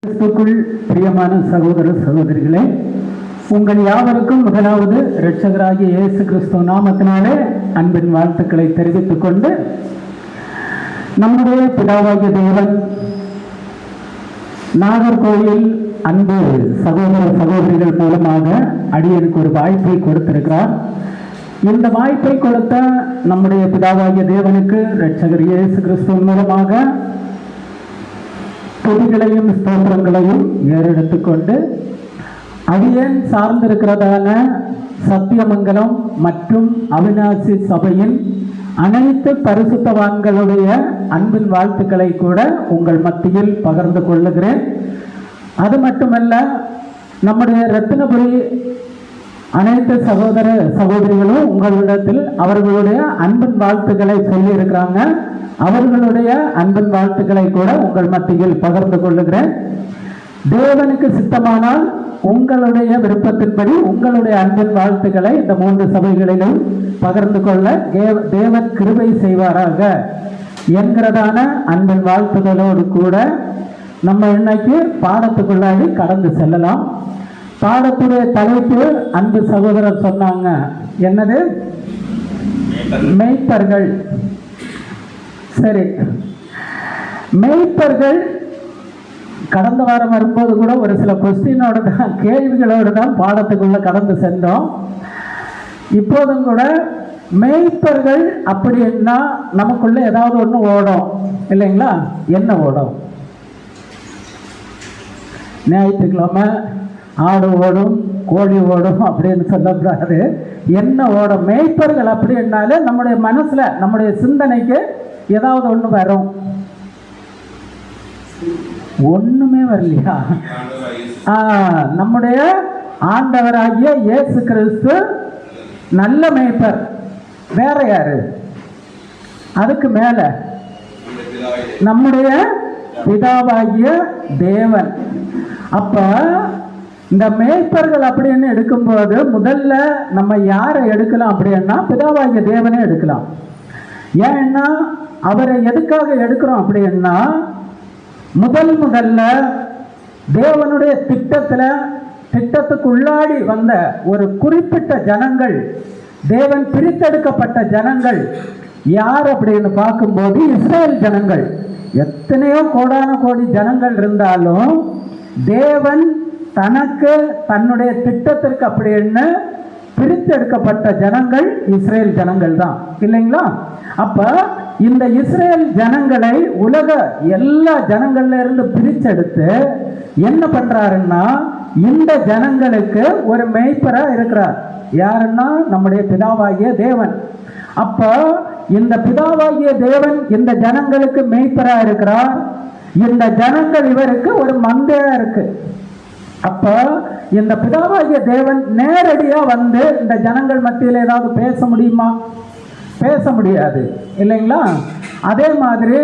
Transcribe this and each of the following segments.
கிறிஸ்துவுக்குள் பிரியமான சகோதர சகோதரிகளே, உங்கள் யாவருக்கும் முதலாவது இரட்சகராகிய இயேசு கிறிஸ்துவ நாமத்தினாலே அன்பின் வாழ்த்துக்களை தெரிவித்துக் கொண்டு, நம்முடைய பிதாவாகிய தேவன் நாகர்கோவில் அன்பு சகோதர சகோதரிகள் மூலமாக அடியனுக்கு ஒரு வாய்ப்பை கொடுத்திருக்கிறார். இந்த வாய்ப்பை கொடுத்த நம்முடைய பிதாவாகிய தேவனுக்கு இரட்சகர் இயேசு கிறிஸ்துவின் மூலமாக துதிகளையும் ஸ்தோத்திரங்களையும் ஏறெடுத்துக்கொண்டு, அடியேன் சார்ந்திருக்கிறதான சத்தியமங்கலம் மற்றும் அவிநாசி சபையின் அனைத்து பரிசுத்தவான்களுடைய அன்பின் வாழ்த்துக்களை கூட உங்கள் மத்தியில் பகிர்ந்து கொள்ளுகிறேன். அது மட்டுமல்ல, நம்முடைய ரத்தினபுரி அனைத்து சகோதர சகோதரிகளும் உங்களிடத்தில் அவர்களுடைய அன்பின் வாழ்த்துக்களை சொல்லி இருக்கிறாங்க. அவர்களுடைய அன்பின் வாழ்த்துக்களை கூட உங்கள் மத்தியில் பகிர்ந்து கொள்ளுகிறேன். தேவனுக்கு சித்தமானால் உங்களுடைய விருப்பத்தின்படி உங்களுடைய அன்பின் வாழ்த்துக்களை இந்த 3 சபைகளிலும் பகிர்ந்து கொள்ள தேவன் கிருபை செய்வாராக என்கிறதான அன்பின் வாழ்த்துக்களோடு கூட நம்ம இன்னைக்கு பாடத்துக்குள்ளாடி கடந்து செல்லலாம். பாடத்துடைய தலைப்பு அன்பு சகோதரர் சொன்னாங்க, என்னது? மெய்ப்பர்கள். சரி, மெய்ப்பர்கள் கடந்த வாரம் வரும்போது கூட ஒரு சில கொஸ்டினோடு தான், கேள்விகளோடு தான் பாடத்துக்குள்ள கடந்து சென்றோம். இப்போதும் கூட மெய்ப்பர்கள் அப்படின்னா நமக்குள்ள ஏதாவது ஒன்று ஓடும் இல்லைங்களா? என்ன ஓடும்? ஞாயிற்றுக்கிழமை ஆடு ஓடும், கோழி ஓடும் அப்படின்னு சொல்லக்கூடாது. என்ன ஓடும்? மெய்ப்பர்கள் அப்படின்னாலே நம்முடைய மனசுல, நம்முடைய சிந்தனைக்கு ஏதாவது ஒன்று வரும். ஒண்ணுமே வரலையா? நம்முடைய ஆண்டவராகிய இயேசு கிறிஸ்து நல்ல மேய்ப்பர். வேற யாரு? அதுக்கு மேல நம்முடைய பிதாவாகிய தேவன். அப்ப இந்த மேய்ப்பர்கள் அப்படின்னு எடுக்கும்போது முதல்ல நம்ம யாரை எடுக்கலாம் அப்படின்னா பிதாவாகிய தேவனை எடுக்கலாம். ஏன்னா அவரை எதுக்காக எடுக்கிறோம் அப்படின்னா, முதல்ல தேவனுடைய திட்டத்துக்குள்ளாடி வந்த ஒரு குறிப்பிட்ட ஜனங்கள், தேவன் பிரித்தெடுக்கப்பட்ட ஜனங்கள் யார் அப்படின்னு பார்க்கும்போது இஸ்ரேல் ஜனங்கள். எத்தனையோ கோடான கோடி ஜனங்கள் இருந்தாலும் தேவன் தனக்கு தன்னுடைய திட்டத்திற்கு அப்படின்னு பிரித்தெடுக்கப்பட்ட ஜனங்கள் இஸ்ரேல் ஜனங்கள் தான், இல்லைங்களா? அப்ப இந்த இஸ்ரேல் ஜனங்களை உலக எல்லா ஜனங்கள்ல இருந்து பிரிச்செடுத்து என்ன பண்றாருன்னா, இந்த ஜனங்களுக்கு ஒரு மேய்ப்பரா இருக்கிறார். யாருன்னா நம்முடைய பிதாவாகிய தேவன். அப்ப இந்த பிதாவாகிய தேவன் இந்த ஜனங்களுக்கு மேய்ப்பரா இருக்கிறார். இந்த ஜனங்கள் இவருக்கு ஒரு மந்தையா இருக்கு. அப்ப இந்த பிதாவாகிய தேவன் நேரடியா வந்து இந்த ஜனங்கள் மத்தியில் ஏதாவது பேச முடியுமா? பேச முடியாது, இல்லைங்களா? அதே மாதிரி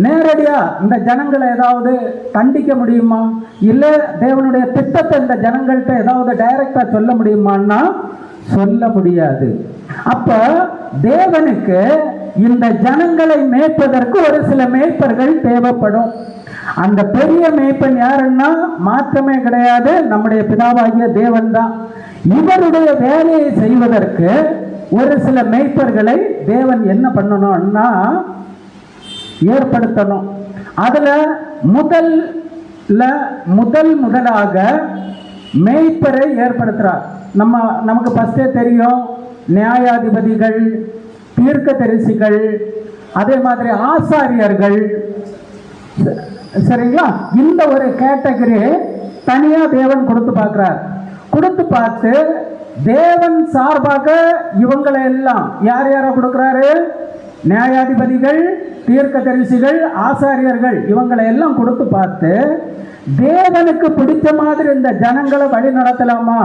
நேரடியா இந்த ஜனங்களை ஏதாவது கண்டிக்க முடியுமா? இல்லை தேவனுடைய திட்டத்தை இந்த ஜனங்கள்கிட்ட ஏதாவது டைரக்டா சொல்ல முடியுமான்னா சொல்ல முடியாது. அப்ப தேவனுக்கு இந்த ஜனங்களை மேய்ப்பதற்கு ஒரு சில மேய்ப்பர்கள் தேவைப்படும். அந்த பெரிய மேய்ப்பன் யாருன்னா மாற்றமே கிடையாது, நம்முடைய பிதாவாகிய தேவன் தான். இவருடைய வேலையை செய்வதற்கு ஒரு சில மேய்ப்பர்களை தேவன் என்ன பண்ணணும்னா ஏற்படுத்தணும். அதுல முதலாக மேய்ப்பரை ஏற்படுத்துறார். நமக்கு ஃபர்ஸ்டே தெரியும், நியாயாதிபதிகள், தீர்க்கதரிசிகள், அதே மாதிரி ஆசாரியர்கள், சரிங்களா? இந்த ஒரு கேட்டகரி தனியா தேவன் கொடுத்து பார்க்கிறார். கொடுத்து பார்த்து தேவன் சார்பாக இவங்களை எல்லாம் யார் யாரை கொடுக்கிறாரு? நியாயாதிபதிகள், தீர்க்கதரிசிகள், ஆசாரியர்கள், இவங்களை எல்லாம் கொடுத்து பார்த்து தேவனுக்கு பிடிச்ச மாதிரி இந்த ஜனங்களை வழி நடத்தலாமா,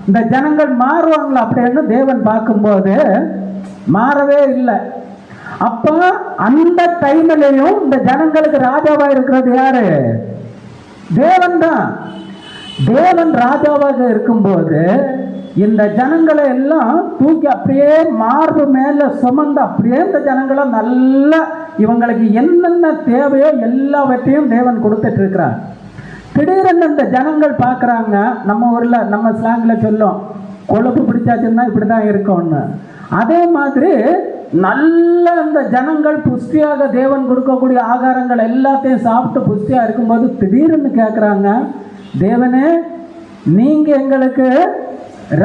இந்த ஜனங்கள் மாறுவாங்களா அப்படின்னு தேவன் பார்க்கும்போது மாறவே இல்லை. அப்ப அந்த டைம்லையும் இந்த ஜனங்களுக்கு ராஜாவா இருக்கிறது யாரு? தேவன் தான். தேவன் ராஜாவாக இருக்கும்போது இந்த ஜனங்களை எல்லாம் தூக்கி அப்படியே மார்பு மேல சுமந்து அப்படியே இந்த ஜனங்களை நல்லா இவங்களுக்கு என்னென்ன தேவையோ எல்லாவற்றையும் தேவன் கொடுத்துட்டு இருக்கிறார். திடீரென்னு இந்த ஜனங்கள் பார்க்குறாங்க, நம்ம ஊரில் நம்ம ஸ்லாங்கில் சொல்லும், கொழுப்பு பிடிச்சாச்சுன்னா இப்படி தான் இருக்கும்னு. அதே மாதிரி நல்ல இந்த ஜனங்கள் புஷ்டியாக தேவன் கொடுக்கக்கூடிய ஆகாரங்கள் எல்லாத்தையும் சாப்பிட்டு புஷ்டியாக இருக்கும்போது திடீர்னு கேட்குறாங்க, தேவனே நீங்கள் எங்களுக்கு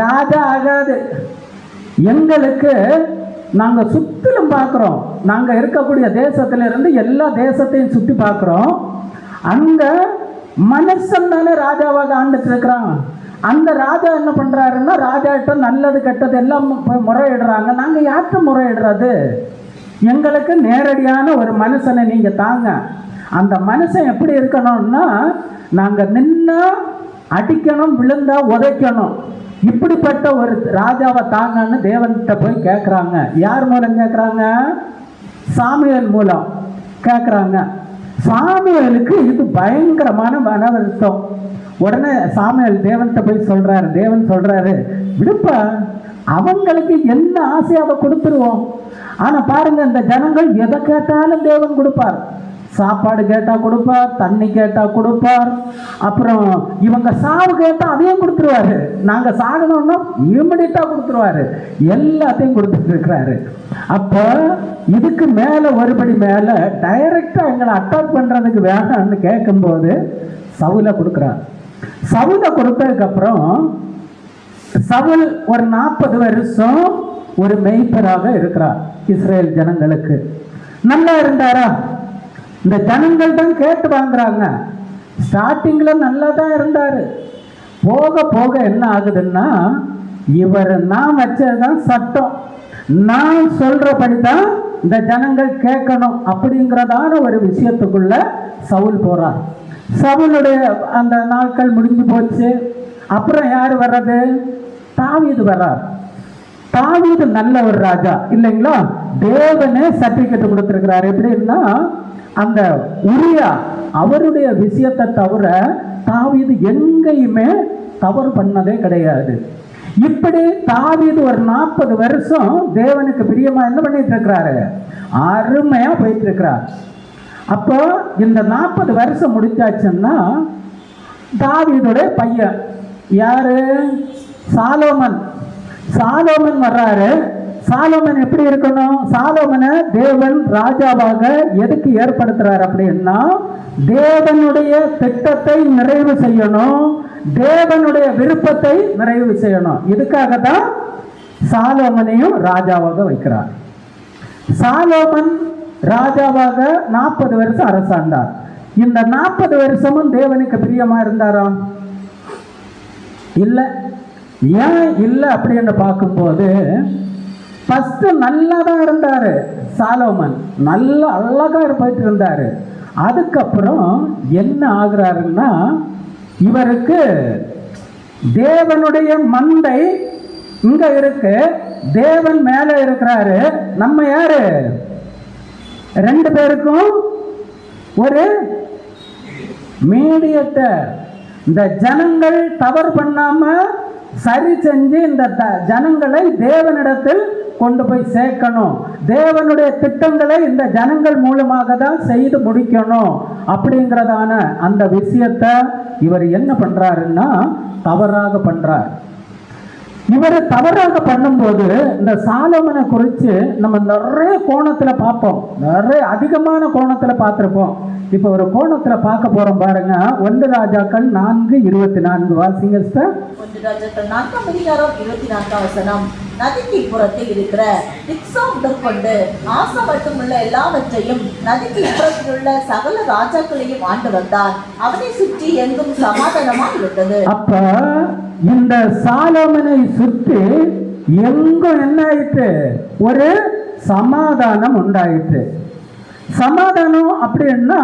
ராஜா ஆகாது, எங்களுக்கு நாங்கள் சுற்றிலும் பார்க்குறோம், நாங்கள் இருக்கக்கூடிய தேசத்திலிருந்து எல்லா தேசத்தையும் சுற்றி பார்க்குறோம், அங்கே மனுஷன் தானே ராஜாவாக ஆண்டுட்டு இருக்கிறான். அந்த ராஜா என்ன பண்ணுறாருன்னா ராஜாட்ட நல்லது கெட்டது எல்லாம் முறையிடுறாங்க. நாங்கள் யார்கிட்ட முறையிடுறது? எங்களுக்கு நேரடியான ஒரு மனுஷனை நீங்கள் தாங்க. அந்த மனுஷன் எப்படி இருக்கணும்னா, நாங்கள் நின்னா அடிக்கணும், விழுந்தா உதைக்கணும், இப்படிப்பட்ட ஒரு ராஜாவை தாங்கன்னு தேவன்கிட்ட போய் கேட்குறாங்க. யார் மூலம் கேட்குறாங்க? சாமுவேல் மூலம் கேட்குறாங்க. சாமுவேலுக்கு இது பயங்கரமான மன வருத்தம். உடனே சாமுவேல் தேவன்கிட்ட போய் சொல்றாரு. தேவன் சொல்றாரு, விடுப்பா, அவங்களுக்கு என்ன ஆசையாக கொடுத்துருவோம். ஆனா பாருங்க, இந்த ஜனங்கள் எதை கேட்டாலும் தேவன் கொடுப்பார். சாப்பாடு கேட்டா கொடுப்பார், தண்ணி கேட்டா கொடுப்பார், அப்புறம் இவங்க சாவு கேட்டா அதையும் கொடுத்துருவாரு. நாங்க சாகணும்னா இமிடியட்டா கொடுத்துருவாரு. எல்லாத்தையும் கொடுத்துட்டு இருக்கிறாரு. அப்ப இதுக்கு மேல ஒருபடி மேல டைரக்டா எங்களை அட்டாக் பண்றதுக்கு வேணாம்னு கேட்கும்போது சவுலை கொடுக்குறார். சவுலை கொடுத்ததுக்கு அப்புறம் சவுல் ஒரு 40 வருஷம் ஒரு மெய்ப்பராக இருக்கிறார் இஸ்ரேல் ஜனங்களுக்கு. நல்லா இருந்தாரா? இந்த ஜனங்கள் தான் கேட்டு வாங்குறாங்க. ஸ்டார்டிங்ல நல்லா தான் இருந்தாரு. போக போக என்ன ஆகுதுன்னா, இவர் நான் வச்சதுதான் சட்டம், நான் சொல்றபடி தான் இந்த ஜனங்கள் கேட்கணும் அப்படிங்கிறதான ஒரு விஷயத்துக்குள்ள சவுல் போறார். சவுலுடைய அந்த நாட்கள் முடிஞ்சு போச்சு. அப்புறம் யார் வர்றது? தாவீது வர்றார். தாவீது நல்ல ஒரு ராஜா இல்லைங்களா? தேவனே சர்டிபிகேட் கொடுத்திருக்கிறார். எப்படின்னா, அந்த உரியா அவருடைய விஷயத்தை தவிர தாவீது எங்கேயுமே தவறு பண்ணதே கிடையாது. இப்படி தாவீது ஒரு 40 வருஷம் தேவனுக்கு பிரியமா என்ன பண்ணிட்டு இருக்கிறாரு? அருமையா போயிட்டு இருக்கிறார். அப்போ இந்த 40 வருஷம் முடிச்சாச்சுன்னா தாவீதுடைய பையன் யாரு? சாலோமன். சாலோமன் வர்றாரு. சாலோமன் எப்படி இருக்கணும்? சாலோமனை தேவன் ராஜாவாக எதுக்கு ஏற்படுத்துறாரு அப்படின்னா, தேவனுடைய திட்டத்தை நிறைவு செய்யணும், தேவனுடைய விருப்பத்தை நிறைவு செய்யணும். இதுக்காக தான் சாலோமனையும் ராஜாவாக வைக்கிறார். சாலோமன் ராஜாவாக 40 வருஷம் அரசாண்டார். இந்த 40 வருஷமும் தேவனுக்கு பிரியமா இருந்தாரா? இல்லை. ஏன் இல்லை அப்படின்னு பார்க்கும்போது, ஃபர்ஸ்ட் நல்லா தான் இருந்தாரு சாலோமன், நல்ல அழகா போயிட்டு இருந்தாரு. அதுக்கப்புறம் என்ன ஆகுறாருன்னா, இவருக்கு தேவனுடைய மந்தை இங்க இருக்கு, தேவன் மேல இருக்கிறாரு. நம்ம யாரு? 2 பேருக்கும் ஒரு மீடியேட்டர். இந்த ஜனங்கள் தவறு பண்ணாம சரி செஞ்சு இந்த ஜனங்களை தேவனிடத்தில் கொண்டு போய் சேர்க்கணும், தேவனுடைய திட்டங்களை இந்த ஜனங்கள் மூலமாக தான் செய்து முடிக்கணும் அப்படிங்கிறதான அந்த விஷயத்தை இவர் என்ன பண்றாருன்னா தவறாக பண்றார். இவர் தவறாக பண்ணும்போது இந்த சாலோமனை குறித்து நம்ம நிறைய கோணத்தில் பார்ப்போம், நிறைய அதிகமான கோணத்தில் பார்த்துருப்போம். இப்போ ஒரு கோணத்தில் பார்க்க போறோம் பாருங்க. 1 ராஜாக்கள் 4:24 வாசிங்க சிஸ்டர். 1 ராஜாக்கள் 4ஆம் அதிகாரம் 24ஆம் வசனம். நதிக்கு புறத்தில் இருக்கிற திக்சா முதற்கொண்டு ஆசா மட்டுமுள்ள எல்லாவற்றையும் நதிக்கு இப்புறத்தில் உள்ள சகல ராஜாக்களையும் ஆண்டு வந்தான். அவனை சுற்றி எங்கும் சமாதானமா இருந்தது. அப்ப இந்த சாலோமனை சுற்றி எங்கும் என்ன ஆயிற்று? ஒரு சமாதானம் உண்டாயிற்று. சமாதானம் அப்படின்னா,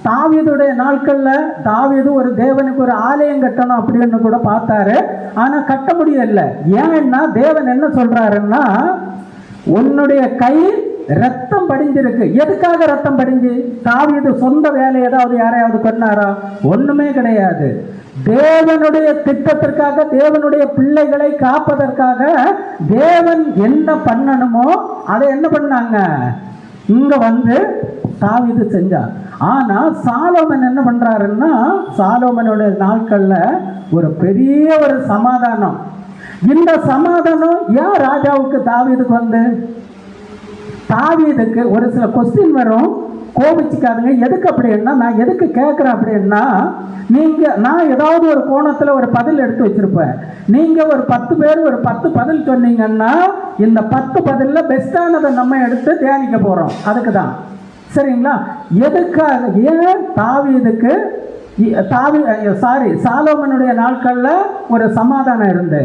தாவீதுடைய நாட்கள்ல தாவீது ஒரு தேவனுக்கு ஒரு ஆலயம் கட்டணும் அப்படின்னு கூட பார்த்தாரு. ஆனா கட்ட முடியல. ஏன்னா தேவன் என்ன சொல்றாருன்னா, உன்னுடைய கை ரத்தம் படிஞ்சிருக்கு. எதுக்காக ரத்தம் படிஞ்சு? தாவீது சொந்த வேலை ஏதாவது யாரையாவது கொன்னாரா? ஒண்ணுமே கிடையாது. தேவனுடைய திட்டத்திற்காக, தேவனுடைய பிள்ளைகளை காப்பதற்காக தேவன் என்ன பண்ணணுமோ அதை என்ன பண்ணாங்க? இங்க வந்து தாவீது செஞ்சார். ஆனா சாலோமன் என்ன பண்றாருன்னா, சாலோமனுடைய நாட்கள்ல ஒரு பெரிய ஒரு சமாதானம். இந்த சமாதானம் ஏன் ராஜாவுக்கு தாவீதுக்கு வந்து, தாவீதுக்கு ஒரு சில கொஸ்டின் வரும், கோபிச்சுக்காதுங்க. எதுக்கு அப்படின்னா, நான் எதுக்கு கேட்குறேன் அப்படின்னா, நான் ஏதாவது ஒரு கோணத்தில் ஒரு பதில் எடுத்து வச்சிருப்பேன். நீங்கள் ஒரு 10 பேர் ஒரு 10 பதில் சொன்னீங்கன்னா, இந்த 10 பதிலில் பெஸ்ட்டானதை நம்ம எடுத்து தியானிக்க போகிறோம். அதுக்கு தான், சரிங்களா? எதுக்காக, ஏன் தாவீதுக்கு சாலோமனுடைய நாட்களில் ஒரு சமாதானம் இருந்து,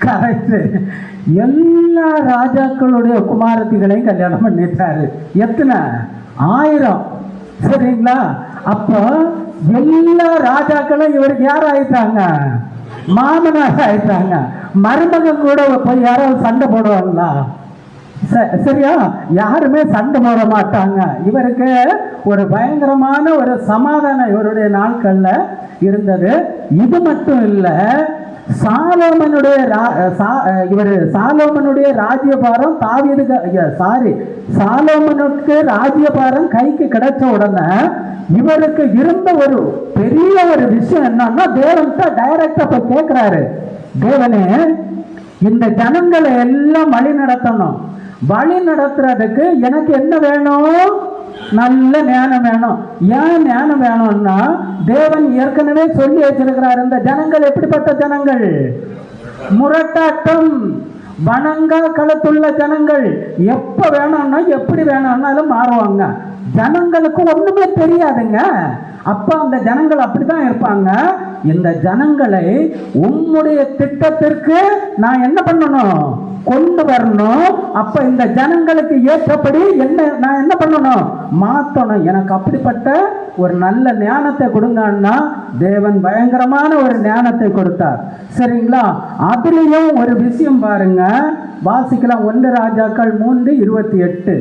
கரெக்ட், எல்லா ராஜாக்களுடைய குமாரத்திகளையும் கல்யாணம் பண்ணிட்டாரு. எத்தனை? 1000. சரிங்களா? அப்போ எல்லா ராஜாக்களும் இவருக்கு யார் ஆயிட்டாங்க? மாமனார் ஆயிட்டாங்க. மருமகன் கூட போய் யாராவது சண்டை போடுவாங்களா? சரியா? யாருமே சண்டை போட மாட்டாங்க. இவருக்கு ஒரு பயங்கரமான ஒரு சமாதானம் இவருடைய நாட்கள்ல இருந்தது. இது மட்டும் இல்ல, சாலோமனுடைய ராஜ்யபாரம் சாலோமனுக்கு ராஜ்யபாரம் கைக்கு கிடைச்ச உடனே இவருக்கு இருந்த ஒரு பெரிய ஒரு விஷயம் என்னன்னா, தேவன்கிட்ட டைரக்டா போய் கேட்கிறாரு, தேவனே இந்த ஜனங்களை எல்லாம் வழி நடத்தணும், வழி நடத்துறதுக்கு எனக்கு என்ன வேணும்? நல்ல ஞானம் வேணும். ஏன் ஞானம் வேணும்னா, தேவன் ஏற்கனவே சொல்லி வச்சிருக்கிறார், இந்த ஜனங்கள் எப்படிப்பட்ட ஜனங்கள்? முரட்டாட்டம், வணங்கா களத்துள்ள ஜனங்கள். எப்ப வேணும்னா எப்படி வேணும்னாலும் மாறுவாங்க. ஜனங்களுக்கு ஒண்ணுமே தெரியாதுங்க. அப்ப அந்த ஜனங்கள் அப்படிதான் இருப்பாங்க. இந்த ஜனங்களை உம்முடைய திட்டத்திற்கு நான் என்ன பண்ணணும்? கொண்டு வரணும். அப்ப இந்த ஜனங்களுக்கு ஏற்றபடி நான் என்ன பண்ணணும்? மாற்றணும். எனக்கு அப்படிப்பட்ட ஒரு நல்ல ஞானத்தை கொடுங்கன்னா, தேவன் பயங்கரமான ஒரு ஞானத்தை கொடுத்தார். சரிங்களா? அதுலயும் ஒரு விஷயம் பாருங்க, வாசிக்கலாம். 1 ராஜாக்கள் 3:28.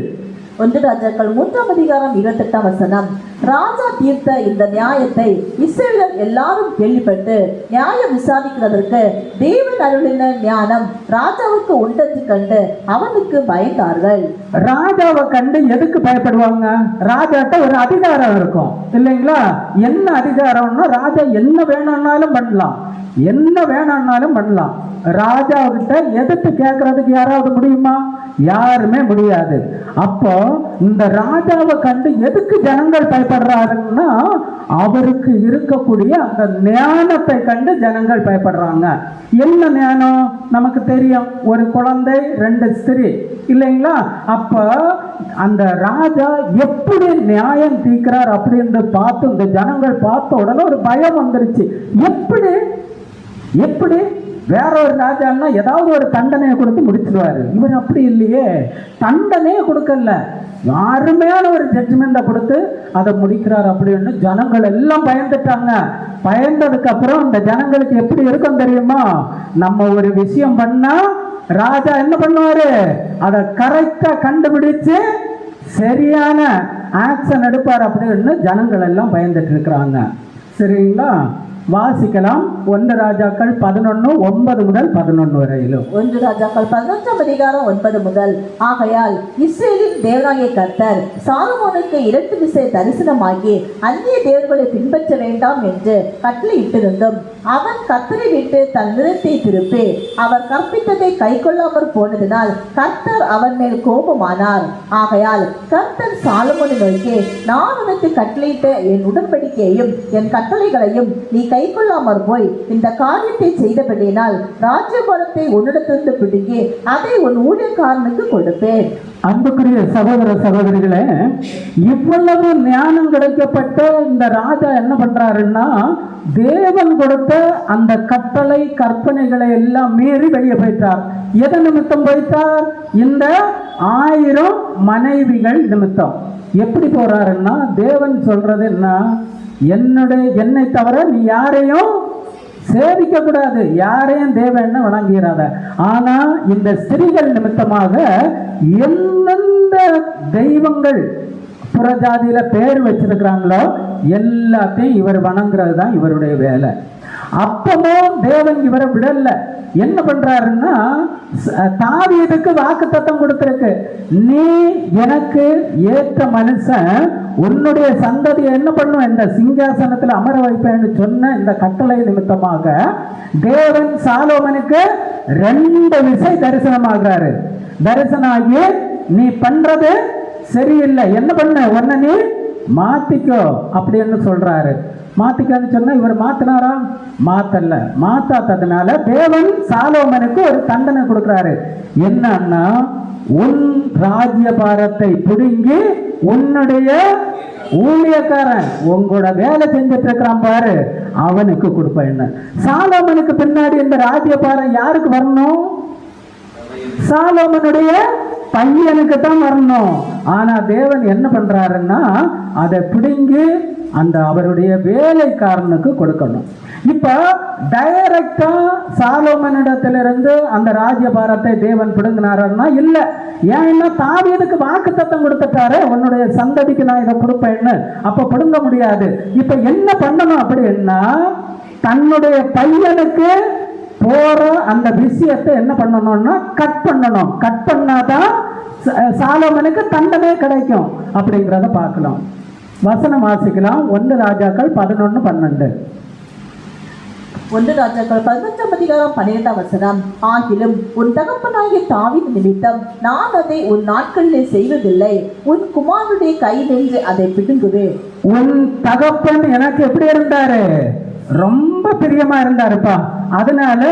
1 ராஜாக்கள் 3:28. ராஜா தீர்த்த இந்த நியாயத்தை இஸ்ரவேலர் எல்லாரும் கேள்விப்பட்டு நியாயம் விசாரிக்கிறதற்கு தேவன் அருளின ஞானம் ராஜாவுக்கு உண்டென்று கண்டு அவனுக்கு பயந்தார்கள். ராஜாவை கண்டு எதுக்கு பயப்படுவாங்க? ராஜாட்ட ஒரு அதிகாரம் இருக்கும் இல்லைங்களா? என்ன அதிகாரம்னா, ராஜா என்ன வேணும்னாலும் பண்ணலாம், என்ன வேணும்னாலும் பண்ணலாம். ராஜா கிட்ட எதிர்த்து கேட்கறதுக்கு யாராவது முடியுமா? யாருமே முடியாது. அப்போ இந்த ராஜாவை கண்டு எதுக்கு ஜனங்கள் பயப்படுறாருன்னா, அவருக்கு இருக்கக்கூடிய அந்த ஞானத்தை கண்டு ஜனங்கள் பயப்படுறாங்க. என்ன ஞானம்? நமக்கு தெரியும், ஒரு குழந்தை 2 ஸ்திரீ இல்லைங்களா? அப்ப அந்த ராஜா எப்படி நியாயம் தீர்க்கிறார் அப்படின்னு பார்த்து இந்த ஜனங்கள் பார்த்த உடனே ஒரு பயம் வந்துருச்சு. எப்படி வேற ஒரு ராஜான்னா ஏதாவது ஒரு தண்டனையை கொடுத்து முடிச்சிருவாரு. இவர் அப்படி இல்லையே, தண்டனையே கொடுக்கல, அருமையான ஒரு ஜட்ஜ்மெண்ட்டை கொடுத்து அதை முடிக்கிறார் அப்படின்னு ஜனங்கள் எல்லாம் பயந்துட்டாங்க. பயந்ததுக்கு அப்புறம் அந்த ஜனங்களுக்கு எப்படி இருக்கும் தெரியுமா? நம்ம ஒரு விஷயம் பண்ணா ராஜா என்ன பண்ணுவாரு? அதை கரெக்டா கண்டுபிடிச்சு சரியான ஆக்ஷன் எடுப்பார் அப்படின்னு ஜனங்கள் எல்லாம் பயந்துட்டு இருக்கிறாங்க. சரிங்களா? வாசிக்கலாம். 1 ராஜாக்கள் 11:9 முதல் 11 வரையிலும். 1 ராஜாக்கள் 11:9 முதல். ஆகையால் இஸ்ரவேலின் தேவனாகிய கர்த்தர் சாலமோனுக்கு 2 விசை தரிசனமாகி அந்நிய தேவர்களை பின்பற்ற வேண்டாம் என்று கட்டளையிட்டிருந்தும் அவன் கர்த்தரை விட்டு தன் நிலத்தை திருப்பி அவர் கற்பித்ததை கைக்கொள்ளாமற் போனதினால் கர்த்தர் அவன் மேல் கோபமானார். ஆகையால் கர்த்தர் சாலமோனை நோக்கி, நான் உனக்கு கட்டளையிட்ட என் உடன்படிக்கையையும் என் கட்டளைகளையும் நீ கைக்கொள்ளாமற் போய் இந்த காரியத்தை செய்தபடியினால் ராஜ்யபாரத்தை உன்னிடத்திலிருந்து பிடுங்கி அதை உன் ஊழியக்காரனுக்கு கொடுப்பேன். அன்புக்குரிய சகோதர சகோதரிகளே, இவ்வளவு ஞானம் கிடைக்கப்பட்ட இந்த ராஜா என்ன பண்றாருன்னா, தேவன் கொடுத்த அந்த கட்டளை கற்பனைகளை எல்லாம் மீறி வெளியே போயிட்டார். எதை நிமித்தம் போயிட்டார்? இந்த 1000 மனைவிகள் நிமித்தம். எப்படி போறாருன்னா, தேவன் சொல்றது என்ன? என்னை தவிர நீ யாரையும் சேவிக்க கூடாது, யாரையும் தேவன் வணங்கிறாத. ஆனா இந்த ஸ்திரீகள் நிமித்தமாக எந்தெந்த தெய்வங்கள் புறஜாதியில பேர் வச்சிருக்கிறாங்களோ எல்லாத்தையும் இவர் வணங்குறது தான் இவருடைய வேலை. அப்பமும் தேவன் இவரை விடல. என்ன பண்றாருன்னா, தாவீதுக்கு வாக்குத்தத்தம் கொடுத்திருக்கு, நீ எனக்கு ஏற்ற மனுஷன், உன்னுடைய சந்ததியை என்ன பண்ணும், இந்த சிங்காசனத்தில் அமர வைப்பேன்னு சொன்ன இந்த கட்டளை நிமித்தமாக தேவன் சாலோமனுக்கு 2 விசை தரிசனமாகிறாரு. தரிசனாகி, நீ பண்றது சரியில்லை, என்ன பண்ண, உன்னை நீ மாத்திக்கோ அப்படின்னு சொல்றாரு. மாத்திக்கன்னு சொன்னா இவர் மாத்தினாரா? மாத்தல. மாத்தாததுனால தேவன் சாலோமனுக்கு ஒரு தண்டனை கொடுக்கிறாரு. என்னன்னா, உன் ராஜ்யபாரத்தை பிடுங்கி உன்னுடைய ஊழியக்காரன், உங்களோட வேலை செஞ்சுட்டு இருக்கிறான் பாரு, அவனுக்கு கொடுப்பேன். சாலோமனுக்கு பின்னாடி இந்த ராஜ்யபாரம் யாருக்கு வரணும்? சாலோமனுடைய பையனுக்கு தான் வரணும். ஆனா தேவன் என்ன பண்றாருன்னா, அதை பிடுங்கி அந்த அவருடைய வேலைக்காரனுக்கு கொடுக்கணும். இப்ப டைரக்டா சாலோமனிடத்திலிருந்து அந்த ராஜ்யபாரத்தை தேவன் பிடுங்கினாருன்னா இல்ல. ஏன்னா தாவீதுக்கு வாக்குத்தத்தம் கொடுத்துட்டாரு, உன்னுடைய சந்ததிக்கு நான் இதை கொடுப்பேன்னு. அப்ப பிடுங்க முடியாது. இப்ப என்ன பண்ணணும் அப்படின்னா, தன்னுடைய பையனுக்கு போற அந்த விஷயத்தை என்ன பண்ணணும்னா கட் பண்ணணும். கட் பண்ணாதான் சாலோமனுக்கு தண்டனை கிடைக்கும் அப்படிங்கிறத பார்க்கலாம். வசனம் வாசிக்கலாம். 1 ராஜாக்கள் 11:12. 1 ராஜாக்கள் 11:12. ஆகிலும் உன் தகப்பனாகிய தாவீது நிமித்தம் நான் அதை உன் நாட்களிலே செய்வதில்லை, உன் குமாரனுடைய கையிலிருந்து அதை பிடுங்குவேன். உன் தகப்பன் எனக்கு எப்படி இருந்தாரு? ரொம்ப பிரியமா இருந்தாருப்பா. அதனால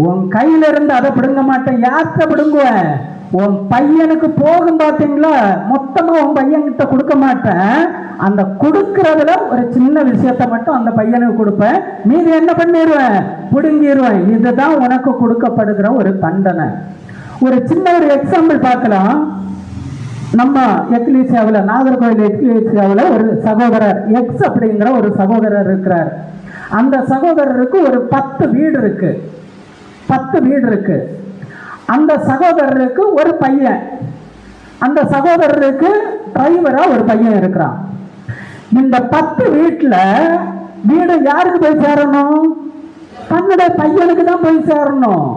உன் கையில இருந்து அதை பிடுங்க மாட்டேன். யார்கிட்ட பிடுங்குவேன்? உன் பையனுக்கு போகும் பார்த்தீங்களா, மொத்தமா உன் பையன் கிட்ட கொடுக்க மாட்டேன். அந்த கொடுக்கறதுல ஒரு சின்ன விஷயத்தை மட்டும் அந்த பையனுக்கு கொடுப்பேன், மீதி என்ன பண்ணிடுவேன், பிடுங்கிடுவேன். இதுதான் உனக்கு கொடுக்கப்படுகிற ஒரு தண்டனை. ஒரு சின்ன ஒரு எக்ஸாம்பிள் பார்க்கலாம். நம்ம எக்லீசியாவில், நாகர்கோவில் எக்லீசியாவில் ஒரு சகோதரர் எக்ஸ் அப்படிங்கிற ஒரு சகோதரர் இருக்கிறார். அந்த சகோதரருக்கு ஒரு 10 வீடு இருக்கு. 10 வீடு இருக்கு. அந்த சகோதரருக்கு ஒரு பையன், அந்த சகோதரருக்கு டிரைவரா ஒரு பையன் இருக்கிறான். இந்த 10 வீட்டுல வீடு யாருக்கு போய் சேரணும்? தன்னுடைய பையனுக்கு தான் போய் சேரணும்.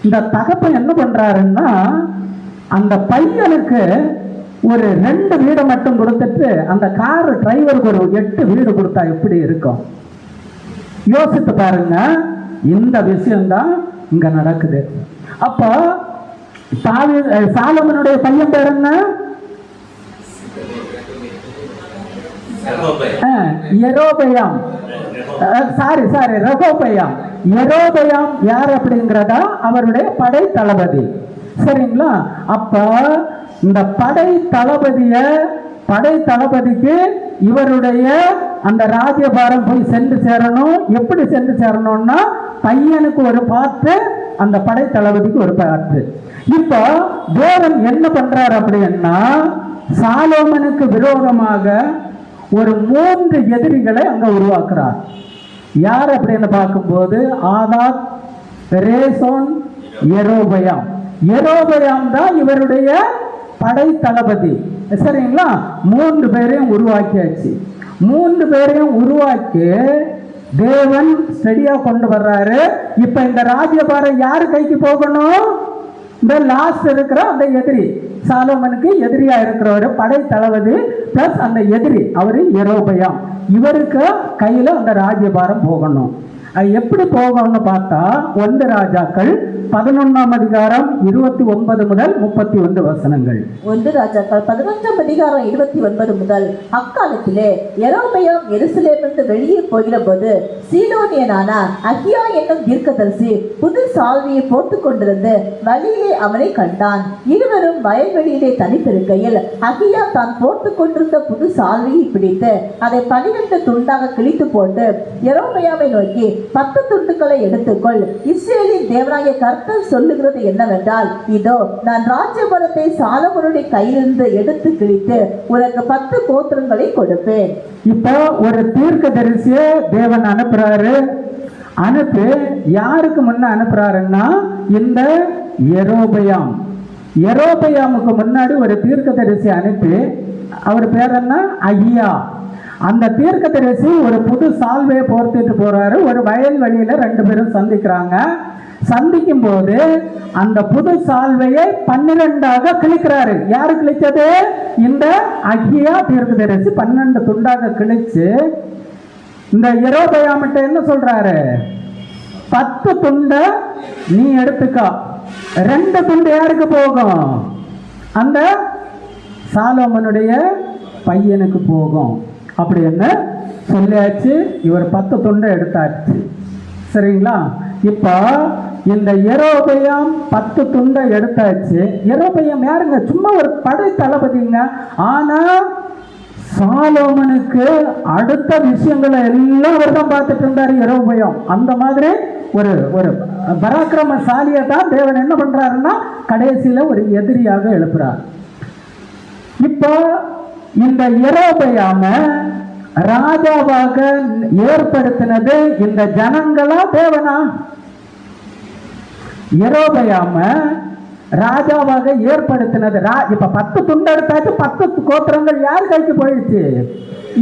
இந்த தகப்பன் என்ன பண்றாருன்னா, அந்த பையனுக்கு ஒரு 2 வீடை மட்டும் கொடுத்துட்டு அந்த கார் டிரைவருக்கு ஒரு 8 வீடு கொடுத்தா எப்படி இருக்கும்? யோசித்து பாருங்க. இந்த விஷயம்தான் இங்க நடக்குது. அப்போ சாலோமனுடைய பையன் பேர் என்ன? யெரொபெயாம். ரெகொபெயாம். யெரொபெயாம் யார் அப்படிங்கிறதா அவருடைய படை தளபதி. சரிங்களா? அப்ப இந்த படை தளபதிக்கு இவருடைய அந்த ராஜ்யபாரம் போய் சென்று சேரணும். எப்படி சென்று சேரணும்னா, பையனுக்கு ஒரு பாட்டு, அந்த படை தளபதிக்கு ஒரு பாட்டு. இப்போ தேவன் என்ன பண்றார் அப்படின்னா, சாலோமனுக்கு விரோதமாக ஒரு 3 எதிரிகளை அங்க உருவாக்குறார். யார் அப்படின்னு பார்க்கும்போது ஆதாத், ரேசோன், யெரொபெயாம். யெரொபெயாம் தான் இவருடைய படை தளபதி. சரிங்களா? 3 பேரையும் உருவாக்கியாச்சு. 3 பேரையும் உருவாக்கி தேவன் ஸ்டடியா கொண்டு வர்றாரு. இப்ப இந்த ராஜ்யபாரம் யாரு கைக்கு போகணும்? இந்த லாஸ்ட் இருக்கிற அந்த எதிரி, சாலோமனுக்கு எதிரியா இருக்கிறவர் படை தளபதி பிளஸ் அந்த எதிரி அவரு யெரொபெயாம். இவருக்கு கையில அந்த ராஜ்யபாரம் போகணும். அது எப்படி போகணும்னு பார்த்தா 1 ராஜாக்கள் 11 29 முதல் 31 வசனங்கள். 1 ராஜாக்கள் 11 முதல். அக்காலத்திலே யெரொபெயாம் எருசலேமிலிருந்து வெளியே போகிற போது சீலோனியனான அகியா என்னும் தீர்க்கதரிசி புது சால்வையை போட்டுக் கொண்டிருந்து வழியிலே அவனை கண்டான். இருவரும் வயல்வெளியிலே தனித்திருக்கையில் அகியா தான் போட்டுக் கொண்டிருந்த புது சால்வையை பிடித்து அதை 12 துண்டாக கிழித்து போட்டு யெரொபெயாமை நோக்கி 10 துண்டுகளை எடுத்துக்கொள். இஸ்ரவேலின் தேவனாகிய கர்த்தர் சொல்லுகிறது என்னவென்றால், இதோ நான் ராஜ்யபாரத்தை சாலோமோனுடைய கையிலிருந்து எடுத்து கிழித்து உனக்கு 10 கோத்திரங்களை கொடுப்பேன். இப்போ ஒரு தீர்க்கதரிசியை தேவன் அனுப்புறாரு. அனுப்பி யாருக்கு முன்ன அனுப்புறாருன்னா, இந்த யெரொபெயாமுக்கு முன்னாடி ஒரு தீர்க்கதரிசி அனுப்பி, அவர் பேர் என்ன? அகியா. அந்த தீர்க்கதரிசி ஒரு புது சால்வையை போர்த்திட்டு போறாரு. ஒரு வயல்வெளியில 2 பேரும் சந்திக்கிறாங்க. சந்திக்கும் போது அந்த புது சால்வையை 12ஆக கிழிக்கிறாரு. யாரு கிழிச்சது? இந்த அகியா தீர்க்கதரிசி 12 துண்டாக கிழிச்சு இந்த யெரொபெயாமிட்ட என்ன சொல்றாரு? 10 துண்டை நீ எடுத்துக்கோ, 2 துண்டு யாருக்கு போகும்? அந்த சாலோமனுடைய பையனுக்கு போகும் அப்படின்னு சொல்லியாச்சு. இவர் 10 துண்டை எடுத்தாச்சு. சரிங்களா? இப்போ இந்த யெரொபெயாம் 10 துண்டை எடுத்தாச்சு. யெரொபெயாம் யாருங்க? சும்மா ஒரு படை தளபதிங்க. ஆனா சாலோமனுக்கு அடுத்த விஷயங்களை எல்லாம் அவர் தான் பார்த்துட்டு இருந்தாரு யெரொபெயாம். அந்த மாதிரி ஒரு ஒரு பராக்கிரமசாலியை தான் தேவன் என்ன பண்றாருன்னா கடைசியில ஒரு எதிரியாக எழுப்புறார். இப்போ இந்த யெரொபெயாம ராஜாவாக ஏற்படுத்தினது இந்த ஜனங்களா தேவனா? யெரொபெயாம ராஜாவாக ஏற்படுத்தினது இப்ப 10 துண்டு எடுத்தாச்சு. 10 கோத்திரங்கள் யார் கைக்கு போயிடுச்சு?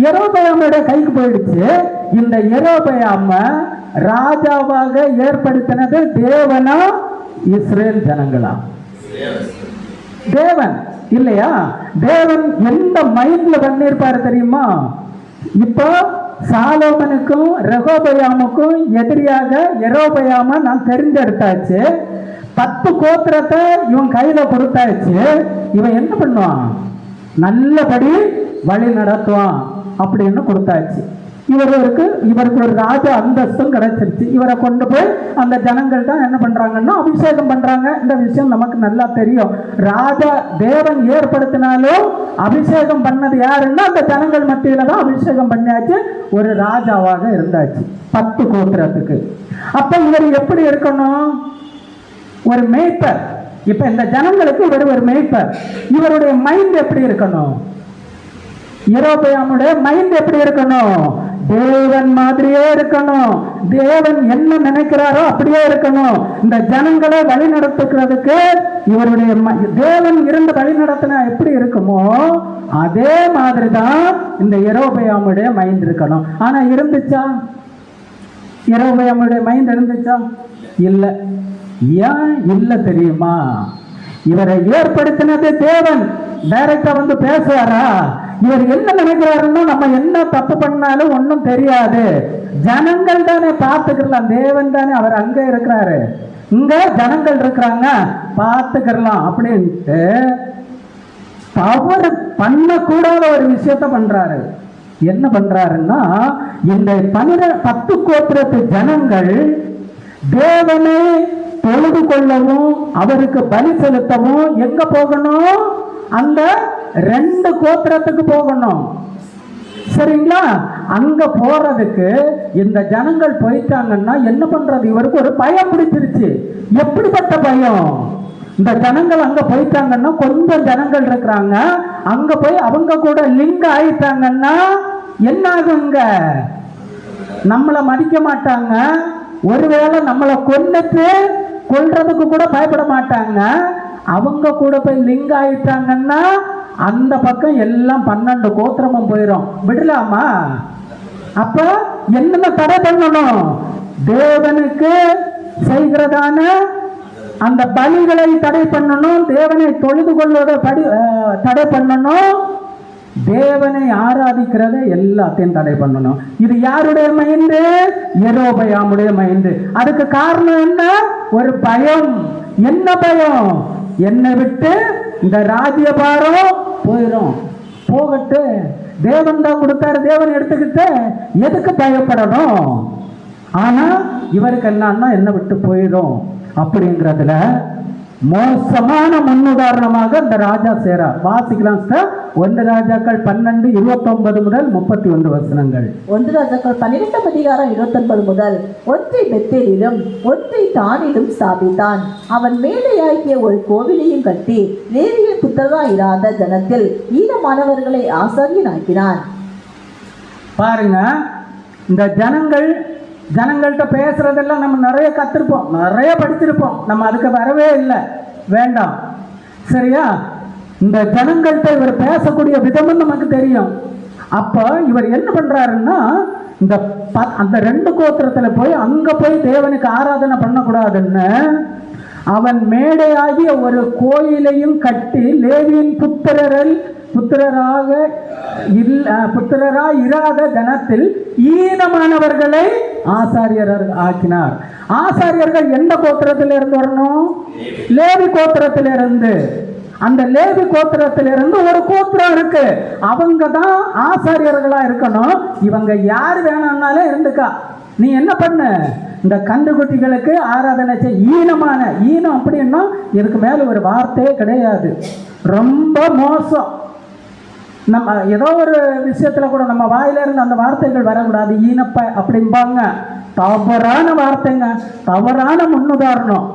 யெரொபெயாமுடைய கைக்கு போயிடுச்சு. இந்த யெரொபெயாம ராஜாவாக ஏற்படுத்தினது தேவனா இஸ்ரேல் ஜனங்களா? தேவன் இல்லையா? தேவன் எந்த மைண்ட்ல பண்ணிருப்பாரு தெரியுமா? இப்போ சாலோமனுக்கும் ரெகொபெயாமுக்கும் எதிரியாக யெரொபெயாம நான் தெரிஞ்செடுத்தாச்சு. 10 கோத்திரத்தை இவன் கையில கொடுத்தாச்சு. இவன் என்ன பண்ணுவான்? நல்லபடி வழி நடத்துவான் அப்படின்னு கொடுத்தாச்சு. இவருக்கு ஒரு ராஜ அந்தஸ்தும் கிடைச்சிருச்சு. இவரை கொண்டு போய் அந்த ஜனங்கள் தான் என்ன பண்றாங்கன்னா அபிஷேகம் பண்றாங்க. இந்த விஷயம் நமக்கு நல்லா தெரியும். ராஜா தேவன் ஏற்படுத்தினாலும் அபிஷேகம் பண்ணது யாருன்னா அந்த ஜனங்கள் மத்தியில தான் அபிஷேகம் பண்ணியாச்சு. ஒரு ராஜாவாக இருந்தாச்சு 10 கோத்திரத்துக்கு. அப்ப இவர் எப்படி இருக்கணும்? ஒரு மேய்ப்பர். இப்ப இந்த ஜனங்களுக்கு இவர் ஒரு மேய்ப்பர். இவருடைய மைண்ட் எப்படி இருக்கணும்? யெரொபெயாமுடைய மைண்ட் எப்படி இருக்கணும்? தேவன் மாதிரியே இருக்கணும். தேவன் என்ன நினைக்கிறாரோ அப்படியே இருக்கணும். இந்த ஜனங்களை வழி நடத்துக்கிறதுக்கு இவருடைய தேவன் இருந்து வழி நடத்தினா எப்படி இருக்குமோ அதே மாதிரிதான் இந்த யெரொபெயாமுடைய மைண்ட் இருக்கணும். ஆனா இருந்துச்சா? யெரொபெயாமுடைய மைண்ட் இருந்துச்சா? இல்லை. ஏன் இல்லை தெரியுமா? இவரை ஏற்படுத்தினது தேவன். டைரக்டா வந்து பேசுவாரா? இவர் என்ன நினைக்கிறாருன்னா நம்ம என்ன தப்பு பண்ணாலும் ஒன்றும் தெரியாது, ஜனங்கள் தானே பார்த்துக்கலாம், தேவன் தானே அவர் அங்க இருக்கிறாரு, இங்க ஜனங்கள் இருக்கிறாங்க பார்த்துக்கலாம் அப்படின்ட்டு அவர் பண்ணக்கூடாத ஒரு விஷயத்த பண்றாரு. என்ன பண்றாருன்னா இந்த 10 கோத்திரத்து ஜனங்கள் தேவனை தொழுது கொள்ளவும் அவருக்கு பலி செலுத்தவும் எங்க போகணும்? அந்த 2 கோத்திரத்துக்கு போகணும். சரிங்களா? அங்க போறதுக்கு இந்த ஜனங்கள் போயிட்டாங்கன்னா என்ன பண்றது? இவருக்கு ஒரு பயம் பிடிச்சிருச்சு. எப்படிப்பட்ட பயம்? இந்த ஜனங்கள் அங்க போயிட்டாங்கன்னா கொஞ்சம் ஜனங்கள் இருக்கிறாங்க, அங்க போய் அவங்க கூட லிங்க் ஆயிட்டாங்கன்னா என்ன ஆகுங்க? நம்மளை மதிக்க மாட்டாங்க. ஒருவேளை நம்மளை கொல்றதுக்கு கூட பயப்பட மாட்டாங்க. அவங்க கூட போய் லிங்க் ஆயிட்டாங்கன்னா அந்த பக்கம் எல்லாம் 12 கோத்திரமும் போயிடும். விடலாமா? அப்ப என்னென்ன தடை பண்ணணும்? தேவனுக்கு செய்கிறதான அந்த பலிகளை தடை பண்ணணும், தேவனை தொழுது கொள்வதை தடை பண்ணணும், தேவனை ஆராதிக்கிறத எல்லாத்தையும் தடை பண்ணணும். இது யாருடைய மைண்டு? யெரொபெயாமுடைய மைண்டு. அதுக்கு காரணம் என்ன? ஒரு பயம். என்ன பயம்? என்னை விட்டு இந்த ராஜ்யபாரம் போயிடும். போகட்டு, தேவன் தான் கொடுத்தாரு, தேவன் எடுத்துக்கிட்டு எதுக்கு பயப்படணும்? ஆனா இவருக்கு என்னன்னா என்ன விட்டு போயிடும் அப்படிங்கிறதுல மோசமான முன்னுதாரணமாக இந்த ராஜா சேரார். வாசிக்கலாம் சார். 1 ராஜாக்கள் 12:29 முதல் 31 வசனங்கள். 1 ராஜாக்கள் 12:29 முதல். ஒன்றை பெத்தேலிலும் ஒன்றை தானிலும் ஸ்தாபித்தான். அவன் மேலையாக்கிய ஒரு கோவிலையும் கட்டி லேவியின் புத்திரராய் இராத ஜனத்தில் ஈனமானவர்களை ஆசாரியனாக்கினான். பாருங்க, இந்த ஜனங்கள்கிட்ட பேசுறதெல்லாம் நம்ம நிறைய கத்திருப்போம், நிறைய படிச்சிருப்போம். நம்ம அதுக்கு வரவே இல்லை, வேண்டாம். சரியா? இந்த ஜனங்கள்கிட்ட இவர் பேசக்கூடிய விதமும் நமக்கு தெரியும். அப்போ இவர் என்ன பண்றாருன்னா, இந்த அந்த 2 கோத்திரத்துல போய் அங்க போய் தேவனுக்கு ஆராதனை பண்ணக்கூடாதுன்னு அவன் மேடையாகிய ஒரு கோயிலையும் கட்டி லேவியின் புத்திரராய் இராத ஜனத்தில் ஈனமானவர்களை ஆசாரியர் ஆக்கினார். ஆசாரியர்கள் எந்த கோத்திரத்திலிருந்து வரணும்? லேவி கோத்திரத்திலிருந்து. அந்த லேவி கோத்திரத்திலிருந்து ஒரு கோத்திரம் இருக்கு, அவங்க தான் ஆசாரியர்களா இருக்கணும். இவங்க யார் வேணும்னாலும் இருந்துக்கா, நீ என்ன பண்ண, இந்த கன்றுக்குட்டிகளுக்கு ஆராதனை செய். ஈனம் அப்படின்னா இதுக்கு மேல ஒரு வார்த்தையே கிடையாது, ரொம்ப மோசம். நம்ம ஏதோ ஒரு விஷயத்துல கூட நம்ம வாயில இருந்து அந்த வார்த்தைகள் வரக்கூடாது. ஈனப்ப அப்படிம்பாங்க, தவறான வார்த்தைங்க, தவறான முன்னுதாரணம்.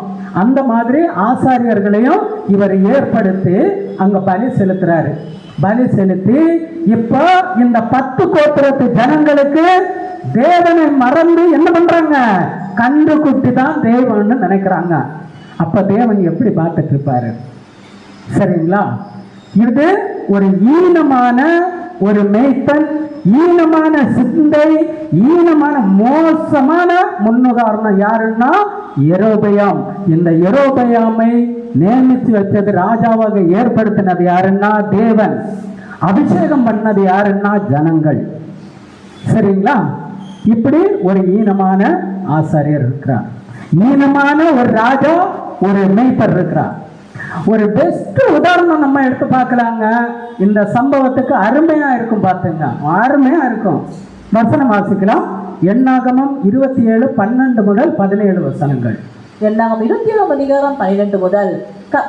அந்த மாதிரி ஆசாரியர்களையும் இவர் ஏற்படுத்தி அங்க பலி செலுத்துறாரு. பலி செலுத்தி இப்போ இந்த 10 கோத்திரத்து ஜனங்களுக்கு தேவனை மறந்து என்ன பண்றாங்க, கன்று குட்டி தான் தேவன்னு நினைக்கிறாங்க. அப்ப தேவன் எப்படி பார்த்துட்டு இருப்பாரு? சரிங்களா? இது ஒரு ஈனமான ஒரு மேய்ப்பன், ஈனமான சிந்தை, ஈனமான மோசமான முன்னுதாரணம். யாருன்னா யெரொபெயாம். இந்த யெரொபெயாமை நியமித்து வச்சது, ராஜாவாக ஏற்படுத்தினது யாருன்னா தேவன். அபிஷேகம் பண்ணது யாருன்னா ஜனங்கள். சரிங்களா? இப்படி ஒரு ஈனமான ஆசாரியர் இருக்கிறார், ஈனமான ஒரு ராஜா, ஒரு மேய்ப்பர் இருக்கிறார். ஒரு பெஸ்ட் உதாரணம் நம்ம எடுத்து பார்க்கலாங்க. இந்த சம்பவத்துக்கு அருமையா இருக்கும், பார்த்துங்க, அருமையா இருக்கும். வசனம் வாசிக்கலாம். எண்ணாகமம் 27:12 முதல் 17 வசனங்கள். எண்ணாகமம் 27:12 முதல்.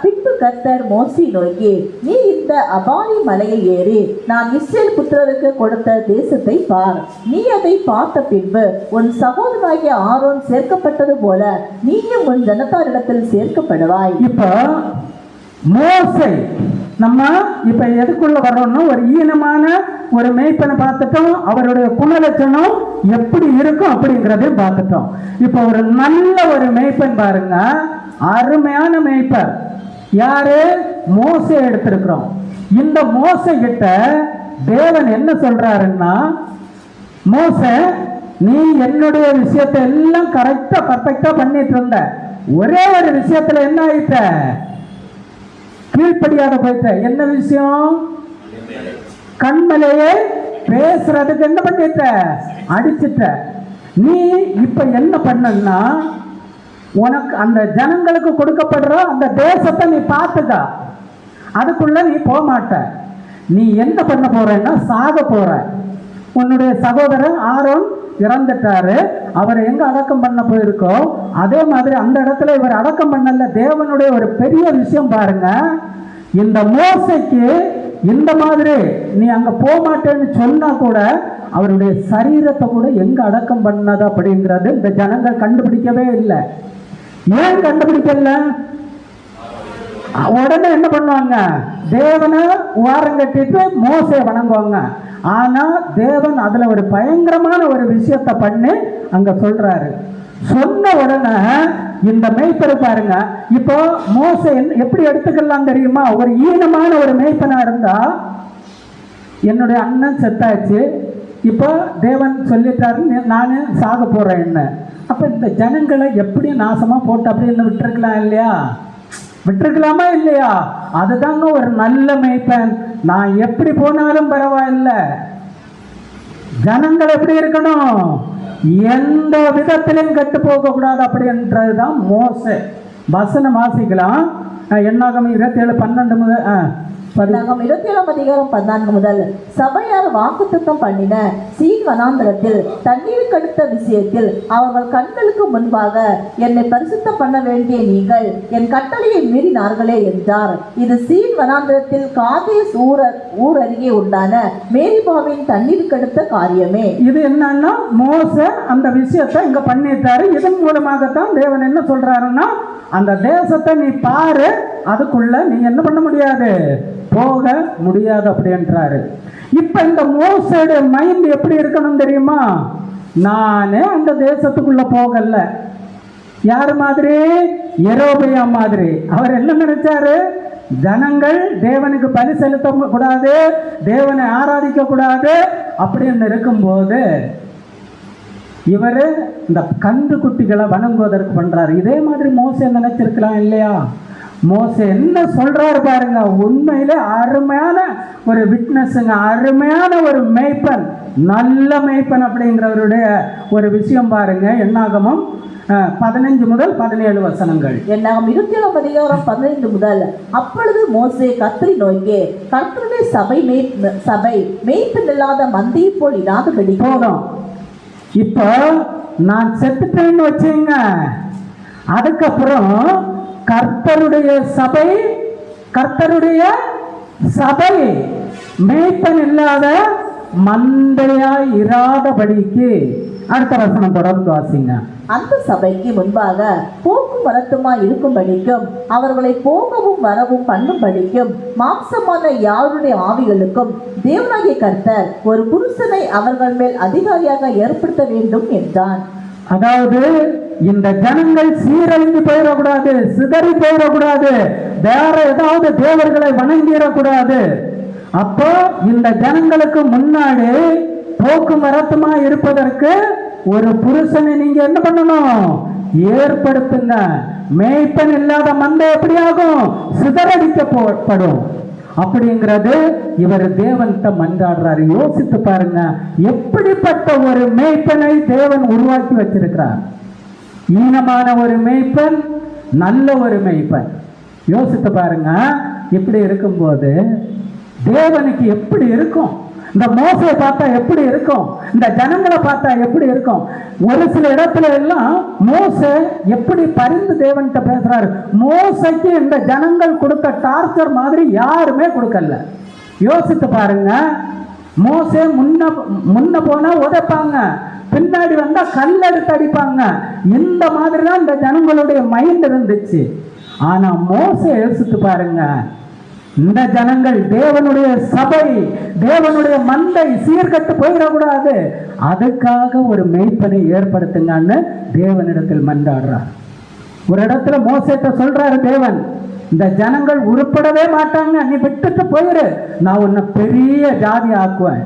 பின்பு கர்த்தர் மோசே நோக்கி, நீ இந்த அபாரி மலையை ஏறி நான் இஸ்ரவேல் புத்திரருக்கு கொடுத்த தேசத்தை பார். நீ அதை பார்த்த பின்பு உன் சகோதரனாகிய ஆரோன் சேர்க்கப்பட்டது போல நீயும் உன் ஜனத்தாரிடத்தில் சேர்க்கப்படுவாய். இப்ப மோசே நம்ம இப்ப எதுக்குள்ள வர்றோம்னா, ஒரு ஈனமான ஒரு மேய்ப்பனை பார்த்துட்டோம், அவருடைய குணலட்சணம் எப்படி இருக்கும் அப்படிங்கிறதையும் பார்த்துட்டோம். இப்ப ஒரு நல்ல ஒரு மேய்ப்பன் பாருங்க, அருமையான மேய்ப்பர் யாரு? மோசே எடுத்திருக்கிறோம். இந்த மோசே கிட்ட தேவன் என்ன சொல்றாருன்னா, மோசே நீ என்னுடைய விஷயத்தை எல்லாம் கரெக்டா பர்ஃபெக்டா பண்ணிட்டு இருந்த, ஒரே ஒரு விஷயத்துல என்ன ஆயிட்ட, கீழ்ப்படியாத போயிட்ட. என்ன விஷயம்? கண்மலையே பேசுறதுக்கு என்ன பண்ணிட்ட, அடிச்சிட்ட. நீ இப்ப என்ன பண்ணா, உனக்கு அந்த ஜனங்களுக்கு கொடுக்கப்படுற அந்த தேசத்தை நீ பார்த்துக்க, அதுக்குள்ள நீ போக மாட்ட. நீ என்ன பண்ண போறன்னா, சாக போற. உன்னுடைய சகோதரன் ஆரோன் இறந்துட்டாரு, அவர் எங்க அடக்கம் பண்ண போயிருக்கோ அதே மாதிரி அந்த இடத்துல இவர் அடக்கம் பண்ணல. தேவனுடைய ஒரு பெரிய விஷயம் பாருங்க, இந்த மோசைக்கு இந்த மாதிரி நீ அங்க போக மாட்டேன்னு சொன்னா கூட அவருடைய சரீரத்தை கூட எங்க அடக்கம் பண்ணது அப்படிங்கிறது இந்த ஜனங்கள் கண்டுபிடிக்கவே இல்லை. ஏன் கண்டுபிடிக்கல? உடனே என்ன பண்ணுவாங்க, தேவனை ஓரம் கட்டிட்டு மோசையை வணங்குவாங்க. ஆனா தேவன் அதுல ஒரு பயங்கரமான ஒரு விஷயத்தை பண்ணி அங்க சொல்றாரு. சொன்ன உடனே இந்த மேய்ப்பரை பாருங்க, இப்போ மோசே எப்படி எடுத்துக்கலாம் தெரியுமா? ஒரு ஈனமான ஒரு மேய்ப்பனா இருந்தா, என்னுடைய அண்ணன் செத்தாச்சு, இப்போ தேவன் சொல்லிட்டாரு நானு சாக போறேன் என்ன, அப்ப இந்த ஜனங்களை எப்படி நாசமா போட்டு அப்படின்னு விட்டுருக்கலாம் இல்லையா? விட்டுருக்கலாமா இல்லையா? அதுதாங்க ஒரு நல்ல மேய்ப்பன். நான் எப்படி போனாலும் பரவாயில்லை, ஜனங்கள் எப்படி இருக்கணும், எந்த விதத்திலும் கெட்டு போக கூடாது அப்படின்றதுதான் மோசே. வசனம் வாசிக்கலாம். எண்ணாகமம் 27:12 முதல் 27:14 முதல். சபையார் வாக்குத்தத்தம் பண்ணின சீன் வனாந்தரத்தில் தண்ணீருக்கு அடுத்த விஷயத்தில் அவர்கள் கண்களுக்கு முன்பாக என்னை பரிசுத்தம் பண்ண வேண்டிய நீங்கள் என் கட்டளையை மீறினார்களே என்றார். இது சீன் வனாந்தரத்தில் காதேஸ் ஊர் அருகே உண்டான மேரிபாவின் தண்ணீருக்கு அடுத்த காரியமே. இது என்னன்னா, மோசே அந்த விஷயத்தை இங்க பண்ணிட்டாரு. இதன் மூலமாகத்தான் தேவன் என்ன சொல்றாருன்னா, அந்த தேசத்தை நீ பாரு, அதுக்குள்ள நீ என்ன பண்ண முடியாது, போக முடியாது அப்படின்றாரு. இப்ப இந்த மோசேடைய மைண்ட் எப்படி இருக்கணும் தெரியுமா? நானே அந்த தேசத்துக்குள்ள போகல. யார் மாதிரி? யெரொபெயாம் மாதிரி. அவர் என்ன நினைச்சாரு, ஜனங்கள் தேவனுக்கு பலி செலுத்த கூடாது, தேவனை ஆராதிக்க கூடாது அப்படின்னு இருக்கும்போது இவர் இந்த கன்று குட்டிகளை வணங்குவதற்கு பண்றாரு. இதே மாதிரி மோசே நினைச்சிருக்கலாம் இல்லையா? மோசே என்ன சொல்றாரு பாருங்க, உண்மையிலே அருமையான ஒரு விட்னஸுங்க, அருமையான ஒரு மேய்ப்பன், நல்ல மேய்ப்பன் அப்படிங்கிறவருடைய ஒரு விஷயம் பாருங்க. என்னாகமம் 15 முதல் 17 வசனங்கள். என்னாகும் 27 அதிகாரம் 15 முதல். அப்பொழுது மோசே கர்த்தரை நோக்கி, கர்த்தருடைய சபை மேய்ப்பன் இல்லாத மந்தையை போல் இராதபடி போதும். இப்போ நான் செத்துட்டேன்னு வச்சுங்க, அதுக்கப்புறம் கர்த்தருடைய சபை மேய்ப்பன் இல்லாத மந்தையாய் இராதபடிக்கு. அடுத்த வசனம் தொடர்ந்து வாசிங்க. அந்த சபைக்கு முன்பாக போக்கும் வரத்துமா இருக்கும்படிக்கும் அவர்களை போகவும் வரவும் பண்ணும்படிக்கும் மாம்சமான யாருடைய ஆவிகளுக்கும் தேவனாகிய கர்த்தர் ஒரு புருஷனை அவர்கள் மேல் அதிகாரியாக ஏற்படுத்த வேண்டும் என்றான். அதாவது இந்த ஜனங்கள் சீரழிந்து போயிடக்கூடாது, சிதறி போயிடக்கூடாது, வேற ஏதாவது தேவர்களை வணங்கிடக்கூடாது. அப்போ இந்த ஜனங்களுக்கு முன்னாடி போக்குவரத்துமா இருப்பதற்கு ஒரு புருஷனை நீங்க என்ன பண்ணணும்? ஏற்படுத்துங்க. மேய்ப்பன் இல்லாத மந்தை எப்படி ஆகும்? சிதறடிக்கப்படும். அப்படிங்கிறது இவர் தேவன்கிட்ட மன்றாடுறாரு. யோசித்து பாருங்க, எப்படிப்பட்ட ஒரு மேய்ப்பனை தேவன் உருவாக்கி வச்சிருக்கிறார். ஈனமான ஒரு மேய்ப்பன், நல்ல ஒரு மேய்ப்பன். யோசித்து பாருங்க. இப்படி இருக்கும்போது தேவனுக்கு எப்படி இருக்கும்? இந்த மோசையை பார்த்தா எப்படி இருக்கும்? இந்த ஜனங்களை பார்த்தா எப்படி இருக்கும்? ஒரு சில இடத்துல எல்லாம் மோசே எப்படி பரிந்து தேவன்கிட்ட பேசுறாரு. மோசைக்கு இந்த ஜனங்கள் கொடுத்த டார்ச்சர் மாதிரி யாருமே கொடுக்கல. யோசித்து பாருங்க. மோசே முன்ன போனா உதைப்பாங்க, பின்னாடி வந்தா கல் எடுத்து அடிப்பாங்க. இந்த மாதிரி தான் இந்த ஜனங்களுடைய மைண்ட் இருந்துச்சு. ஆனா மோசே யோசித்து பாருங்க, இந்த ஜனங்கள் தேவனுடைய சபை, தேவனுடைய மந்தை சீர்கட்டு போயிடக்கூடாது, அதுக்காக ஒரு மேய்ப்பனை ஏற்படுத்துங்கன்னு தேவனிடத்தில் மன்றாடுறார். ஒரு இடத்துல மோசேட்ட சொல்றாரு தேவன், இந்த ஜனங்கள் உருப்படவே மாட்டாங்க, நீ விட்டுட்டு போயிரு, நான் உன்னை பெரிய ஜாதி ஆக்குவேன்,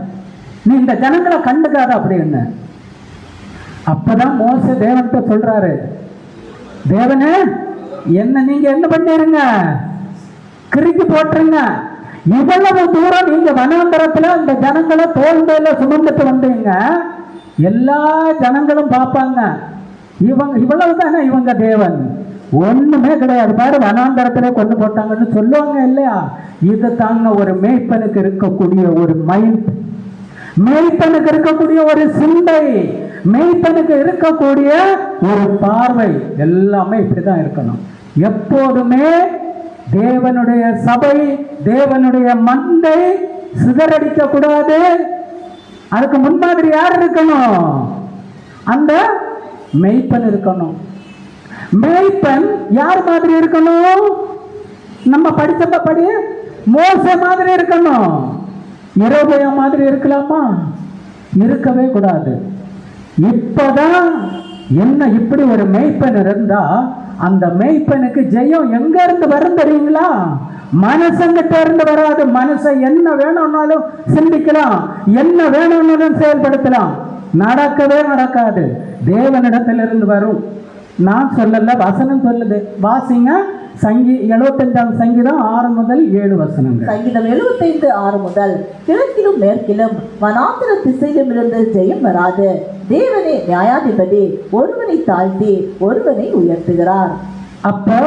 நீ இந்த ஜனங்களை கண்டுக்காத அப்படின்னு. அப்பதான் மோசே தேவன்கிட்ட சொல்றாரு, தேவனே என்ன நீங்க என்ன பண்ணிருங்க, கிறுக்கி போட்டுருங்க. இவ்வளவு தூரம் நீங்க வனாந்தரத்துல இந்த ஜனங்களை தோல் மேல சுமந்துட்டு வந்தீங்க, எல்லா ஜனங்களும் பார்ப்பாங்க இவ்வளவு தானே இவங்க தேவன், ஒண்ணுமே கிடையாது பாரு, வனாந்தரத்திலே கொண்டு போட்டாங்கன்னு சொல்லுவாங்க இல்லையா? இது தாங்க ஒரு மேய்ப்பனுக்கு இருக்கக்கூடிய ஒரு மைண்ட், மேய்ப்பனுக்கு இருக்கக்கூடிய ஒரு சிந்தை, மேய்ப்பனுக்கு இருக்கக்கூடிய ஒரு பார்வை, எல்லாமே இப்படிதான் இருக்கணும். எப்போதுமே தேவனுடைய சபை, தேவனுடைய மந்தை சிதறடிக்க கூடாது. அதுக்கு முன்மாதிரி யார் இருக்கணும்? அந்த மேய்ப்பன் இருக்கணும். மேய்ப்பன் யார் மாதிரி இருக்கணும்? நம்ம படிச்சபடி மோசே மாதிரி இருக்கணும். யெரொபெயாம் மாதிரி இருக்கலாமா? இருக்கவே கூடாது. இப்பதான் என்ன, இப்படி ஒரு மேய்ப்பன் இருந்தா அந்த மேய்ப்பனுக்கு ஜெயம் எங்க இருந்து வரும் தெரியுங்களா? மனுஷங்கிட்ட இருந்து வராது. மனுஷன் என்ன வேணும்னாலும் சிந்திக்கலாம், என்ன வேணும்னாலும் செயல்படுத்தலாம், நடக்கவே நடக்காது. தேவனிடத்திலிருந்து வரும். நான் சொல்லல, வசனம் சொல்லுது. வாசிங்க 75ஆம் சங்கீதம் 6 முதல் 7 வசனங்கள். சங்கீதம் 75:6 முதல். கிழக்கிலும் மேற்கிலும் வனாந்திர திசையிலும் இருந்து ஜெயம் வராது. தேவனே நியாயாதிபதி, ஒருவனை தாழ்த்தி ஒருவனை உயர்த்துகிறார். அப்போ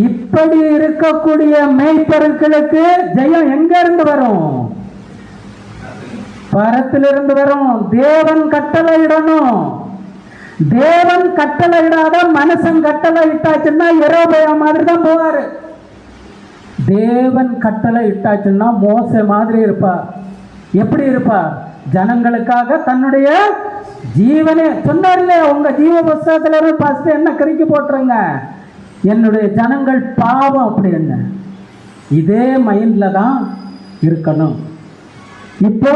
இப்படி இருக்கக்கூடிய மேய்ப்பர்களுக்கு ஜெயம் எங்க இருந்து வரும்? பரத்திலிருந்து வரும். தேவன் கட்டளை இடணும். தேவன் கட்டளை இடாத மனுஷன் கட்டளை இட்டாச்சுன்னா யெரொபெயாம் மாதிரி தான் போவாரு. தேவன் கட்டளை இட்டாச்சுன்னா மோசே மாதிரி இருப்பார். எப்படி இருப்பார்? ஜனங்களுக்காக தன்னுடைய ஜீவனே சொன்னார் இல்லையா, உங்க ஜீவ புஸ்தகத்துல இருந்து என்ன கிறுக்கி போட்டுருங்க, என்னுடைய ஜனங்கள் பாவம் அப்படின்னு. இதே மைண்ட்ல தான் இருக்கணும். இப்போ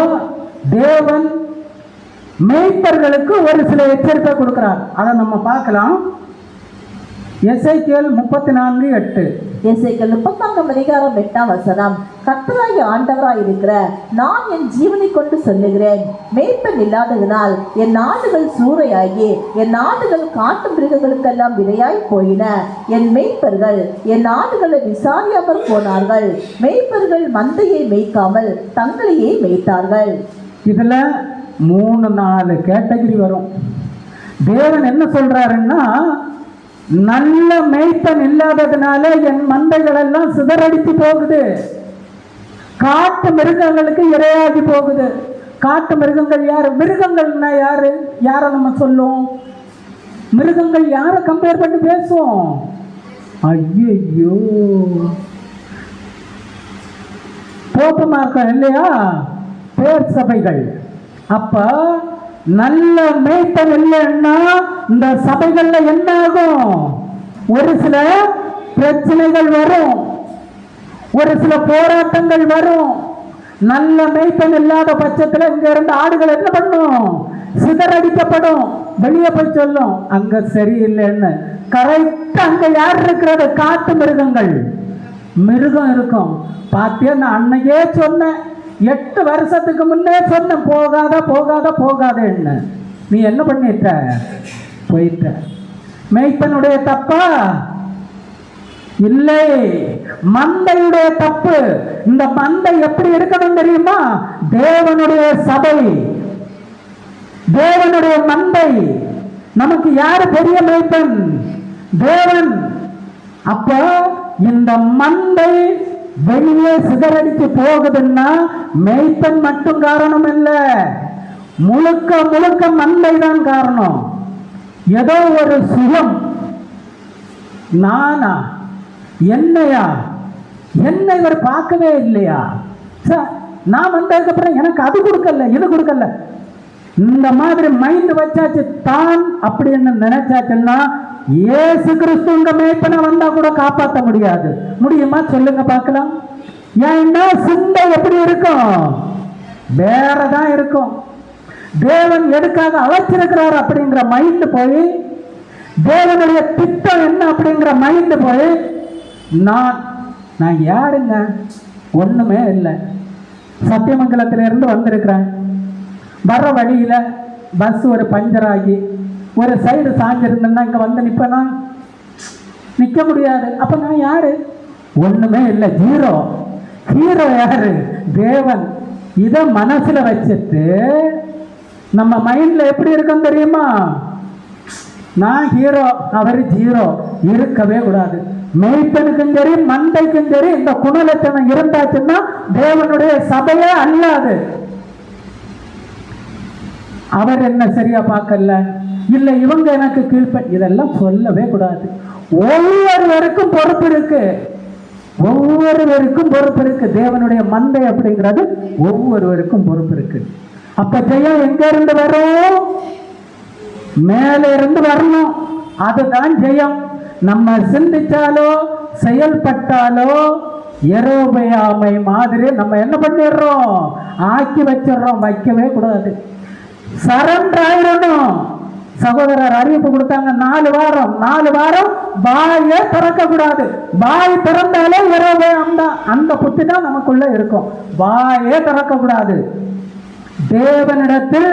தேவன் மேய்ப்பர்களுக்கு ஒரு சில எச்சரிக்கை கொடுக்கிறார். அதை நம்ம பார்க்கலாம். எசேக்கியேல் 34:8. எசேக்கியேல் 34:8 கர்த்தராகிய ஆண்டவராய் இருக்கிற நான் என் ஜீவனை கொண்டு சொல்லுகிறேன், மேய்ப்பன் இல்லாததினால் என் நாடுகள் சூறையாகி என் நாடுகள் காட்டு மிருகங்களுக்கெல்லாம் விரையாய் போயின. என் மேய்ப்பர்கள் என் நாடுகளை விசாரியாமல் போனார்கள். மேய்ப்பர்கள் மந்தையை மேய்க்காமல் தங்களையே மேய்த்தார்கள். இதுல 3-4 கேட்டகரி வரும். தேவன் என்ன சொல்றாருன்னா, நல்ல மேய்ப்பன் இல்லாததுனால என் மந்தைகள் எல்லாம் சிதறடித்து போகுது, காட்டு மிருகங்களுக்கு இரையாகி போகுது. காட்டு மிருகங்கள் யாரு? மிருகங்கள்னா யாரு? யாரை நம்ம சொல்லுவோம்? மிருகங்கள் யாரை கம்பேர் பண்ணி பேசுவோம்? ஐயோ, போப்பமா இருக்கோம் இல்லையா, பேர் சபைகள். அப்ப நல்ல மேய்ப்பன் இல்லைன்னா இந்த சபைகள்ல என்ன ஆகும்? ஒரு சில பிரச்சனைகள் வரும், ஒரு சில போராட்டங்கள் வரும். நல்ல மேய்ப்பன் இல்லாத பட்சத்துல இங்க இருந்து ஆடுகள் என்ன பண்ணும்? சிதறடிக்கப்படும். வெளியே போய் சொல்லும் அங்க சரியில்லைன்னு. கரெக்டா அங்க யார் இருக்கிறது? காட்டு மிருகங்கள். மிருகம் இருக்கும். பாத்தியா, நான் அன்னைக்கே சொன்னேன், 8 வருஷத்துக்கு முன்னே சொன்னேன், போகாத போகாத போகாதேன்னு. நீ என்ன பண்ணிட்ட? போயிட்ட. மேய்ப்பனுடைய தப்பா? இல்லை, மந்தையுடைய தப்பு. இந்த மந்தை எப்படி இருக்கணும் தெரியுமா? தேவனுடைய சபை, தேவனுடைய மந்தை. நமக்கு யாரு பெரிய மேய்ப்பன்? தேவன். அப்ப இந்த மந்தை வெளியே சிதறடிச்சு போகுதுன்னா மேய்ப்பன் மட்டும் காரணம் இல்ல, முழுக்க முழுக்க மந்தை தான் காரணம். ஏதோ ஒரு சுகம், நானா, என்னையா, என்னை இவர் பார்க்கவே இல்லையா, நான் வந்ததுக்கு அப்புறம் எனக்கு அது கொடுக்கல இது கொடுக்கல, இந்த மாதிரி மைண்ட் வச்சாச்சு தான் அப்படின்னு நினைச்சாச்சுன்னா இயேசு கிறிஸ்து உங்க மேய்ப்பனை வந்தா கூட காப்பாற்ற முடியாது. முடியுமா? சொல்லுங்க பார்க்கலாம். ஏன்னா சிந்தை எப்படி இருக்கும்? வேறதான் இருக்கும். தேவன் எதுக்காக அழைச்சிருக்கிறார் அப்படிங்கிற மைண்ட் போய், தேவனுடைய திட்டம் என்ன அப்படிங்கிற மைண்ட் போய், நான் யாருங்க? ஒண்ணுமே இல்லை. சத்தியமங்கலத்திலிருந்து வந்திருக்கிறேன். வர்ற வழியில பஸ் ஒரு பஞ்சர் ஆகி ஒரு சைடு சாஞ்சிருந்தேன்னா இங்க வந்து நிப்பனா? நிக்க முடியாது. அப்ப நான் யாரு? ஒண்ணுமே இல்லை, ஜீரோ. ஹீரோ யாரு? தேவன். இத மனசுல வச்சுட்டு நம்ம மைண்ட்ல எப்படி இருக்கும் தெரியுமா? நான் ஹீரோ, அவர் ஜீரோ. இருக்கவே கூடாது. மேய்ப்பனுக்கும் சரி மந்தைக்கும் சரி இந்த குணலட்சணம் இருந்தாச்சுன்னா தேவனுடைய சபையே அல்லாது. அவர் என்ன சரியா பார்க்கல, இல்ல இவங்க எனக்கு கீழ்ப்ப, இதெல்லாம் சொல்லவே கூடாது. ஒவ்வொருவருக்கும் பொறுப்பு இருக்கு, ஒவ்வொருவருக்கும் பொறுப்பு இருக்கு. தேவனுடைய மந்தை அப்படிங்கிறது ஒவ்வொருவருக்கும் பொறுப்பு இருக்கு. அப்ப ஜெயம் எங்க இருந்து வரும்? மேல இருந்து வரணும். அதுதான் ஜெயம். நம்ம சிந்திச்சாலோ செயல்பட்டாலோ யெரொபெயாமை மாதிரி நம்ம என்ன பண்ணிடுறோம்? ஆக்கி வச்சிடறோம். வைக்கவே கூடாது. சரண்டர் ஆயிடணும். சகோதரர் அறிவிப்பு கொடுத்தாங்க, 4 வாரம் 4 வாரம் வாயை திறக்க கூடாது. வாய் திறந்தாலே யெரொபெயாம் தான். அந்த புத்தி தான் நமக்குள்ள இருக்கும். வாயே திறக்க கூடாது. தேவனிடத்தில்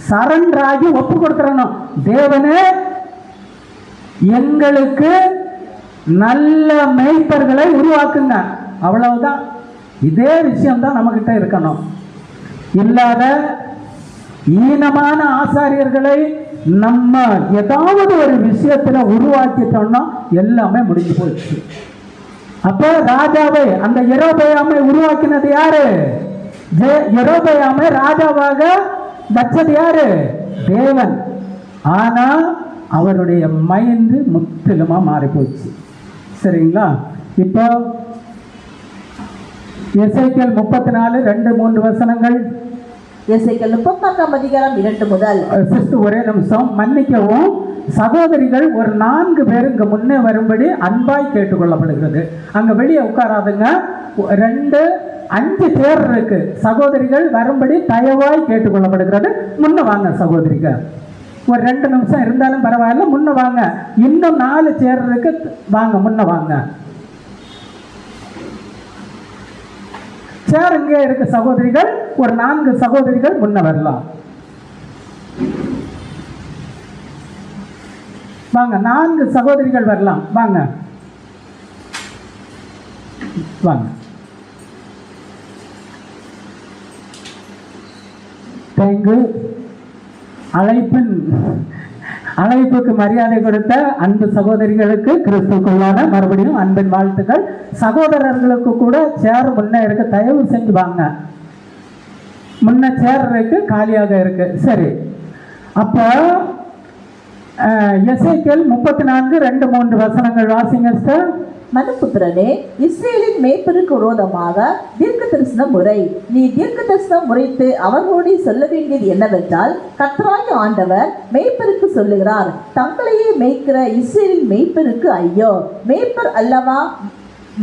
சரண்டர் ஆகி ஒப்பு கொடுத்துடணும். தேவனே, எங்களுக்கு நல்ல மேய்ப்பர்களை உருவாக்குங்க. அவ்வளவுதான். இதே விஷயம் தான் நம்ம கிட்ட இருக்கணும். இல்லாத ஈனமான ஆசாரியர்களை நம்ம ஏதாவது ஒரு விஷயத்துல உருவாக்கிட்டோம்னா எல்லாமே முடிஞ்சு போச்சு. அப்ப ராஜாவை, அந்த யெரொபெயாமை உருவாக்கினது யாரு? யெரொபெயாமை ராஜாவாக வச்சது யாரு? தேவன். ஆனா அவருடைய மைண்ட் முற்றிலுமா மாறி போச்சு. சரிங்களா? இப்போ எசேக்கியேல் 34:2-3 எசேக்கியேல் 34:2 சிஸ்டர் ஒரே நிமிஷம் மன்னிக்கவும். சகோதரிகள் ஒரு 4 பேர் இங்க முன்னே வரும்படி அன்பாய் கேட்டுக்கொள்ளப்படுகிறது. அங்க வெளியே உட்காராதுங்க. 5 சேர் இருக்கு. சகோதரிகள் வரும்படி தயவாய் கேட்டுக்கொள்ளப்படுகிறது. முன்ன வாங்க சகோதரிகள். ஒரு 2 நிமிஷம் இருந்தாலும் பரவாயில்ல, முன்ன வாங்க. இன்னும் 4 சேர் இருக்கு, வாங்க முன்ன வாங்க. சேர் இங்கே இருக்கு சகோதரிகள், ஒரு 4 சகோதரிகள் முன்ன வரலாம். வாங்க, 4 சகோதரிகள் வரலாம். வாங்க வாங்க. தேங்கு. அழைப்புக்கு மரியாதை கொடுத்த அன்பு சகோதரிகளுக்கு கிறிஸ்துக்குள்ளான மறுபடியும் அன்பின் வாழ்த்துக்கள். சகோதரர்களுக்கு கூட சேர் முன்ன இருக்கு, தயவு செஞ்சு வாங்க. முன்ன சேர் இருக்கு, காலியாக இருக்கு. சரி, அப்போ எசேக்கியேல் 34:2-3 வசனங்கள் வாசிங்க சார். மனுபுத்திரனே, இஸ்ரேலின் மேய்ப்பருக்கு விரோதமாக தீர்க்க தரிசனம் முறை. நீ தீர்க்க தரிசனம் முறைத்து அவர்களோடு சொல்ல வேண்டியது என்னவென்றால், கர்த்தராகிய ஆண்டவர் மேய்ப்பருக்கு சொல்லுகிறார், தங்களையே மேய்க்கிற இஸ்ரேலின் மேய்ப்பருக்கு ஐயோ! மேய்ப்பர் அல்லவா